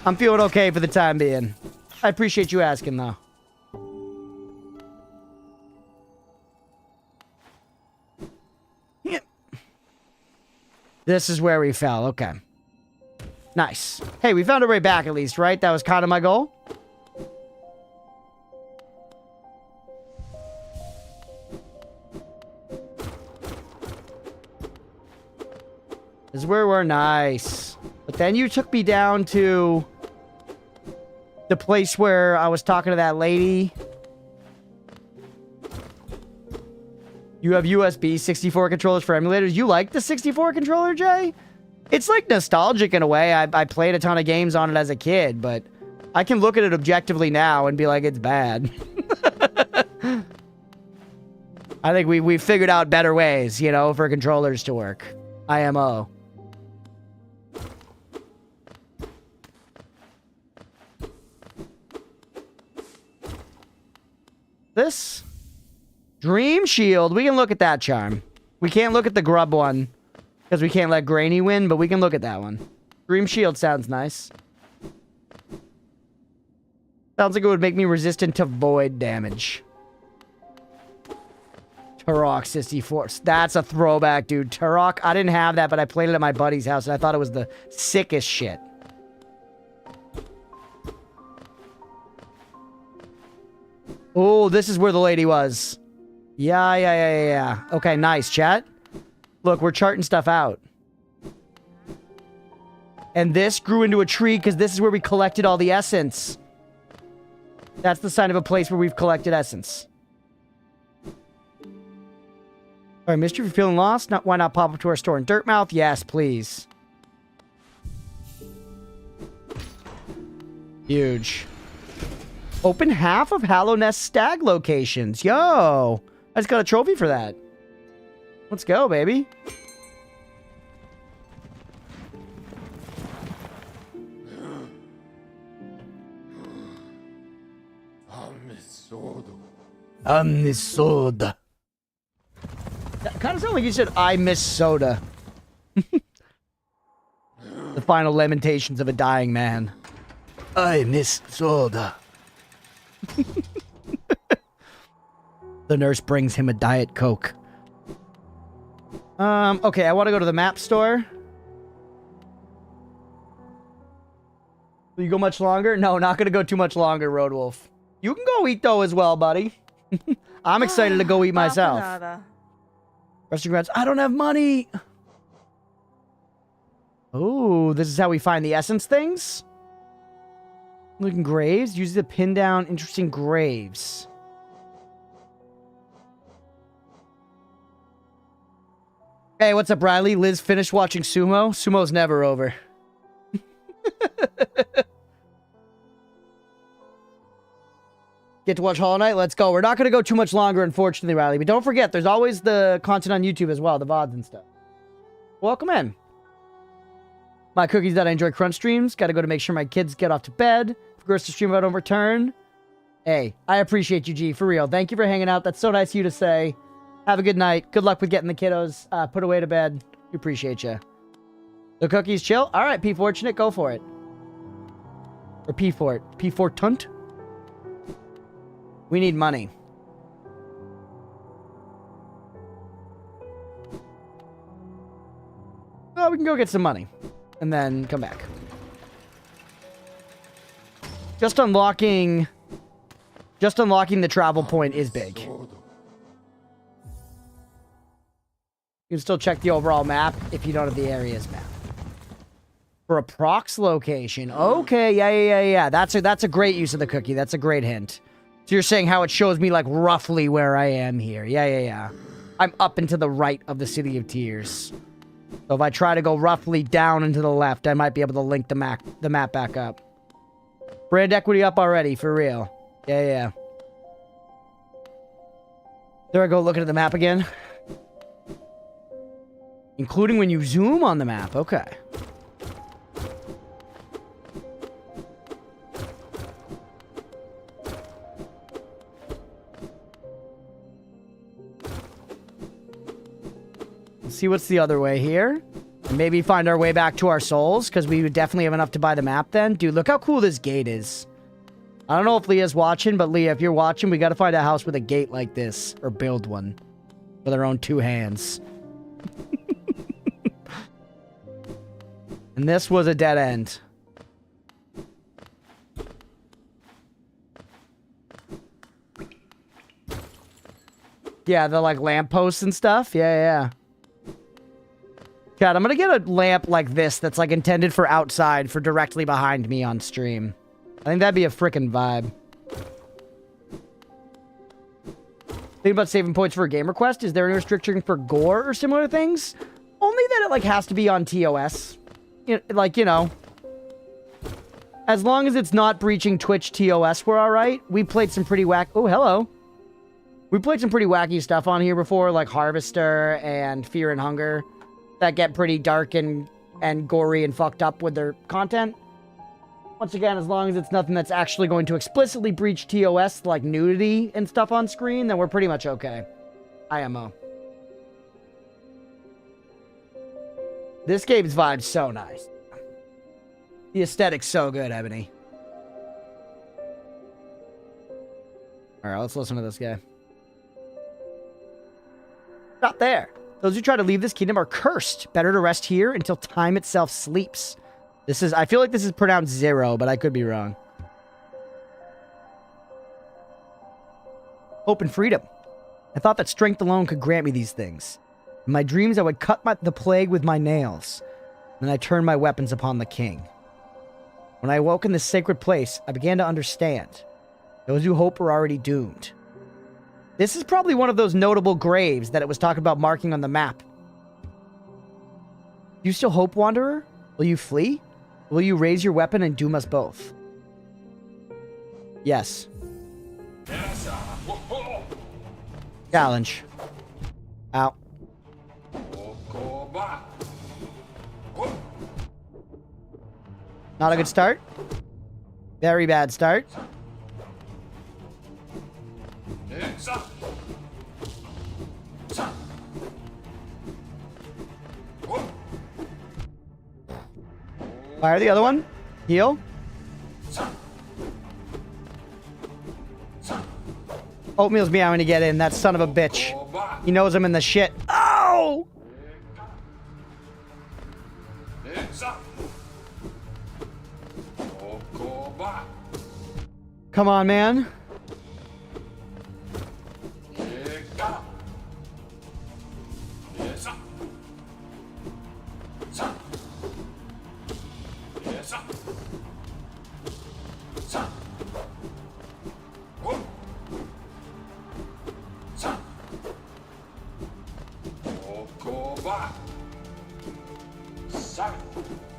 I'm feeling okay for the time being. I appreciate you asking, though. This is where we fell. Okay. Nice. Hey, we found our way back at least, right? That was kind of my goal. This is where we're nice. But then you took me down to the place where I was talking to that lady. You have USB 64 controllers for emulators. You like the 64 controller, Jay? It's like nostalgic in a way. I played a ton of games on it as a kid, but I can look at it objectively now and be like, it's bad. I think we figured out better ways, you know, for controllers to work. IMO. This Dream Shield. We can look at that charm. We can't look at the grub one because we can't let Grainy win, but we can look at that one. Dream Shield sounds nice. Sounds like it would make me resistant to void damage. Turok 64. That's a throwback, dude. Turok. I didn't have that, but I played it at my buddy's house, and I thought it was the sickest shit. Oh, this is where the lady was. Yeah. Okay, nice, chat. Look, we're charting stuff out. And this grew into a tree because this is where we collected all the essence. That's the sign of a place where we've collected essence. Alright, Mister, if you're feeling lost, why not pop up to our store in Dirtmouth? Yes, please. Huge. Open half of Hallow Nest stag locations. Yo! I just got a trophy for that. Let's go, baby. I miss soda. That kind of sounded like you said, I miss soda. The final lamentations of a dying man. I miss soda. The nurse brings him a Diet Coke. Okay, I want to go to the map store. Will you go much longer? No, not going to go too much longer, Road Wolf. You can go eat, though, as well, buddy. I'm excited to go eat myself. Restaurants. I don't have money. Oh, this is how we find the essence things? Looking graves. Use the pin down interesting graves. Hey, what's up, Riley? Liz finished watching Sumo? Sumo's never over. Get to watch Hollow Knight? Let's go. We're not going to go too much longer, unfortunately, Riley. But don't forget, there's always the content on YouTube as well, the VODs and stuff. Welcome in. My cookies that I enjoy crunch streams. Got to go to make sure my kids get off to bed. If girls to stream about on return. Hey, I appreciate you, G. For real. Thank you for hanging out. That's so nice of you to say. Have a good night. Good luck with getting the kiddos put away to bed. We appreciate you. The cookies chill? All right, P Fortunate. Go for it. Or P Fort. P Fortunt? We need money. Oh, we can go get some money. And then come back. Just unlocking the travel point is big. You can still check the overall map if you don't have the areas map. For a prox location. Okay, yeah. That's a great use of the cookie. That's a great hint. So you're saying how it shows me, like, roughly where I am here. Yeah. I'm up and to the right of the City of Tears. So if I try to go roughly down and to the left, I might be able to link the map back up. Brand equity up already, for real. Yeah. There I go, looking at the map again. Including when you zoom on the map. Okay. Let's see what's the other way here. And maybe find our way back to our souls, because we would definitely have enough to buy the map then. Dude, look how cool this gate is. I don't know if Leah's watching, but Leah, if you're watching, we gotta find a house with a gate like this. Or build one. With our own 2 hands. And this was a dead end. Yeah, the, like, lampposts and stuff. Yeah. God, I'm gonna get a lamp like this that's, like, intended for outside for directly behind me on stream. I think that'd be a frickin' vibe. Think about saving points for a game request. Is there any restriction for gore or similar things? Only that it, like, has to be on TOS. Like, you know. As long as it's not breaching Twitch TOS, we're alright. We played some pretty Oh, hello. We played some pretty wacky stuff on here before, like Harvester and Fear and Hunger. That get pretty dark and gory and fucked up with their content. Once again, as long as it's nothing that's actually going to explicitly breach TOS, like nudity and stuff on screen, then we're pretty much okay. IMO. This game's vibe's so nice. The aesthetic's so good, Ebony. Alright, let's listen to this guy. Not there. Those who try to leave this kingdom are cursed. Better to rest here until time itself sleeps. I feel like this is pronounced 0, but I could be wrong. Hope and freedom. I thought that strength alone could grant me these things. In my dreams, I would cut the plague with my nails. Then I turned my weapons upon the king. When I awoke in this sacred place, I began to understand. Those who hope are already doomed. This is probably one of those notable graves that it was talking about marking on the map. Do you still hope, Wanderer? Will you flee? Will you raise your weapon and doom us both? Yes. Challenge. Out. Not a good start. Very bad start. Fire the other one. Heal. Oatmeal's meowing to get in. That son of a bitch. He knows I'm in the shit. Oh! Come on, man.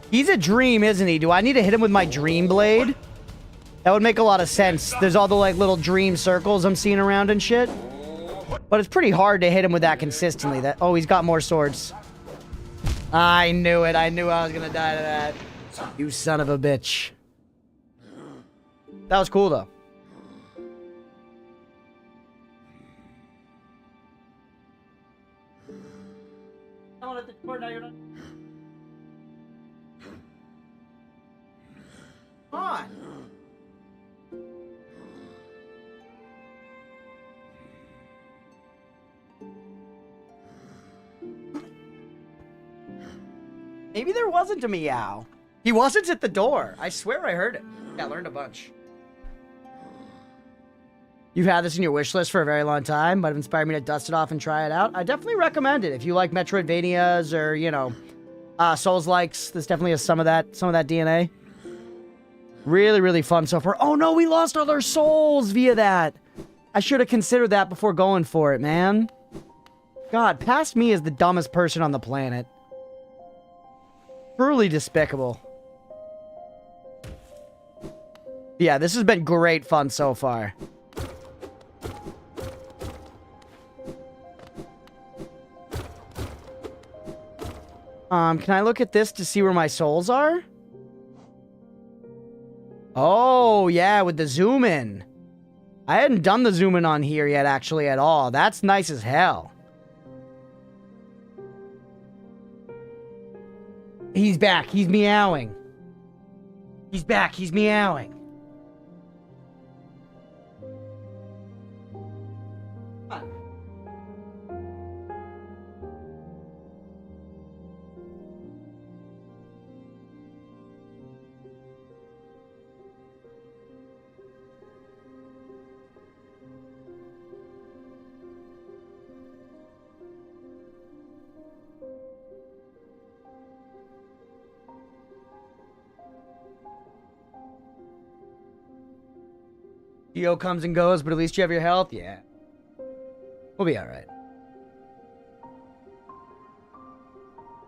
He's a dream, isn't he? Do I need to hit him with my dream blade? That would make a lot of sense. There's all the like little dream circles I'm seeing around and shit. But it's pretty hard to hit him with that consistently. Oh, he's got more swords. I knew it. I knew I was gonna die to that. You son of a bitch. That was cool though. At the door, now you're not. Come on. Maybe there wasn't a meow. He wasn't at the door. I swear I heard it. Yeah, I learned a bunch. You've had this in your wish list for a very long time. Might have inspired me to dust it off and try it out. I definitely recommend it if you like Metroidvanias or, you know, Souls-likes. This definitely has some of that DNA. Really, really fun so far. Oh no, we lost all our souls via that. I should have considered that before going for it, man. God, past me is the dumbest person on the planet. Truly despicable. Yeah, this has been great fun so far. Can I look at this to see where my souls are? Oh, yeah, with the zoom in. I hadn't done the zoom in on here yet, actually, at all. That's nice as hell. He's back. He's meowing. He's back. He's meowing. Geo comes and goes, but at least you have your health. Yeah. We'll be alright.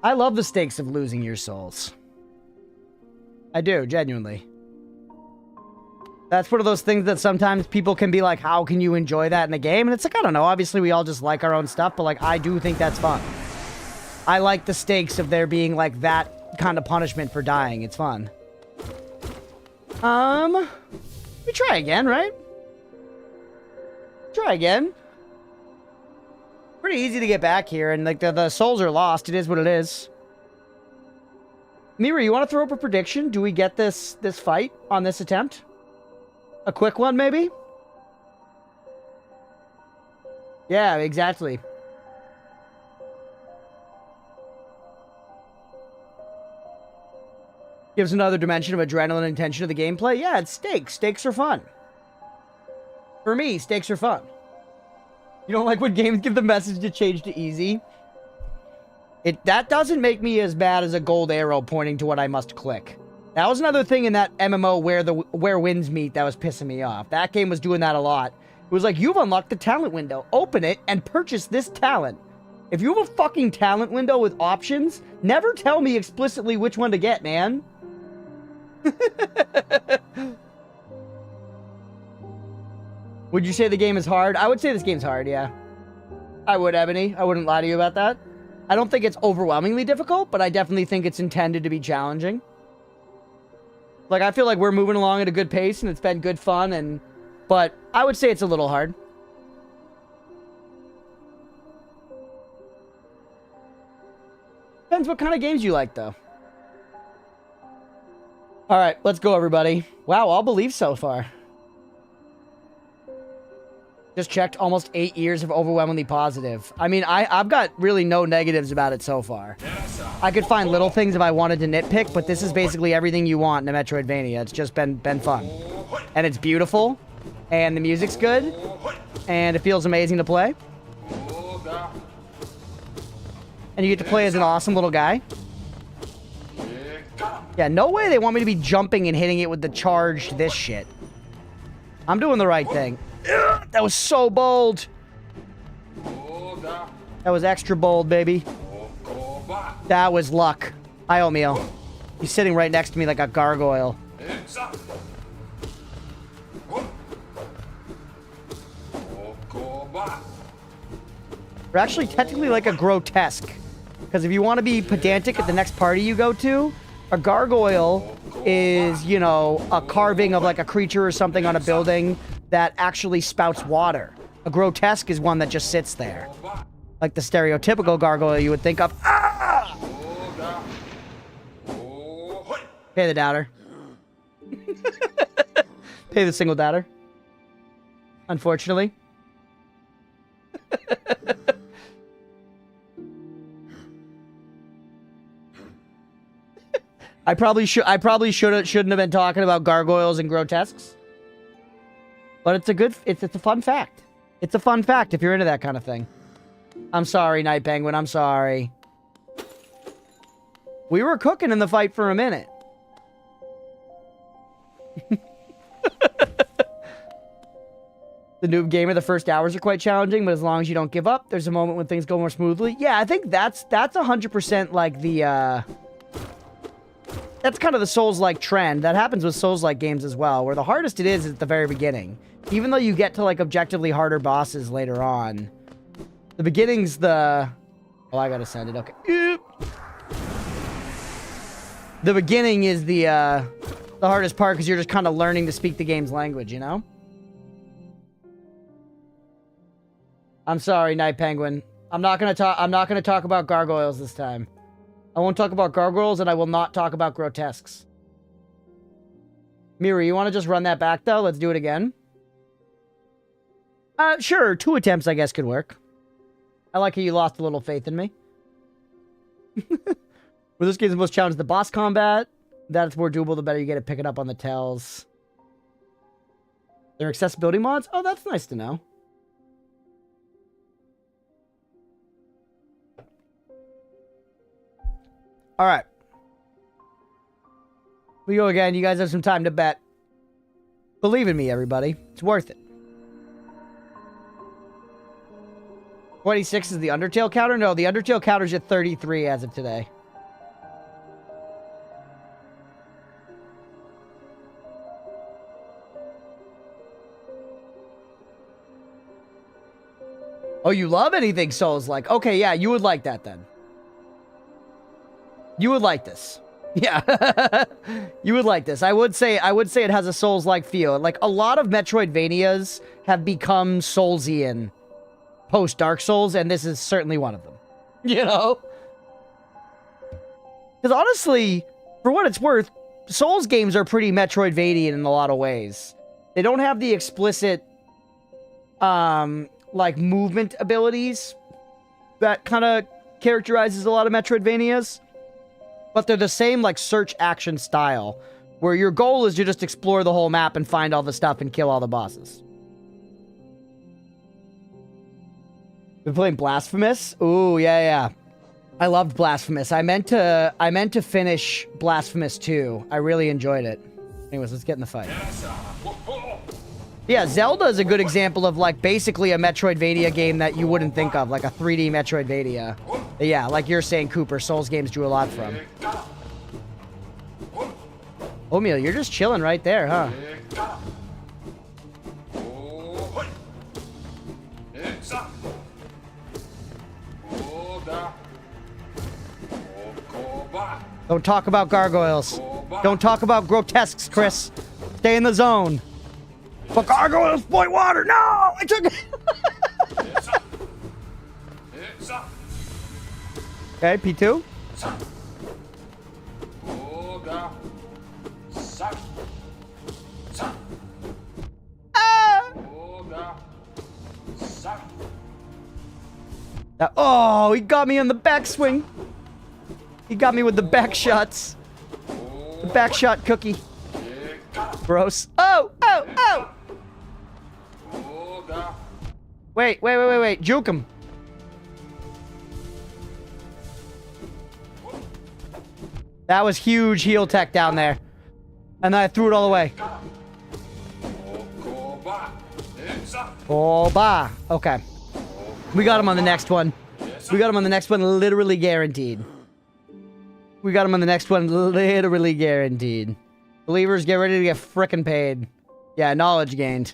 I love the stakes of losing your souls. I do, genuinely. That's one of those things that sometimes people can be like, how can you enjoy that in a game? And it's like, I don't know. Obviously, we all just like our own stuff, but like, I do think that's fun. I like the stakes of there being like that kind of punishment for dying. It's fun. We try again, right? Try again. Pretty easy to get back here, and like the souls are lost. It is what it is. Mira, you want to throw up a prediction? Do we get this fight on this attempt? A quick one, maybe? Yeah, exactly. Gives another dimension of adrenaline and tension to the gameplay. Yeah, it's stakes. Stakes are fun. For me, stakes are fun. You don't like when games give the message to change to easy? That doesn't make me as bad as a gold arrow pointing to what I must click. That was another thing in that MMO where winds meet that was pissing me off. That game was doing that a lot. It was like, you've unlocked the talent window. Open it and purchase this talent. If you have a fucking talent window with options, never tell me explicitly which one to get, man. Would you say the game is hard? I would say this game's hard, yeah. I would, Ebony. I wouldn't lie to you about that. I don't think it's overwhelmingly difficult, but I definitely think it's intended to be challenging. Like, I feel like we're moving along at a good pace, and it's been good fun, but I would say it's a little hard. Depends what kind of games you like, though. All right, let's go, everybody. Wow, all beliefs so far. Just checked, almost 8 years of overwhelmingly positive. I mean, I've got really no negatives about it so far. I could find little things if I wanted to nitpick, but this is basically everything you want in a Metroidvania. It's just been fun. And it's beautiful, and the music's good, and it feels amazing to play. And you get to play as an awesome little guy. Yeah, no way they want me to be jumping and hitting it with the charged this shit. I'm doing the right thing. Ugh, that was so bold. That was extra bold, baby. That was luck. Hi, Oatmeal. He's sitting right next to me like a gargoyle. We're actually technically like a grotesque. Because if you want to be pedantic at the next party you go to, a gargoyle is, you know, a carving of like a creature or something on a building that actually spouts water. A grotesque is one that just sits there. Like the stereotypical gargoyle you would think of. Ah! Pay the doubter. Pay the single doubter. Unfortunately. I probably shouldn't have been talking about gargoyles and grotesques. But it's a fun fact. It's a fun fact if you're into that kind of thing. I'm sorry, Night Penguin, I'm sorry. We were cooking in the fight for a minute. The noob gamer, the first hours are quite challenging, but as long as you don't give up, there's a moment when things go more smoothly. Yeah, I think that's 100% like the, that's kind of the Souls-like trend. That happens with Souls-like games as well, where the hardest it is at the very beginning. Even though you get to, like, objectively harder bosses later on. The beginning's the... Oh, I gotta send it. Okay. The beginning is the hardest part, because you're just kind of learning to speak the game's language, you know? I'm sorry, Night Penguin. I'm not gonna talk about gargoyles this time. I won't talk about gargoyles, and I will not talk about grotesques. Miri, you want to just run that back, though? Let's do it again. Sure. 2 attempts, I guess, could work. I like how you lost a little faith in me. Where this game's the most challenging, the boss combat. That's more doable the better you get at picking up on the tells. There are accessibility mods? Oh, that's nice to know. Alright. We go again. You guys have some time to bet. Believe in me, everybody. It's worth it. 26 is the Undertale counter? No, the Undertale counter's at 33 as of today. Oh, you love anything Souls-like? Okay, yeah, you would like that then. You would like this. Yeah. You would like this. I would say it has a Souls-like feel. Like, a lot of Metroidvanias have become Soulsian post Dark Souls, and this is certainly one of them. You know? Because honestly, for what it's worth, Souls games are pretty Metroidvanian in a lot of ways. They don't have the explicit, like, movement abilities that kind of characterizes a lot of Metroidvanias. But they're the same, like, search action style, where your goal is to just explore the whole map and find all the stuff and kill all the bosses. Been playing Blasphemous? Ooh, yeah. I loved Blasphemous. I meant to finish Blasphemous 2. I really enjoyed it. Anyways, let's get in the fight. Yeah, Zelda is a good example of, like, basically a Metroidvania game that you wouldn't think of, like a 3D Metroidvania. Yeah, like you're saying, Cooper, Souls games drew a lot from. Oatmeal, you're just chilling right there, huh? Don't talk about gargoyles. Don't talk about grotesques, Chris. Stay in the zone. But gargoyles, point water. No! I took it. Okay, P2. Oh, he got me on the backswing. He got me with the back shots. The back shot cookie. Gross. Oh, oh, oh. Wait. Juke him. That was huge heel tech down there. And then I threw it all away. Oh, bah. Okay. We got him on the next one. We got him on the next one, literally guaranteed. We got him on the next one, literally guaranteed. Believers, get ready to get frickin' paid. Yeah, knowledge gained.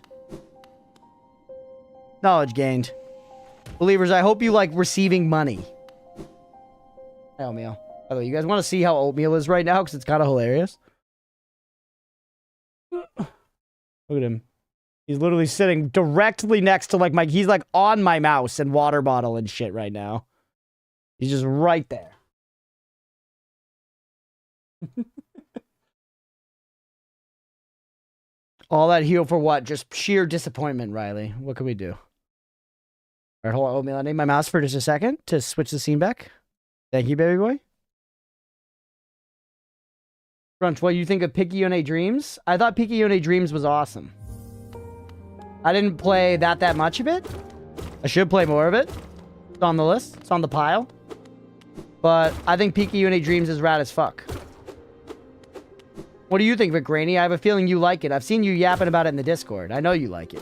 Knowledge gained. Believers, I hope you like receiving money. Oatmeal. By the way, you guys want to see how oatmeal is right now? Because it's kind of hilarious. Look at him. He's literally sitting directly next to like he's like on my mouse and water bottle and shit right now. He's just right there. All that heal for what? Just sheer disappointment, Riley. What can we do? All right, hold on, Oatmeal. I need my mouse for just a second to switch the scene back. Thank you, baby boy. Crunch, what do you think of Picayune Dreams? I thought Picayune Dreams was awesome. I didn't play that much of it. I should play more of it. It's on the list. It's on the pile. But I think Picayune Dreams is rad as fuck. What do you think of it, Grainy? I have a feeling you like it. I've seen you yapping about it in the Discord. I know you like it.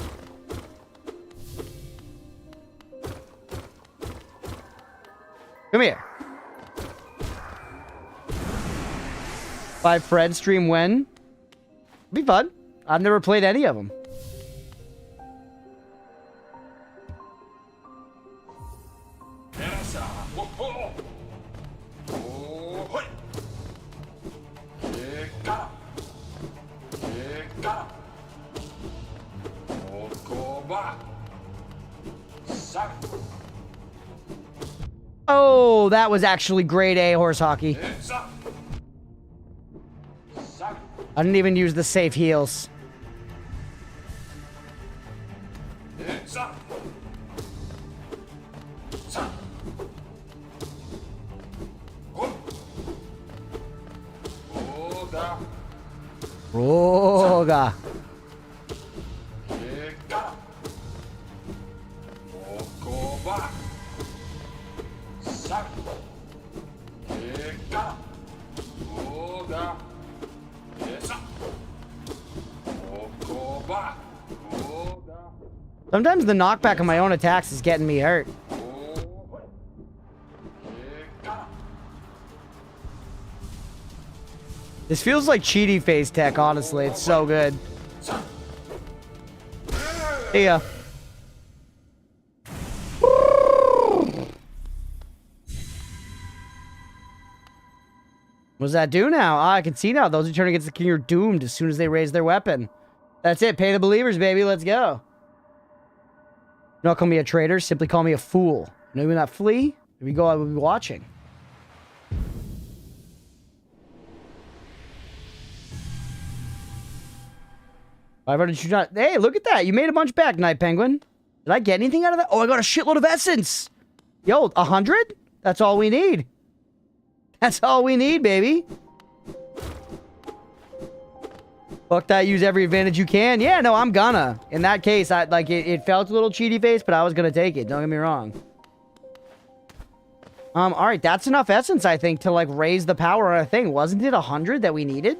Come here. 5 Fred stream when? Be fun. I've never played any of them. Oh, that was actually grade A horse hockey. I didn't even use the safe heals. Roga. Sometimes the knockback of my own attacks is getting me hurt. This feels like cheaty phase tech, honestly. It's so good. See ya. What does that do now? Ah, I can see now. Those who turn against the king are doomed as soon as they raise their weapon. That's it. Pay the believers, baby. Let's go. Do not call me a traitor. Simply call me a fool. You know, when that flee, here we go. I will be watching. Why did you not? Hey, look at that. You made a bunch back, Night Penguin. Did I get anything out of that? Oh, I got a shitload of essence. Yo, 100? That's all we need. That's all we need, baby. Fuck that, use every advantage you can. Yeah, no, I'm gonna. In that case, it felt a little cheaty face, but I was gonna take it. Don't get me wrong. Alright, that's enough essence, I think, to, like, raise the power on a thing. Wasn't it 100 that we needed?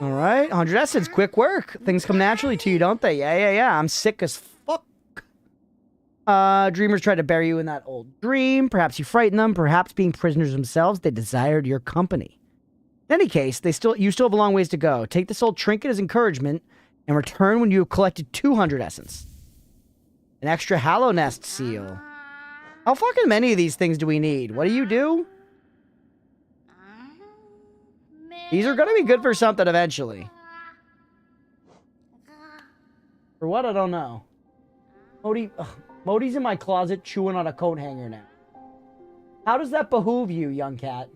All right, 100 essence, quick work. Things come naturally to you, don't they? Yeah. I'm sick as fuck. Dreamers tried to bury you in that old dream. Perhaps you frightened them. Perhaps being prisoners themselves, they desired your company. In any case, you still have a long ways to go. Take this old trinket as encouragement and return when you have collected 200 essence. An extra Hallow Nest seal. How fucking many of these things do we need? What do you do? These are gonna be good for something eventually. For what? I don't know. Modi's in my closet chewing on a coat hanger now. How does that behoove you, young cat?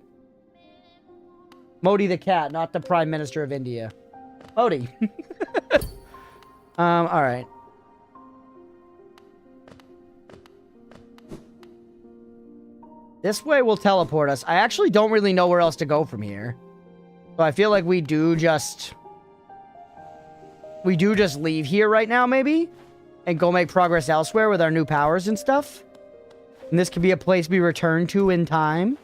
Modi the cat, not the Prime Minister of India. Modi. Alright. This way will teleport us. I actually don't really know where else to go from here. So I feel like we do just leave here right now, maybe? And go make progress elsewhere with our new powers and stuff? And this could be a place we return to in time?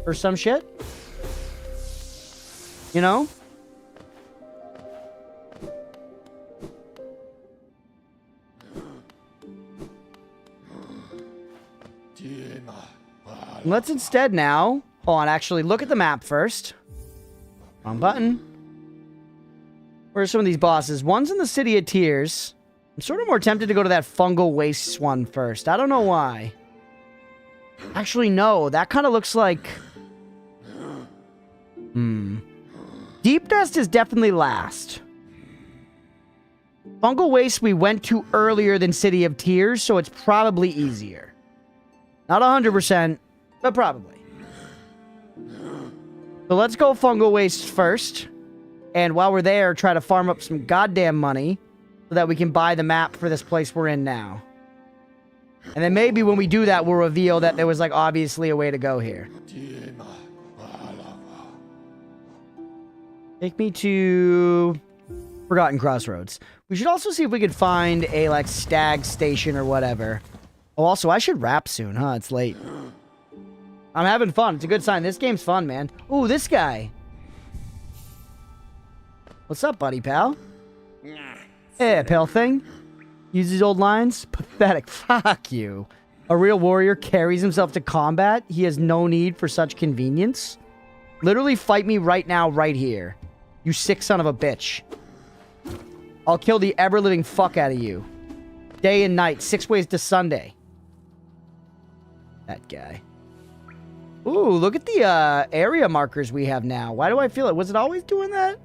Or some shit? You know? Let's instead now... Hold on, actually, look at the map first. Wrong button. Where are some of these bosses? One's in the City of Tears. I'm sort of more tempted to go to that Fungal Wastes one first. I don't know why. Actually, no. That kind of looks like... Deep Nest is definitely last. Fungal Waste we went to earlier than City of Tears, so it's probably easier. Not 100%, but probably. So let's go Fungal Waste first. And while we're there, try to farm up some goddamn money so that we can buy the map for this place we're in now. And then maybe when we do that, we'll reveal that there was, like, obviously a way to go here. Take me to Forgotten Crossroads. We should also see if we could find a, like, stag station or whatever. Oh, also, I should rap soon, huh? It's late. I'm having fun. It's a good sign. This game's fun, man. Ooh, this guy. What's up, buddy, pal? Hey, pale thing. Use these old lines. Pathetic. Fuck you. A real warrior carries himself to combat. He has no need for such convenience. Literally fight me right now, right here. You sick son of a bitch. I'll kill the ever-living fuck out of you. Day and night. 6 ways to Sunday. That guy. Ooh, look at the area markers we have now. Why do I feel it? Was it always doing that?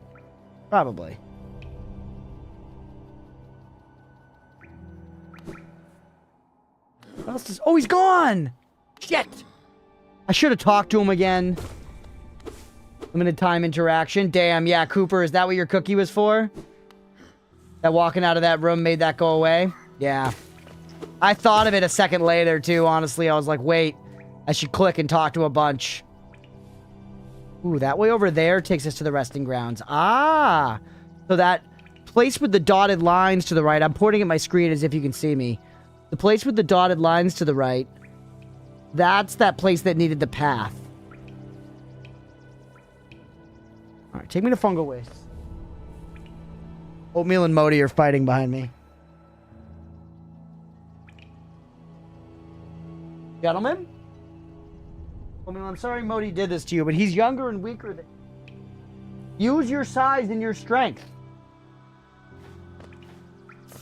Probably. What else is... Oh, he's gone! Shit! I should have talked to him again. Limited time interaction. Damn, yeah, Cooper, is that what your cookie was for? That walking out of that room made that go away? Yeah. I thought of it a second later, too, honestly. I was like, wait, I should click and talk to a bunch. Ooh, that way over there takes us to the resting grounds. Ah! So that place with the dotted lines to the right. I'm pointing at my screen as if you can see me. The place with the dotted lines to the right. That's that place that needed the path. Alright, take me to Fungal Waste. Oatmeal and Modi are fighting behind me. Gentlemen? Oatmeal, I'm sorry Modi did this to you, but he's younger and weaker than... Use your size and your strength.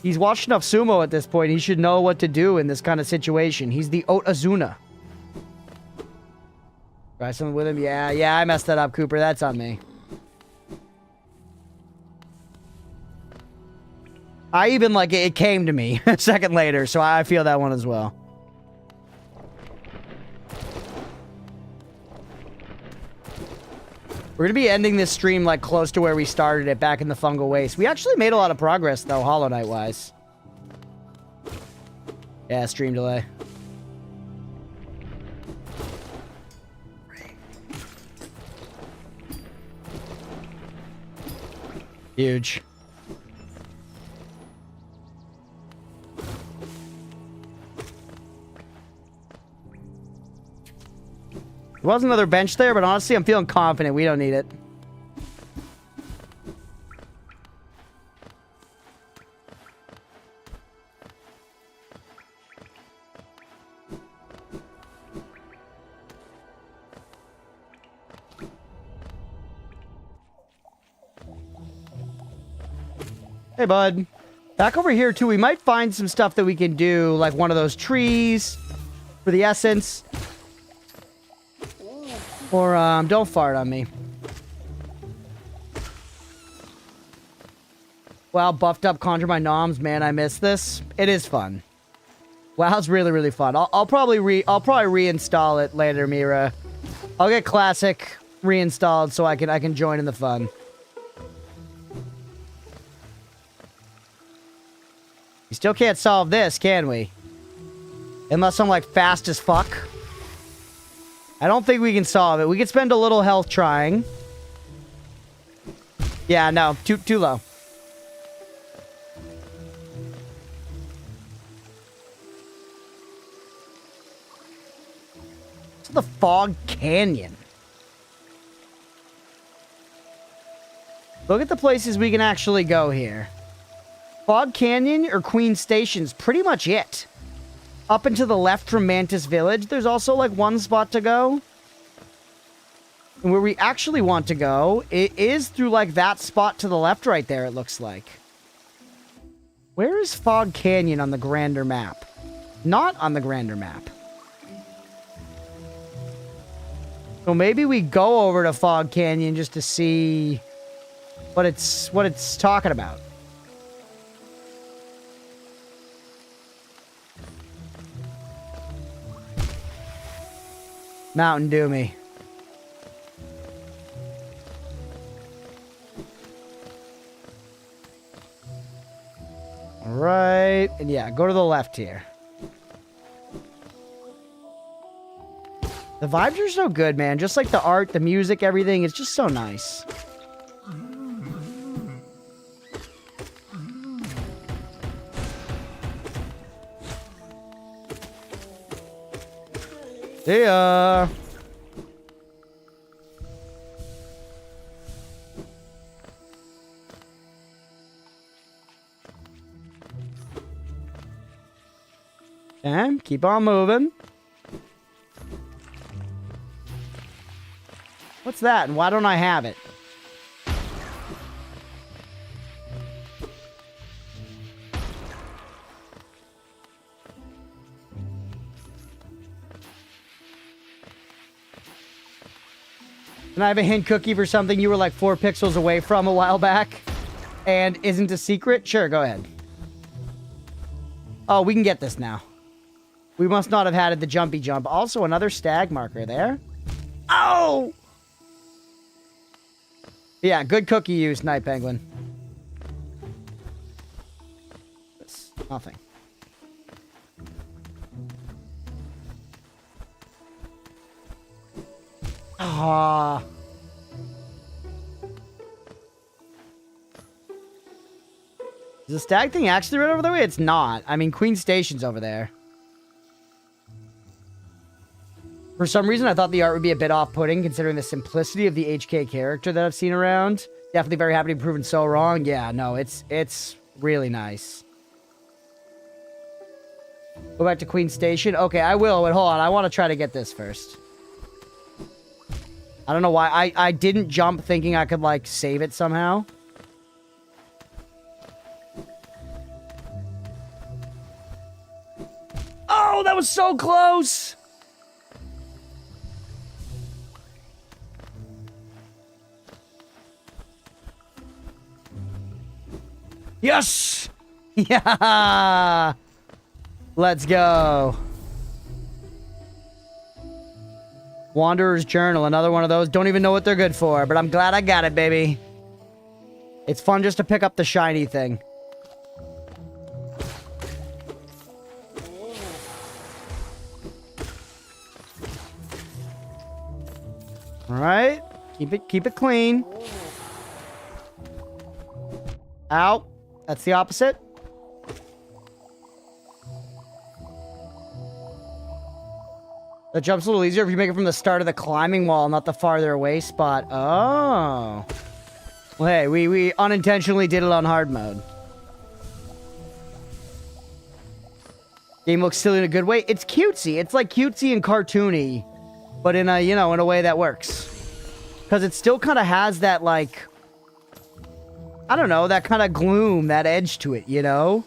He's watched enough sumo at this point. He should know what to do in this kind of situation. He's the Otazuna. Try something with him? Yeah, I messed that up, Cooper. That's on me. I even, like, it came to me a second later, so I feel that one as well. We're going to be ending this stream, like, close to where we started it, back in the Fungal Waste. We actually made a lot of progress, though, Hollow Knight-wise. Yeah, stream delay. Huge. There was another bench there, but honestly, I'm feeling confident. We don't need it. Hey, bud. Back over here, too, we might find some stuff that we can do, like one of those trees for the essence. Or, don't fart on me. Wow, buffed up Conjure My Noms. Man, I miss this. It is fun. Wow, it's really, really fun. I'll probably reinstall it later, Mira. I'll get Classic reinstalled so I can join in the fun. We still can't solve this, can we? Unless I'm, like, fast as fuck. I don't think we can solve it. We could spend a little health trying. Yeah, no. Too low. It's the Fog Canyon. Look at the places we can actually go here. Fog Canyon or Queen Station's pretty much it. Up and to the left from Mantis Village, there's also like one spot to go. And where we actually want to go, it is through like that spot to the left right there, it looks like. Where is Fog Canyon on the grander map? Not on the grander map. So maybe we go over to Fog Canyon just to see what it's talking about. Mountain Dew me. Right, and yeah, go to the left here. The vibes are so good, man. Just like the art, the music, everything. It's just so nice. See ya. And keep on moving. What's that? And why don't I have it? Can I have a hint cookie for something you were like 4 pixels away from a while back? And isn't a secret? Sure, go ahead. Oh, we can get this now. We must not have had the jumpy jump. Also, another stag marker there. Oh! Yeah, good cookie use, Night Penguin. This, nothing. Ah. Is the stag thing actually right over the way? It's not. I mean, Queen Station's over there. For some reason, I thought the art would be a bit off-putting, considering the simplicity of the HK character that I've seen around. Definitely very happy to be proven so wrong. Yeah, no, it's really nice. Go back to Queen Station? Okay, I will, but hold on. I want to try to get this first. I don't know why. I didn't jump thinking I could, like, save it somehow. Oh, that was so close! Yes! Yeah! Let's go. Wanderer's Journal, another one of those. Don't even know what they're good for, but I'm glad I got it, baby. It's fun just to pick up the shiny thing. Alright. Keep it clean. Ow. That's the opposite. The jump's a little easier if you make it from the start of the climbing wall, not the farther away spot. Oh. Well, hey, we unintentionally did it on hard mode. Game looks silly in a good way. It's cutesy. It's like cutesy and cartoony, but in a, you know, in a way that works. Because it still kind of has that, like, I don't know, that kind of gloom, that edge to it, you know?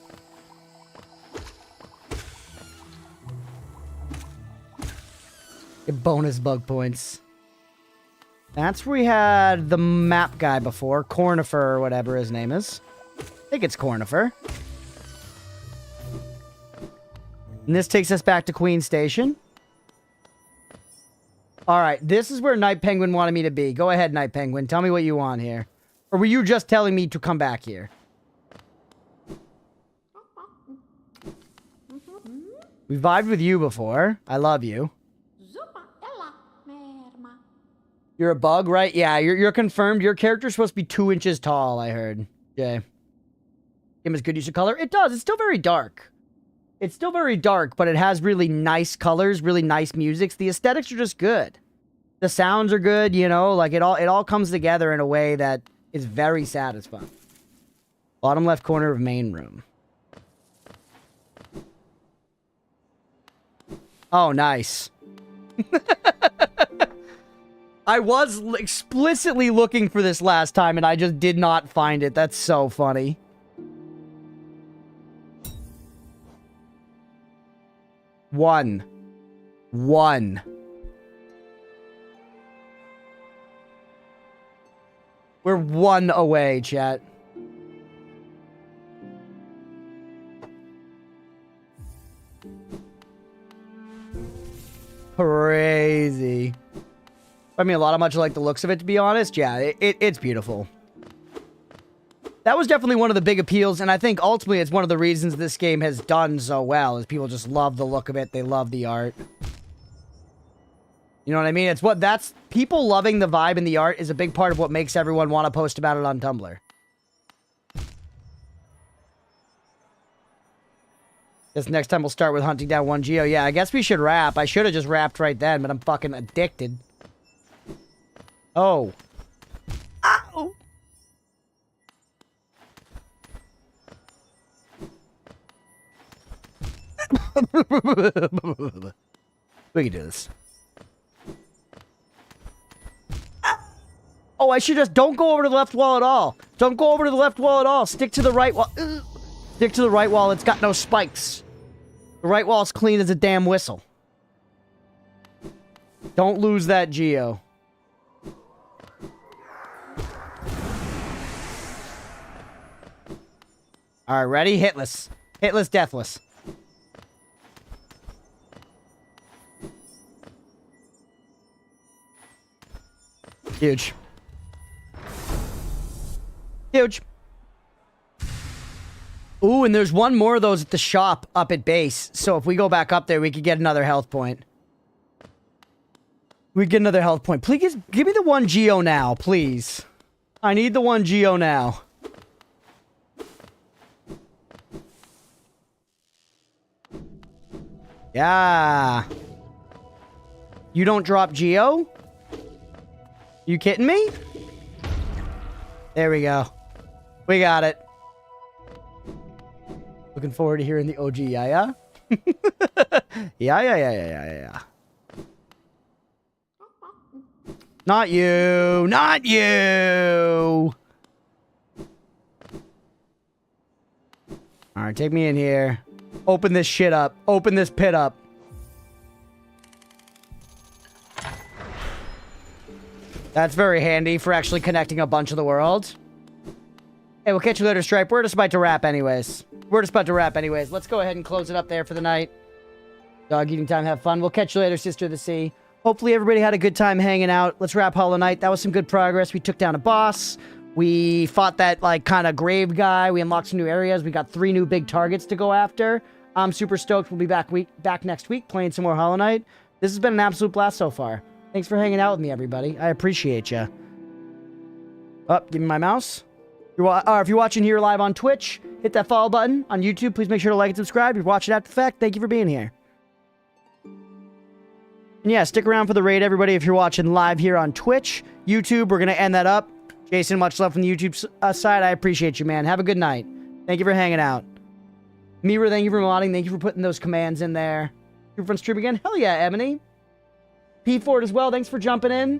Get bonus bug points. That's where we had the map guy before, Cornifer or whatever his name is. I think it's Cornifer. And this takes us back to Queen Station. Alright, this is where Night Penguin wanted me to be. Go ahead, Night Penguin. Tell me what you want here. Or were you just telling me to come back here? We vibed with you before. I love you. You're a bug, right? Yeah, you're confirmed. Your character's supposed to be 2 inches tall, I heard. Okay. Game has good use of color. It does. It's still very dark. It's still very dark, but it has really nice colors, really nice music. The aesthetics are just good. The sounds are good, you know, like it all comes together in a way that is very satisfying. Bottom left corner of main room. Oh, nice. I was explicitly looking for this last time and I just did not find it. That's so funny. One. We're 1 away, chat. Crazy. I mean, a lot of much like the looks of it, to be honest. Yeah, it's beautiful. That was definitely one of the big appeals, and I think ultimately it's one of the reasons this game has done so well, is people just love the look of it, they love the art. You know what I mean? That's people loving the vibe and the art is a big part of what makes everyone want to post about it on Tumblr. Guess next time we'll start with hunting down 1 Geo. Yeah, I guess we should rap. I should have just rapped right then, but I'm fucking addicted. Oh. Ow! We can do this. Oh, I should just... Don't go over to the left wall at all. Don't go over to the left wall at all. Stick to the right wall. Stick to the right wall. It's got no spikes. The right wall's clean as a damn whistle. Don't lose that Geo. Alright, ready? Hitless. Hitless, deathless. Huge. Huge. Ooh, and there's one more of those at the shop up at base. So if we go back up there, we could get another health point. We get another health point. Please, give me the 1 Geo now, please. I need the 1 Geo now. Yeah. You don't drop Geo? You kidding me? There we go. We got it. Looking forward to hearing the OG, yeah? Yeah. Not you! Not you! Alright, take me in here. Open this shit up. Open this pit up. That's very handy for actually connecting a bunch of the world. Hey, we'll catch you later, Stripe. We're just about to wrap anyways. Let's go ahead and close it up there for the night. Dog eating time, have fun. We'll catch you later, Sister of the Sea. Hopefully everybody had a good time hanging out. Let's wrap Hollow Knight. That was some good progress. We took down a boss. We fought that, like, kind of grave guy. We unlocked some new areas. We got 3 new big targets to go after. I'm super stoked. We'll be back next week playing some more Hollow Knight. This has been an absolute blast so far. Thanks for hanging out with me, everybody. I appreciate you. Oh, give me my mouse. If you're watching here live on Twitch, hit that follow button. On YouTube, please make sure to like and subscribe. If you're watching after the fact, thank you for being here. And yeah, stick around for the raid, everybody, if you're watching live here on Twitch. YouTube, we're going to end that up. Jason, much love from the YouTube side. I appreciate you, man. Have a good night. Thank you for hanging out. Mira, thank you for modding. Thank you for putting those commands in there. You're from stream again? Hell yeah, Ebony. P Ford as well. Thanks for jumping in.